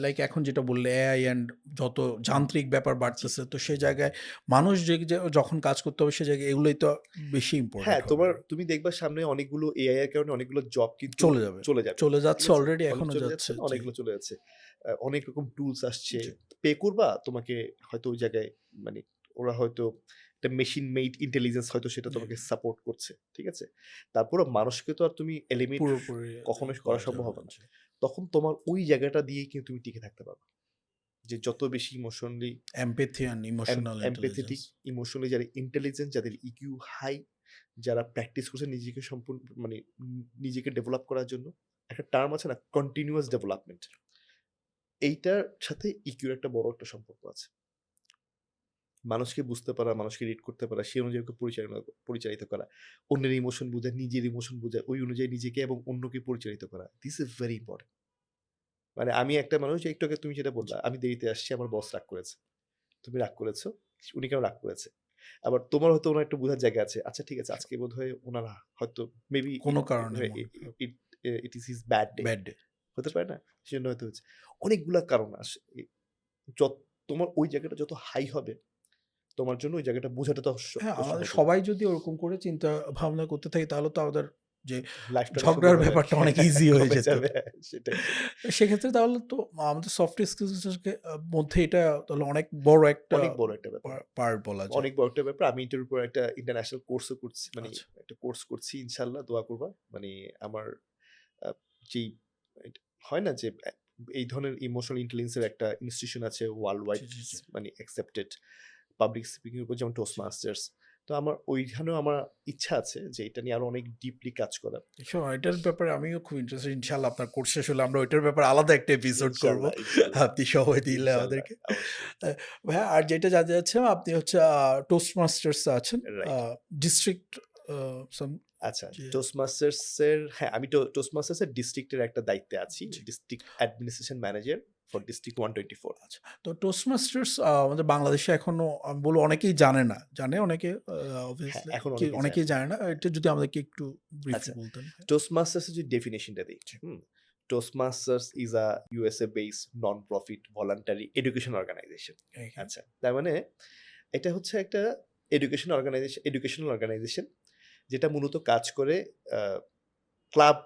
লাইক এখন যেটা বললে এআই অ্যান্ড যত যান্ত্রিক ব্যাপার জি। বাড়তেছে, তো সেই জায়গায় মানুষ যে যখন কাজ করতে হবে সে জায়গায় এগুলোই তো বেশি হ্যাঁ, ইম্পোর্টেন্ট হবে। তুমি দেখবা সামনে অনেকগুলো এআই এর কারণে অনেকগুলো জব কিন্তু চলে যাবে। চলে যাবে। চলে ঠিক যাচ্ছে আছে? অলরেডি অনেক এখনো চলে যাচ্ছে। যাচ্ছে, জি, অনেকগুলো চলে যাচ্ছে। অনেক রকম টুলস আসছে। জি। পে করবা, তোমাকে হয়তো ওই জায়গায় মানে ওরা হয়তো একটা মেশিন মেড ইন্টেলিজেন্স হয়তো সেটা জি, তোমাকে জি। সাপোর্ট করছে। ঠিক আছে? তারপরেও মানুষকে তো আর তুমি এলিমিনেট পুরোপুরি কখনোই করা করা সম্ভব যাবে হবে না। না। জি। তখন তোমার ওই জায়গাটা দিয়েই কিন্তু তুমি টিকে থাকতে পারবা। যে যত বেশি emotionally empathy and emotional empathetic, intelligence. Emotionally যারা ইন্টেলিজেন্ট, যাদের ইকিউ হাই, যারা প্র্যাকটিস করছে নিজেকে সম্পূর্ণ মানে নিজেকে ডেভেলপ করার জন্য। একটা টার্ম আছে না? Continuous development. এইটার সাথে ইকিউর একটা বড় একটা সম্পর্ক আছে। মানুষকে বুঝতে পারা, মানুষকে রিড করতে পারা, সেই অনুযায়ী ওকে পরিচালিত করা। অন্যের ইমোশন বোঝা, নিজের ইমোশন বোঝা, ওই অনুযায়ী নিজেকে এবং অন্যকে পরিচালিত করা। This is very important. মানে আমি একটা মানুষ, একটু আগে তুমি যেটা বললা, আমি দেরিতে আসছি, আমার বস রাগ করেছে। তুমি রাগ করেছো, উনি কেন রাগ করেছে? আবার তোমার হয়তো ওনার একটু বোঝার জায়গা আছে। আচ্ছা ঠিক আছে, আজকে বোধহয় উনার হয়তো মেবি কোনো কারণে মনে it it is his bad day. Bad day. হতে পারে না? সেজন্য হয়তো হয়েছে। অনেকগুলা কারণ আসে। যত তোমার ওই জায়গাটা যত হাই হবে, তোমার জন্য ওই জায়গাটা বোঝাটা হ্যাঁ, তো আমাদের সহজ হবে। সবাই যদি ওরকম করে চিন্তা ভাবনা করতে থাকি তাহলে তো আমাদের যে লাইফটা অনেক সুন্দর ঝগড়ার হবে। ব্যাপারটা অনেক ইজি হয়ে কমে যেত। যাবে। সেটাই, সেটাই। সেক্ষেত্রে তাহলে তো আমাদের সফট স্কিলস এর মধ্যে এটা তাহলে অনেক বড় একটা অনেক বড় একটা ব্যাপার। পার্ট বলা যায়। অনেক বড় একটা ব্যাপার। আমি এটার উপর একটা ইন্টারন্যাশনাল কোর্সও করছি। মানে আচ্ছা। একটা কোর্স করছি, ইনশাআল্লাহ দোয়া করবা। মানে আমার আ যেই হয় না যে এই ধরনের ইমোশনাল ইন্টেলিজেন্স এর একটা ইনস্টিটিউশন আছে ওয়ার্লড জি, ওয়াইড, জি, জি। মানে অ্যাকসেপ্টেড পাবলিক স্পিকিং এর উপর, যেমন টোস্ট জি। মাস্টার্স। তো আমার ওইখানেও আমার ইচ্ছা আছে যে এটা নিয়ে আরো অনেক ডিপলি কাজ করা। এটার ব্যাপারে আমিও খুব ইন্টারেস্টেড। ইনশাআল্লাহ আপনার কোর্স শেষ হলে আমরা ওইটার ব্যাপারে আলাদা একটা এপিসোড করব। ইনশাআল্লাহ, ইনশাআল্লাহ, আপনি সময় দিলে ইনশাআল্লাহ, আমাদেরকে। অবশ্যই। আ ভাইয়া আর যেটা জানতে চাচ্ছিলাম আপনি হচ্ছে টোস্ট মাস্টার্স এ আছেন। আ রাইট। ডিস্ট্রিক্ট সাম আচ্ছা, জি, টোস্ট মাস্টার্স এর, হ্যাঁ, আমি টোস্ট মাস্টার্স এর ডিস্ট্রিক্টের একটা দায়িত্বে আছি। জি। District administration manager for district 124। আচ্ছা। তো টোস্ট মাস্টার্স আমাদের বাংলাদেশে এখনো আমি বলব অনেকেই জানে না। জানে অনেকে হ্যাঁ, অবভিয়াসলি এখন অনেকেই অনেকেই জানে। জানে না। এটা যদি আমাদেরকে একটু ব্রিফলি আচ্ছা, বলতেন। টোস্ট মাস্টার্স এর যদি ডেফিনিশনটা দেই, জি। Toastmasters is a USA based non profit voluntary education organization. Okay. আচ্ছা, তার মানে এটা হচ্ছে একটা এডুকেশনাল অর্গানাইজেশন যেটা মূলত কাজ করে আ ক্লাব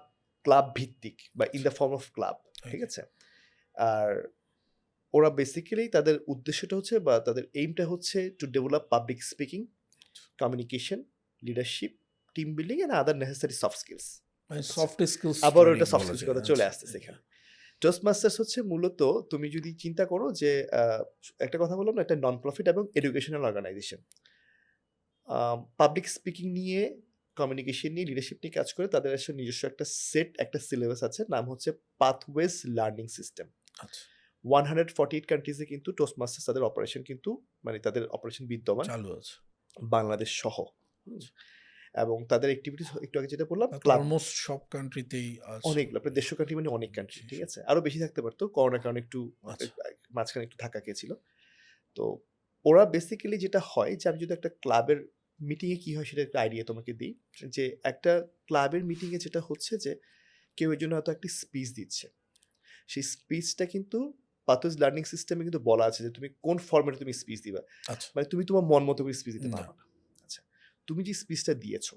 ক্লাব ভিত্তিক বা in the form of club. ঠিক ওকে। আছে? আর ওরা বেসিক্যালি তাদের উদ্দেশ্যটা হচ্ছে বা তাদের এইমটা হচ্ছে to develop public speaking, communication, leadership, team building and other necessary soft skills. মানে আচ্ছা। সফট স্কিলস আবারও ট্রেনিং একটা সফট বলা স্কিলস যায়। কথা চলে আচ্ছা। আসতেছে এখানে। টোস্ট মাস্টার্স হচ্ছে মূলত, তুমি যদি চিন্তা করো যে একটা কথা বললাম না, একটা নন প্রফিট এবং এডুকেশনাল অর্গানাইজেশন। পাবলিক স্পিকিং নিয়ে, কমিউনিকেশন নিয়ে, লিডারশিপ নিয়ে কাজ করে। তাদের আসলে নিজস্ব একটা সিলেবাস আছে। নাম হচ্ছে পাথওয়েজ লার্নিং সিস্টেম। আচ্ছা। 148 কান্ট্রিজে কিন্তু টোস্ট মাস্টার্স তাদের অপারেশন কিন্তু, মানে তাদের অপারেশন বিদ্যমান, চালু আছে। বাংলাদেশ সহ। হুম? এবং তাদের অ্যাক্টিভিটিস একটু আগে যেটা বললাম, তাহলে ক্লাব অলমোস্ট সব কান্ট্রিতেই আছে। অনেকগুলো, প্রায় 150 কান্ট্রি, মানে অনেক কান্ট্রি। জি, ঠিক জি। আছে? আরো বেশি থাকতে পারত। করোনার কারণে একটু আচ্ছা। মাঝখানে একটু ধাক্কা খেয়েছিল। তো ওরা বেসিক্যালি যেটা হয় যে, আমি যদি একটা ক্লাবের মিটিং এ কি হয় সেটা একটা আইডিয়া তোমাকে দিই। যে একটা ক্লাবের মিটিং এ যেটা হচ্ছে যে, কেউ এর জন্য হয়তো একটা স্পিচ দিচ্ছে। সেই স্পিচটা কিন্তু পাথওয়েজ লার্নিং সিস্টেমে কিন্তু বলা আছে যে তুমি কোন ফরম্যাটে তুমি স্পিচ দিবা। আচ্ছা। মানে তুমি তোমার মন মতো করে স্পিচ দিতে না। পারবা না। আচ্ছা। তুমি যে স্পিচটা দিয়েছো,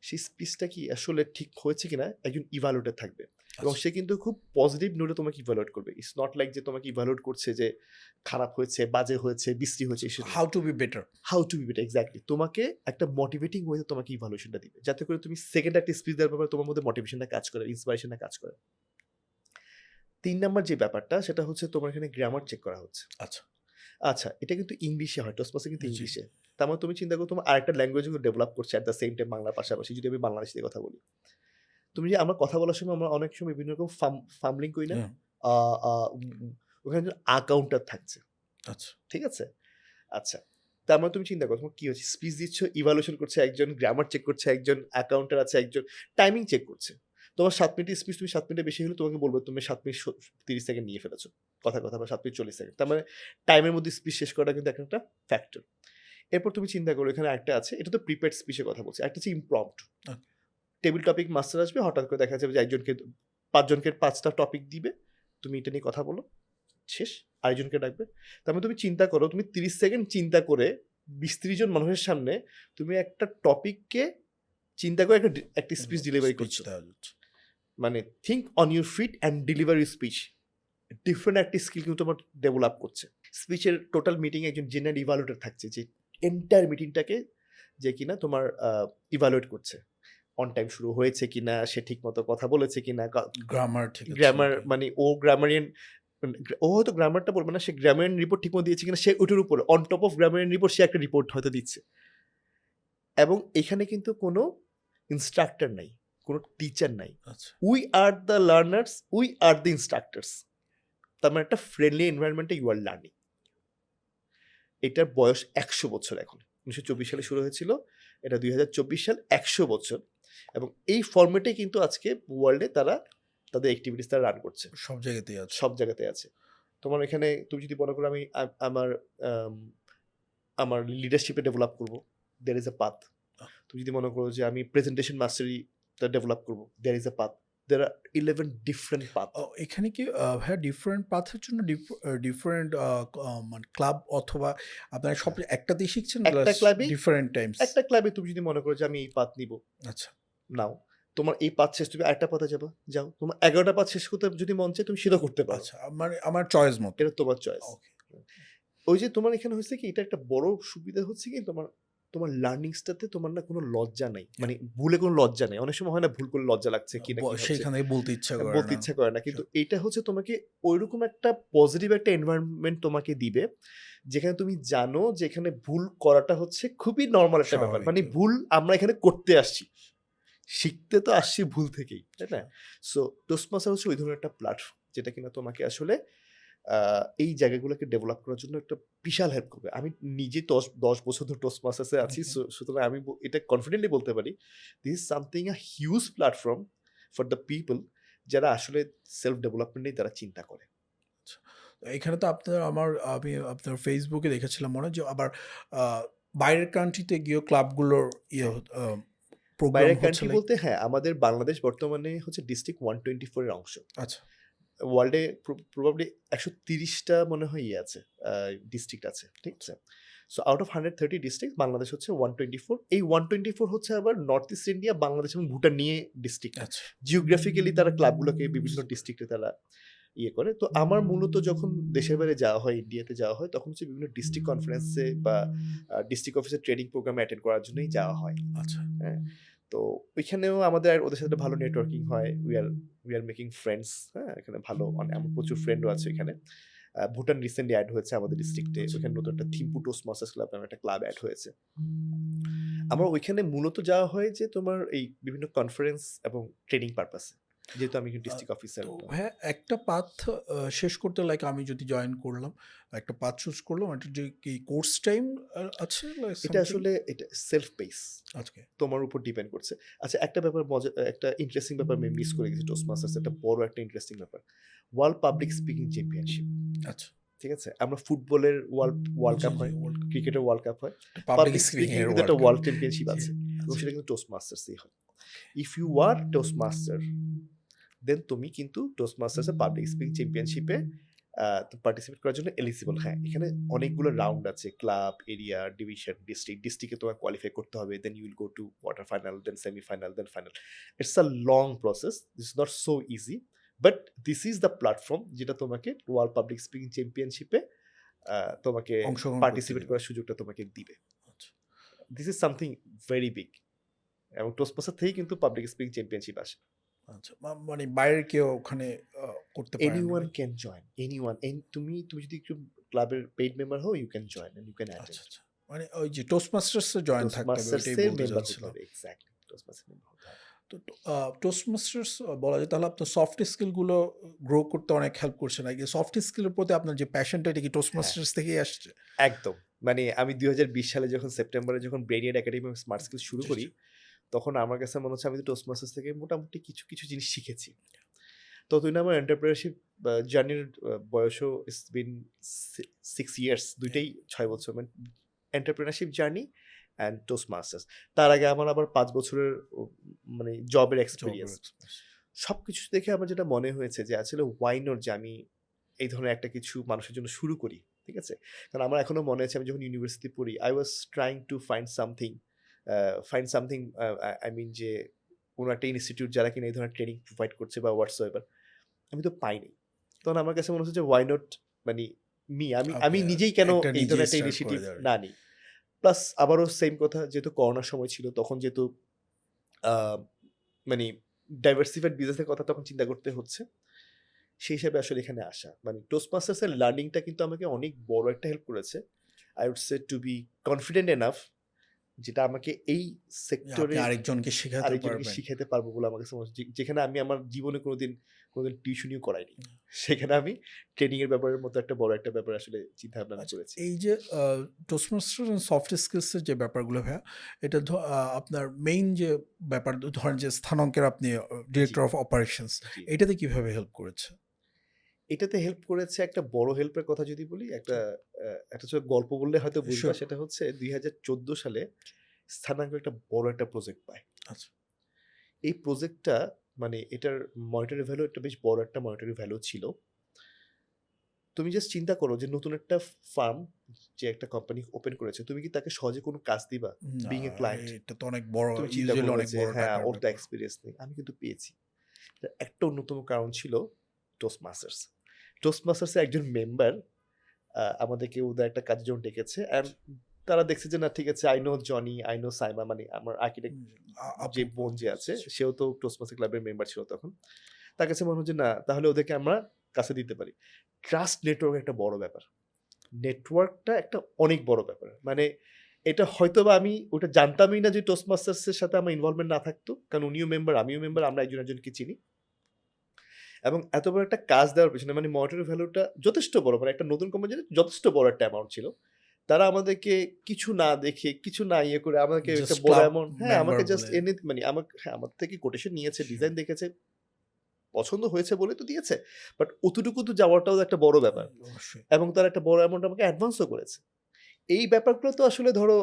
সেই স্পিচটা কি আসলে ঠিক হয়েছে কিনা একজন ইভালুয়েটর থাকবে। এবং আচ্ছা। সে কিন্তু খুব পজিটিভ নোটে তোমাকে ইভালুয়েট করবে। ইটস নট লাইক যে তোমাকে ইভালুয়েট করছে যে খারাপ হয়েছে, বাজে হয়েছে, বিশ্রী হয়েছে, সেটা না। How to be better. How to be better, exactly. তোমাকে একটা মোটিভেটিং ওয়েতে তোমাকে ইভালুয়েশনটা দিবে। যাতে করে তুমি সেকেন্ড একটা স্পিচ দেওয়ার ব্যাপারে তোমার মধ্যে মোটিভেশনটা কাজ করে, ইন্সপিরেশনটা কাজ করে। ৩ নাম্বার যে ব্যাপারটা সেটা হচ্ছে তোমার এখানে গ্রামার চেক করা হচ্ছে। আচ্ছা। আচ্ছা, এটা কিন্তু ইংলিশে হয়। টোস্ট মাস্টার কিন্তু জি। ইংলিশে। তার মানে তুমি চিন্তা করো তোমার আরেকটা ল্যাঙ্গুয়েজ ডেভেলপ করছে এট দ্য সেম টাইম বাংলার পাশাপাশি। যদি আমি বাংলাদেশ থেকে কথা বলি। তুমি যে আমরা কথা বলার সময় আমরা অনেক সময় বিভিন্ন রকম ফাম্বলিং করি না? হ্যাঁ। আ আ ওখানে কিন্তু কাউন্টার থাকছে। আচ্ছা। ঠিক আছে? আচ্ছা। তার মানে তুমি চিন্তা করো তোমার কি হচ্ছে? স্পিচ দিচ্ছ, ইভালুয়েশন করছে একজন, গ্রামার চেক করছে একজন, অ্যাকাউন্টার আছে একজন, টাইমিং চেক করছে। তোমার 7 মিনিটের স্পিচ তুমি 7 মিনিটের বেশি হলে তোমাকে বলবে তুমি 7 মিনিট 30 সেকেন্ড নিয়ে ফেলেছো। কথায় কথা বা 7 মিনিট 40 সেকেন্ড। তার মানে টাইমের মধ্যে স্পিচ শেষ করাটা কিন্তু একটা ফ্যাক্টর। এরপর তুমি চিন্তা করো এখানে আরেকটা আছে, এটা তো প্রিপেয়ার্ড স্পিচের কথা বলছি। একটা হচ্ছে ইমপ্রম্পট। টেবিল টপিক মাস্টার আসবে, হঠাৎ করে দেখা যাবে যে একজনকে 5 জনকে 5টা টপিক দিবে, তুমি এটা নিয়ে কথা বলো, শেষ। আরেকজনকে ডাকবে। তার মানে তুমি চিন্তা করো, তুমি 30 সেকেন্ড চিন্তা করে 20-30 জন মানুষের সামনে তুমি একটা টপিককে চিন্তা করে একটা স্পিচ ডেলিভারি করছো। মানে think on your feet and delivery speech. Different একটা স্কিল কিন্তু তোমার ডেভেলপ করছে। স্পিচের টোটাল মিটিং একজন জেনারেল ইভালুয়েটর থাকছে, যে এন্টায়ার মিটিংটাকে যে কিনা তোমার ইভালুয়েট করছে। অন টাইম শুরু হয়েছে কিনা, সে ঠিক মতো কথা বলেছে কিনা, গ্রামার মানে ও গ্রামারিয়ান, ও হয়তো গ্রামারটা বলবে না, সে গ্রামারিয়ান রিপোর্ট ঠিক মতো দিয়েছে কিনা, সে ওইটার উপরে on top of grammarian report সে একটা রিপোর্ট হয়তো দিচ্ছে। এবং এখানে কিন্তু কোনো ইনস্ট্রাক্টর নাই, কোনো টিচার নাই। We are the learners, we are the instructors. তার মানে একটা ফ্রেন্ডলি এনভায়রনমেন্টে ইউ আর লার্নিং। এটার বয়স 100 বছর এখন। 1924 সালে শুরু হয়েছিল, এটা 2024 সাল, 100 বছর। এবং এই ফরম্যাটে কিন্তু আজকে ওয়ার্ল্ডে তারা তাদের অ্যাক্টিভিটিস তারা রান করছে। সব জায়গাতে আছে। তোমার এখানে তুমি যদি মনে করো আমি আমার লিডারশিপে ডেভেলপ করবো, দেয়ার ইজ এ পাথ। তুমি যদি মনে করো যে আমি প্রেজেন্টেশন মাস্টারিটা ডেভেলপ করবো, there is a path. There are 11 different paths. এখানে কি হ্যাঁ, ডিফারেন্ট পাথের জন্য ডিফারেন্ট মানে ক্লাব অথবা আপনারা সব একটাতেই শিখছেন, একটা ক্লাবে ডিফারেন্ট টাইমস? একটা ক্লাবে তুমি যদি মনে করো যে আমি এই পাথ নিব, আচ্ছা, নাও। তোমার এই পাথ শেষ, তুমি আরেকটা পাথে যাবা, যাও। তোমার 11টা পাথ শেষ করতে যদি মন চায় তুমি সেটা করতে পারো। আচ্ছা, মানে আমার চয়েস মতো, এটা তোমার চয়েস। ওই যে তোমার এখানে হচ্ছে কি, এটা একটা বড় সুবিধা হচ্ছে কি, তোমার লার্নিংসটাতে তোমার না কোনো লজ্জা নাই, মানে ভুলে কোনো লজ্জা নেই। অনেক সময় হয় না, ভুল করে লজ্জা লাগছে কি না, সেখানে বলতে ইচ্ছা করে না, কিন্তু এটা হচ্ছে তোমাকে ওইরকম একটা পজিটিভ একটা এনভায়রনমেন্ট তোমাকে দিবে, যেখানে তুমি জানো যে এখানে ভুল করাটা হচ্ছে খুবই নর্মাল একটা ব্যাপার। মানে ভুল আমরা এখানে করতে আসছি, শিখতে তো আসছি ভুল থেকেই, তাই না? সো টোস্টমাস্টার হচ্ছে ওই ধরনের একটা প্ল্যাটফর্ম, যেটা কিনা তোমাকে আসলে এই জায়গাগুলোকে ডেভেলপ করার জন্য একটা বিশাল হেল্প করবে। আমি নিজে 10 বছর ধরে টোস্টমাস্টার্সে আছি, সুতরাং আমি এটা কনফিডেন্টলি বলতে পারি, this is something a huge platform for the people যারা আসলে সেলফ ডেভেলপমেন্ট নিয়ে তারা চিন্তা করে। এখানে তো আমি আপনার ফেসবুকে দেখেছিলাম মনে হয় যে আবার বাইরের কান্ট্রিতে গিয়েও ক্লাবগুলোর বাইরের কান্ট্রি বলতে হ্যাঁ, আমাদের বাংলাদেশ বর্তমানে হচ্ছে ডিস্ট্রিক্ট 124 এর অংশ। আচ্ছা, ওয়ার্ল্ডে প্রবাবলি 130টা মনে হয় আছে, ডিস্ট্রিক্ট আছে, ঠিক আছে? So out of 130 district Bangladesh হচ্ছে 124। এই 124 হচ্ছে আবার নর্থ ইস্ট ইন্ডিয়া, বাংলাদেশ এবং ভুটান নিয়ে ডিস্ট্রিক্ট। জিওগ্রাফিক্যালি তারা ক্লাবগুলোকে বিভিন্ন ডিস্ট্রিক্টে তারা ইয়ে করে। তো আমার মূলত যখন দেশের বাইরে যাওয়া হয়, ইন্ডিয়াতে যাওয়া হয়, তখন হচ্ছে বিভিন্ন ডিস্ট্রিক্ট কনফারেন্সে বা ডিস্ট্রিক্ট অফিসের ট্রেনিং প্রোগ্রামে অ্যাটেন্ড করার জন্যই যাওয়া হয়। আচ্ছা, হ্যাঁ, তো ওইখানেও আমাদের ওদের সাথে ভালো নেটওয়ার্কিং হয়। We are making friends. হ্যাঁ, এখানে ভালো আমার প্রচুর ফ্রেন্ডও আছে এখানে। ভুটান রিসেন্টলি অ্যাড হয়েছে আমাদের ডিস্ট্রিক্টে। ওইখানে নতুন একটা থিম্পু টোস্টমাস্টার্স ক্লাব নামে একটা ক্লাব অ্যাড হয়েছে। আমার ওইখানে মূলত যাওয়া হয় যে তোমার এই বিভিন্ন কনফারেন্স এবং ট্রেনিং পারপাসে, যেহেতু আমি ডিস্ট্রিক্ট অফিসার। হ্যাঁ, একটা পাথ শেষ করতে লাইক আমি যদি জয়েন করলাম, একটা পাথ চুজ করলাম, এটা যে কি কোর্স টাইম আছে? এটা আসলে এটা সেলফ পেস, আজকে তোমার উপর ডিপেন্ড করছে। আচ্ছা, একটা ব্যাপার একটা ইন্টারেস্টিং ব্যাপার আমি মিস করে গেছি টোস্টমাস্টার্স, একটা বড় একটা ইন্টারেস্টিং ব্যাপার, ওয়ার্ল্ড পাবলিক স্পিকিং চ্যাম্পিয়নশিপ। আচ্ছা, ঠিক আছে? আমরা ফুটবলের ওয়ার্ল্ড কাপ হয়, ক্রিকেটের ওয়ার্ল্ড কাপ হয়, পাবলিক স্পিকিং এর একটা ওয়ার্ল্ড চ্যাম্পিয়নশিপ আছে, এবং সেটা কিন্তু টোস্টমাস্টার্সই হয়। ইফ ইউ আর টোস্টমাস্টার, দেন তুমি কিন্তু টোস্টমাস্টার্সের পাবলিক স্পিকিং চ্যাম্পিয়নশিপে পার্টিসিপেট করার জন্য এলিজিবল। হ্যাঁ, এখানে অনেকগুলো রাউন্ড আছে, ক্লাব, এরিয়া, ডিভিশন, ডিস্ট্রিক্টে তোমার কোয়ালিফাই করতে হবে, then you will go to quarter final, then semifinal, then final. It's a long process, this is not so easy, but this is the platform যেটা তোমাকে ওয়ার্ল্ড পাবলিক স্পিকিং চ্যাম্পিয়নশিপে তোমাকে participate করার সুযোগটা তোমাকে দিবে। This is something very big, এবং Toastmaster থেকেই কিন্তু পাবলিক স্পিকিং চ্যাম্পিয়নশিপ আসে। আচ্ছা, মানে বাইরের কেউ ওখানে করতে পারে? Anyone can join, anyone. তুমি যদি একটু ক্লাবের পেইড মেম্বার হও, you can join and you can attend. আচ্ছা, মানে ওই যে টোস্টমাস্টার্স এ জয়েন থাকতে হবে, এটাই বলতে চাচ্ছিলাম। এক্স্যাক্টলি, টোস্টমাস্টার মেম্বার হতে হবে। তো টোস্টমাস্টার্স বলা যায় তাহলে আপনার সফট স্কিলগুলো গ্রো করতে অনেক হেল্প করছে, নাকি সফট স্কিলের প্রতি আপনার যে প্যাশনটা, এটা কি টোস্টমাস্টার্স থেকেই আসছে? একদম। মানে আমি 2020 সালে যখন সেপ্টেম্বরে যখন ব্রেনিয়ার একাডেমি স্মার্ট স্কিল শুরু করি, তখন আমার কাছে মনে হচ্ছে আমি তো টোস্টমাস্টার্স থেকে মোটামুটি কিছু কিছু জিনিস শিখেছি। ততদিন আমার এন্টারপ্রেনারশিপ জার্নির বয়সও ইটস বিন 6 ইয়ার্স, দুইটাই 6 বছর, মানে এন্টারপ্রেনারশিপ জার্নি অ্যান্ড টোস্টমাস্টার্স। তার আগে আমার আবার 5 বছরের মানে জবের এক্সপিরিয়েন্স। সবকিছু দেখে আমার যেটা মনে হয়েছে যে আসলে ওয়াই নট যে আমি এই ধরনের একটা কিছু মানুষের জন্য শুরু করি, ঠিক আছে? কারণ আমার এখনো মনে আছে আমি যখন ইউনিভার্সিটি পড়ি I was trying to find something I mean যে কোনো একটা ইনস্টিটিউট যারা কিনা এই ধরনের ট্রেনিং প্রোভাইড করছে বা হোয়াটসএভার, আমি তো পাইনি। তখন আমার কাছে মনে হচ্ছে যে ওয়াই নট, মানে আমি নিজেই কেন এই ধরনের একটা ইনিশিয়েটিভ না নিই। প্লাস আবারও সেম কথা, যেহেতু করোনার সময় ছিল তখন, যেহেতু আহ, মানে ডাইভার্সিফাইড বিজনেসের কথা তখন চিন্তা করতে হচ্ছে, সেই হিসাবে আসলে এখানে আসা। মানে টোস্টমাস্টার্স এর লার্নিংটা কিন্তু আমাকে অনেক বড় একটা হেল্প করেছে। I would say to be confident enough, যেটা আমাকে এই সেক্টরে আরেকজনকে শিখাতে পারবো বলে আমার কাছে মনে হচ্ছে। যেখানে আমি আমার জীবনে কোনোদিন টিউশনিও করাইনি, সেখানে আমি ট্রেনিং এর ব্যাপারের মতো একটা বড় একটা ব্যাপার আসলে চিন্তা ভাবনা করেছি। এই যে টোস্টমাস্টার সফট স্কিলসের যে ব্যাপারগুলো ভাইয়া, এটা আপনার মেইন যে ব্যাপার, ধরেন যে স্থানাঙ্কের আপনি ডিরেক্টর অফ অপারেশনস, এটাতে কিভাবে হেল্প করেছে? এটাতে হেল্প করেছে, একটা বড় হেল্পের কথা যদি বলি, একটা ছোট গল্প বললে হয়তো বুঝবা। সেটা হচ্ছে 2014 সালে স্থানাঙ্ক একটা বড় একটা প্রজেক্ট পায়। আচ্ছা। এই প্রজেক্টটা মানে এটার মনিটারি ভ্যালু একটা বেশ বড় একটা মনিটারি ভ্যালু ছিল। তুমি জাস্ট চিন্তা করো যে নতুন একটা ফার্ম যে একটা কোম্পানি ওপেন করেছে, তুমি কি তাকে সহজে কোনো কাজ দিবা? বিং এ ক্লায়েন্ট, এটা তো অনেক বড়, তুমি চিন্তা ইউজুয়ালি করবে অনেক যে বড় হ্যাঁ টাকার ওর তো ব্যাপার। এক্সপিরিয়েন্স নেই। আমি কিন্তু পেয়েছি। একটা অন্যতম কারণ ছিল টোস্টমাস্টার্সের একজন মেম্বার আমাদেরকে ওদের একটা কাজের জন্য ডেকেছে, অ্যান্ড তারা দেখছে যে না ঠিক আছে, I know Johnny, I know Saima, মানে আমার আর্কিটেক্ট যে বোন যে আছে সেও তো টোস্টমাস্টার ক্লাবের মেম্বার ছিল তখন। তার কাছে মনে হচ্ছে না, তাহলে ওদেরকে আমরা কাছে দিতে পারি। ট্রাস্ট নেটওয়ার্ক একটা বড় ব্যাপার, নেটওয়ার্কটা একটা অনেক বড় ব্যাপার। মানে এটা হয়তো বা আমি ওটা জানতামই না যে টোস্টমাস্টার্সের সাথে আমার ইনভলভমেন্ট না থাকতো, কারণ উনিও মেম্বার আমিও মেম্বার, আমরা একজন একজনকে চিনি। এবং এত বড় একটা কাজ দেওয়ার পেছনে মানে মনিটারি ভ্যালুটা যথেষ্ট বড়, মানে একটা নতুন কোম্পানি যথেষ্ট বড় একটা অ্যামাউন্ট ছিল। তারা আমাদেরকে কিছু না দেখে, কিছু না ইয়ে করে আমাকে একটা বড় অ্যামাউন্ট, আমাকে জাস্ট এনে, মানে আমাকে আমার থেকে কোটেশন নিয়েছে, ডিজাইন দেখেছে, পছন্দ হয়েছে বলে তো দিয়েছে, বাট অতটুকু তো যাওয়াটাও একটা বড় ব্যাপার। এবং তারা একটা বড় অ্যামাউন্ট আমাকে অ্যাডভান্সও করেছে। এই ব্যাপারগুলো তো আসলে ধরো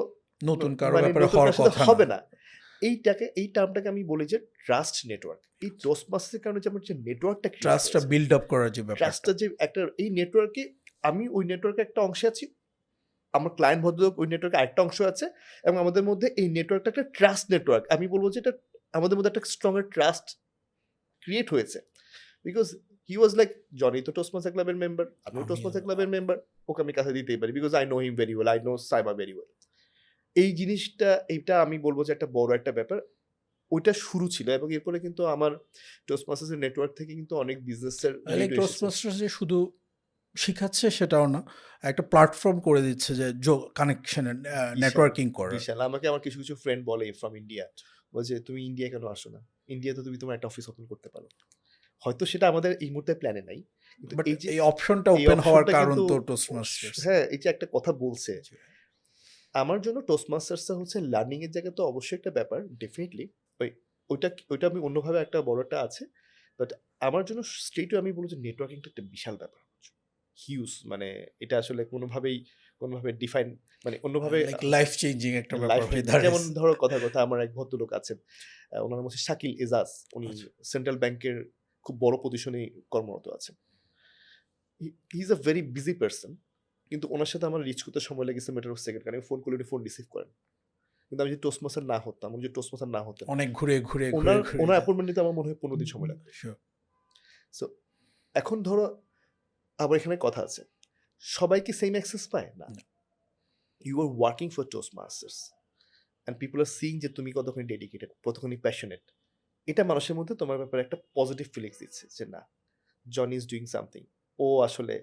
নতুন কারো মানে ব্যাপারে নতুন হওয়ার কারোর সাথে কথা হবে না। এই টার্মটাকে আমি বলি যে ট্রাস্ট নেটওয়ার্ক। এই টোস্টমাস্টারের কারণে যে আমার যে নেটওয়ার্কটা ট্রাস্টটা বিল্ড আপ করার যে ব্যাপারটা, ট্রাস্টটা যে একটা, এই নেটওয়ার্কে আমি ওই নেটওয়ার্কে একটা অংশে আছি, আমার ক্লায়েন্ট ভদ্রলোক ওই নেটওয়ার্কে আরেকটা অংশ আছে, এবং আমাদের মধ্যে এই নেটওয়ার্কটা একটা ট্রাস্ট নেটওয়ার্ক। আমি বলবো যে এটা আমাদের মধ্যে একটা স্ট্রং ট্রাস্ট ক্রিয়েট হয়েছে, because he was like, Johnny তো টোস্টমাস্টার ক্লাবের মেম্বার, আমিও টোস্টমাস্টার ক্লাবের মেম্বার, ওকে আমি কাছে দিতেই পারি, because I know him very well, I know Saima very well. এই জিনিসটা, এইটা আমি বলবো যে একটা বড় একটা ব্যাপার। ওইটা শুরু ছিল, এবং এরপরে কিন্তু আমার টোস্টমাস্টার্সের নেটওয়ার্ক থেকে কিন্তু অনেক বিজনেসের টোস্টমাস্টার যে শুধু শিখাচ্ছে সেটাও না, একটা প্ল্যাটফর্ম করে দিচ্ছে যে কানেকশনের নেটওয়ার্কিং করার। বিশাল। আমাকে আমার কিছু কিছু ফ্রেন্ড বলে ফ্রম ইন্ডিয়া, বলছে তুমি ইন্ডিয়া কেন আসো না? ইন্ডিয়াতে তুমি তোমার একটা অফিস ওপেন করতে পারো। হয়তো সেটা আমাদের এই মুহূর্তে প্ল্যানে নাই, কিন্তু বাট এই যে এই অপশনটা ওপেন হওয়ার অপশনটা কারণ কিন্তু, তো টোস্টমাস্টার্স। হ্যাঁ এই যে একটা কথা বলছে, আমার জন্য টোস্টমাস্টার্সটা হচ্ছে লার্নিং এর জায়গা তো অবশ্যই একটা ব্যাপার, ডেফিনেটলি। ওইটা আমি অন্যভাবে একটা বড়টা আছে, বাট আমার জন্য স্ট্রেট আমি বলবো যে নেটওয়ার্কিংটা একটা বিশাল ব্যাপার, হিউজ। মানে এটা আসলে কোনোভাবে ডিফাইন, মানে অন্যভাবে লাইফ চেঞ্জিং একটা ব্যাপার হয়ে দাঁড়ায়। যেমন ধরো কথা আমার এক ভদ্রলোক আছেন, ওনার নাম হচ্ছে শাকিল এজাজ, উনি সেন্ট্রাল ব্যাংকের খুব বড় পজিশনে কর্মরত আছেন। He is a very busy person, কিন্তু ওনার সাথে আমার রিচ করতে সময় লেগেছে ম্যাটার অফ সেকেন্ড, কারণ ফোন করলে উনি ফোন রিসিভ করেন। কিন্তু আমি যদি টোস্টমাস্টার না হতাম, অনেক ঘুরে ওনার অ্যাপয়েন্টমেন্ট নিতে আমার মনে হয় 15 দিন সময় লাগবে। সো এখন ধরো আবার এখানে কথা আছে, সবাই কি সেম অ্যাক্সেস পায় না? You are working for Toastmasters and people are seeing যে তুমি কতখানি ডেডিকেটেড, কতখানি প্যাশনেট। এটা মানুষের মধ্যে তোমার ব্যাপারে একটা পজিটিভ ফিলিংস দিচ্ছে যে না, জন ইজ ডুইং সামথিং, ও আসলে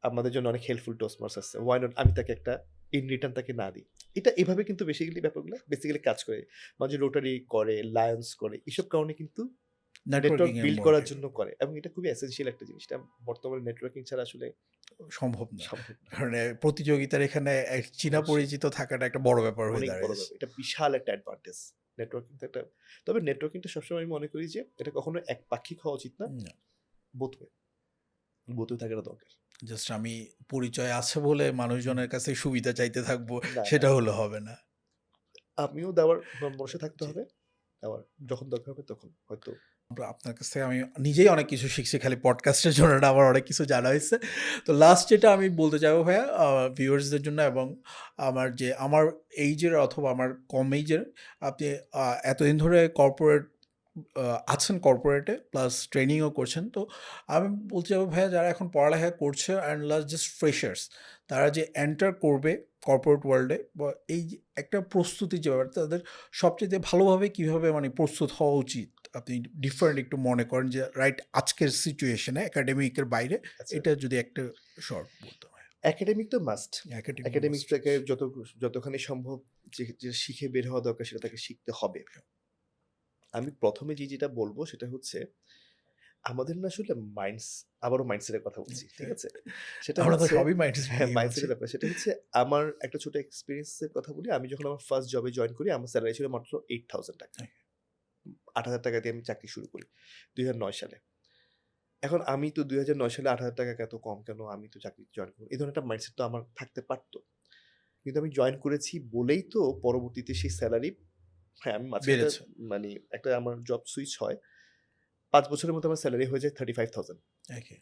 আমাদের জন্য অনেক হেল্পফুল টোস্টমাস্টার আছে, ওয়াই নট আমি তাকে একটা ইন রিটার্ন তাকে না দিই। এটা এভাবে কিন্তু ব্যাপারগুলো বেসিক্যালি কাজ করে। মাঝে রোটারি করে, লায়ন্স করে, এইসব কারণে কিন্তু নেটওয়ার্ক বিল্ড করার জন্য করে, এবং এটা খুবই এসেনশিয়াল একটা জিনিস। বর্তমানে নেটওয়ার্কিং ছাড়া আসলে সম্ভব না। কারণ প্রতিযোগিতার এখানে চীনা পরিচিত থাকাটা একটা বড় ব্যাপার হয়ে দাঁড়ায়। এটা বিশাল একটা অ্যাডভান্টেজ, নেটওয়ার্কিং একটা, তবে নেটওয়ার্কিংটা সবসময় আমি মনে করি যে এটা কখনো একপাক্ষিক হওয়া উচিত না, বোথ ওয়ে, বোথ ওয়ে থাকাটা দরকার। জাস্ট আমি পরিচয় আছে বলে মানুষজনের কাছে সুবিধা চাইতে থাকবো, না, সেটা না, হলে হবে না। আমিও দেওয়ার বসে থাকতে জি। হবে, আবার যখন দরকার হবে তখন হয়তো। আপনার কাছ থেকে আমি নিজেই অনেক কিছু শিখছি, খালি পডকাস্টের জন্য না, আমার অনেক কিছু জানা হয়েছে। তো লাস্ট যেটা আমি বলতে চাইবো ভাইয়া, ভিউয়ার্সদের জন্য এবং আমার এইজের অথবা আমার কম এইজের, আপনি এতদিন ধরে কর্পোরেট আছেন, কর্পোরেটে প্লাস ট্রেনিংও করছেন। তো আমি বলতে চাইবো ভাইয়া, যারা এখন পড়ালেখা করছে অ্যান্ড লাস্ট জাস্ট ফ্রেশার্স, তারা যে এন্টার করবে কর্পোরেট ওয়ার্ল্ডে, বা এই যে একটা প্রস্তুতি যে ব্যাপার, তাদের সবচেয়ে ভালোভাবে কীভাবে মানে প্রস্তুত হওয়া উচিত, আপনি ডিফারেন্ট একটু মনে করেন যে রাইট আজকের সিচুয়েশনে একাডেমিকের বাইরে, আচ্ছা, এটা যদি একটা শর্ট বলতে হয়। একাডেমিক তো মাস্ট, একাডেমিক একাডেমিকটাকে যতখানি সম্ভব যে শিখে বের হওয়া দরকার সেটা তাকে শিখতে হবে। আমি প্রথমে যেটা বলবো সেটা হচ্ছে আমাদের না আসলে আবারও মাইন্ডসেটের কথা বলছি, ঠিক আছে? সেটা আমরা তো হচ্ছে সবই মাইন্ড হ্যাঁ, মাইন্ডসেটের ব্যাপার। সেটা হচ্ছে আমার একটা ছোট এক্সপেরিয়েন্সের কথা বলি। আমি যখন আমার ফার্স্ট জবে জয়েন করি আমার স্যালারি ছিল মাত্র ৳8,000, ৳8,000 দিয়ে আমি চাকরি শুরু করি 2009 সালে। এখন আমি তো 2009 সালে ৳8,000 এত কম কেন? আমি তো চাকরি জয়েন করব। এই ধরনের একটা মাইন্ডসেট তো আমার থাকতে পারত। কিন্তু আমি জয়েন করেছি বলেই তো পরবর্তীতে সেই স্যালারি, হ্যাঁ, আমি মাঝখানে বেড়েছে। মানে একটা আমার জব সুইচ হয়। ৫ বছরের মধ্যে আমার স্যালারি হয়ে যায় 35,000। ওকে।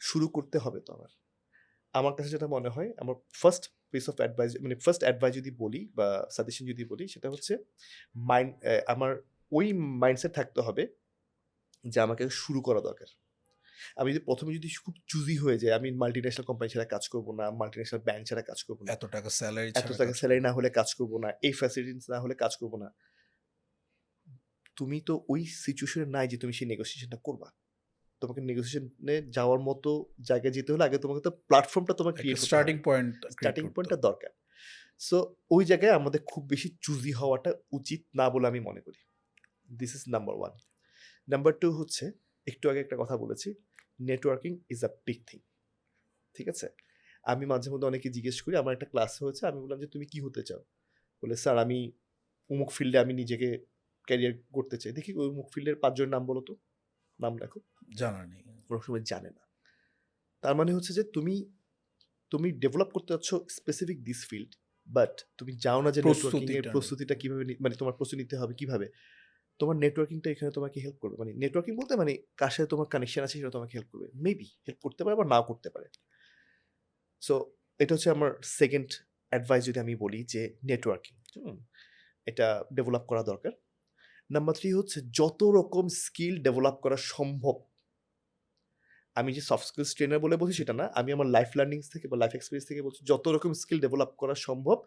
শুরু করতে হবে তো আমার। আমার কাছে যেটা মনে হয় আমার ফার্স্ট পিস অফ অ্যাডভাইস, মানে ফার্স্ট অ্যাডভাইস যদি বলি বা সাজেশন যদি বলি সেটা হচ্ছে আমার ওই মাইন্ডসেট থাকতে হবে যে আমাকে শুরু করা দরকার। আমি যদি প্রথমে খুব চুজি হয়ে যাই, আমি মাল্টিন্যাশনাল কোম্পানি ছাড়া কাজ করব না, মাল্টিন্যাশনাল ব্যাংক ছাড়া কাজ করব না, এত টাকা স্যালারি এত ছাড়া টাকা কাজ স্যালারি না হলে কাজ করব না, এই ফ্যাসিলিটিস না হলে কাজ করব না। তুমি তো ওই সিচুয়েশনে নাই যে তুমি সেই নেগোসিয়েশনটা করবা। তোমাকে নেগোসিয়েশনে যাওয়ার মতো জায়গায় যেতে হলে আগে তোমাকে তো প্ল্যাটফর্মটা তোমার ক্রিয়েট করতে স্টার্টিং হবে। পয়েন্ট স্টার্টিং পয়েন্টটা দরকার। সো ওই জায়গায় আমাদের খুব বেশি চুজি হওয়াটা উচিত না বলে আমি মনে করি। This is number 1। নাম্বার 2 হচ্ছে, একটু আগে একটা কথা বলেছি, networking is a big thing. ঠিক আছে? আমি মাঝে মধ্যে অনেকে জিজ্ঞেস করি, আমার একটা ক্লাস হয়েছে, আমি বললাম যে, "তুমি কি হতে চাও?" বলে, "স্যার আমি অমুক ফিল্ডে আমি নিজেকে ক্যারিয়ার করতে চাই।" দেখি ওই অমুক ফিল্ডের ৫ জনের নাম বলো তো। নাম লেখো। জানা নেই। অনেক সময় জানে না। তার মানে হচ্ছে যে তুমি ডেভেলপ করতে যাচ্ছ স্পেসিফিক দিস ফিল্ড, বাট তুমি জানো না যে নেটওয়ার্কিং এর প্রস্তুতিটা নেই। প্রস্তুতিটা কিভাবে মানে তোমার প্রস্তুতি নিতে হবে কিভাবে। তোমার নেটওয়ার্কিংটা এখানে তোমাকে হেল্প করবে। মানে নেটওয়ার্কিং বলতে মানে কার সাথে তোমার কানেকশন আছে সেটা তোমাকে হেল্প করবে। মেবি হেল্প করতে পারে বা নাও করতে পারে। সো এটা হচ্ছে আমার 2nd অ্যাডভাইস যদি আমি বলি যে নেটওয়ার্কিং, এটা ডেভেলপ করা দরকার। নাম্বার 3 হচ্ছে যত রকম স্কিল ডেভেলপ করা সম্ভব। আমি যে সফট স্কিলস ট্রেনার বলে বলছি সেটা না। আমি আমার লাইফ লার্নিংস থেকে বা লাইফ এক্সপেরিয়েন্স থেকে বলছি, যত রকম স্কিল ডেভেলপ করা সম্ভব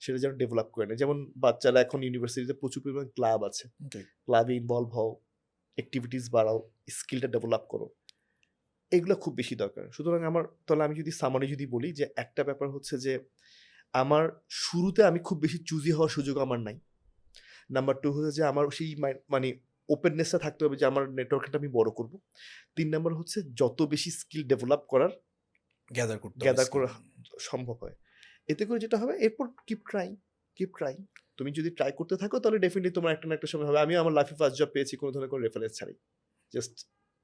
সেটা যেন ডেভেলপ করে নেয়। যেমন বাচ্চারা এখন ইউনিভার্সিটিতে প্রচুর পরিমাণ ক্লাব আছে। ক্লাবে ইনভলভ হও, অ্যাক্টিভিটিস বাড়াও, স্কিলটা ডেভেলপ করো। এগুলো খুব বেশি দরকার। সুতরাং তাহলে আমি যদি সামারি যদি বলি যে একটা ব্যাপার হচ্ছে যে আমার শুরুতে আমি খুব বেশি চুজি হওয়ার সুযোগ আমার নাই। নাম্বার 2 হচ্ছে যে আমার সেই মানে ওপেননেসটা থাকতে হবে যে আমার নেটওয়ার্কটা আমি বড় করব। ৩ নাম্বার হচ্ছে যত বেশি স্কিল ডেভেলপ করার গ্যাদার করা সম্ভব হয়। এতে করে যেটা হবে, এরপর কিপ ট্রাইং। তুমি যদি ট্রাই করতে থাকো তাহলে ডেফিনিটলি তোমার একটা না একটা সময় হবে। আমিও আমার লাইফে ফার্স্ট জব পেয়েছি কোনো ধরনের কোনো রেফারেন্স ছাড়াই। জাস্ট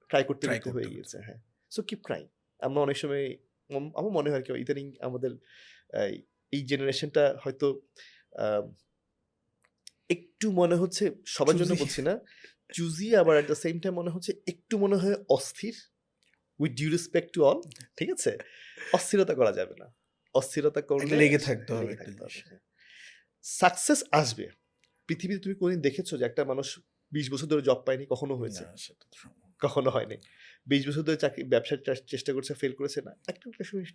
ট্রাই করতে হয়ে গিয়েছে। হ্যাঁ। So keep trying. আমরা অনেক সময় আমার মনে হয় কি ইদানিং আমাদের এই জেনারেশনটা হয়তো আ একটু মনে হচ্ছে, সবার জন্য বলছি না, চুজি, আবার এট দ্য সেম টাইম মনে হচ্ছে একটু মনে হয় অস্থির। With due respect to all, ঠিক আছে? অস্থিরতা করা যাবে না। অস্থিরতা করলে লেগে থাকতে হবে। সাকসেস আসবে। পৃথিবীতে তুমি কোনদিন দেখেছো যে একটা মানুষ ২০ বছর ধরে জব পায়নি? কখনো হয়েছে? কখনো হয়নি। ২০ বছর ধরে ব্যবসার চেষ্টা করছে, ফেল করেছে না? একটা সময়,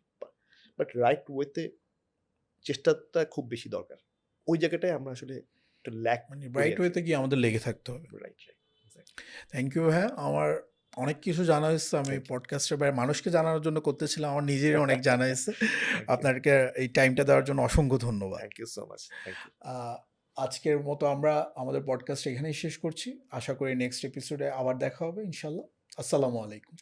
বাট রাইট ওয়েতে চেষ্টাটা খুব বেশি দরকার। ওই জায়গাটায় আমরা আসলে একটু ল্যাক মানে রাইট ওয়েতে গিয়ে আমাদের লেগে থাকতে হবে। রাইট। থ্যাংক ইউ ভাইয়া। আমার অনেক কিছু জানা হয়েছে। আমি পডকাস্টের বাইরে মানুষকে জানানোর জন্য করতেছিলাম, আমার নিজেরই অনেক জানা হয়েছে। আপনাকে এই টাইমটা দেওয়ার জন্য অসংখ্য ধন্যবাদ। Thank you so much. Thank you. আজকের মতো আমরা আমাদের পডকাস্ট এখানেই শেষ করছি। আশা করি নেক্সট এপিসোডে আবার দেখা হবে ইনশাল্লাহ। আসসালামু আলাইকুম।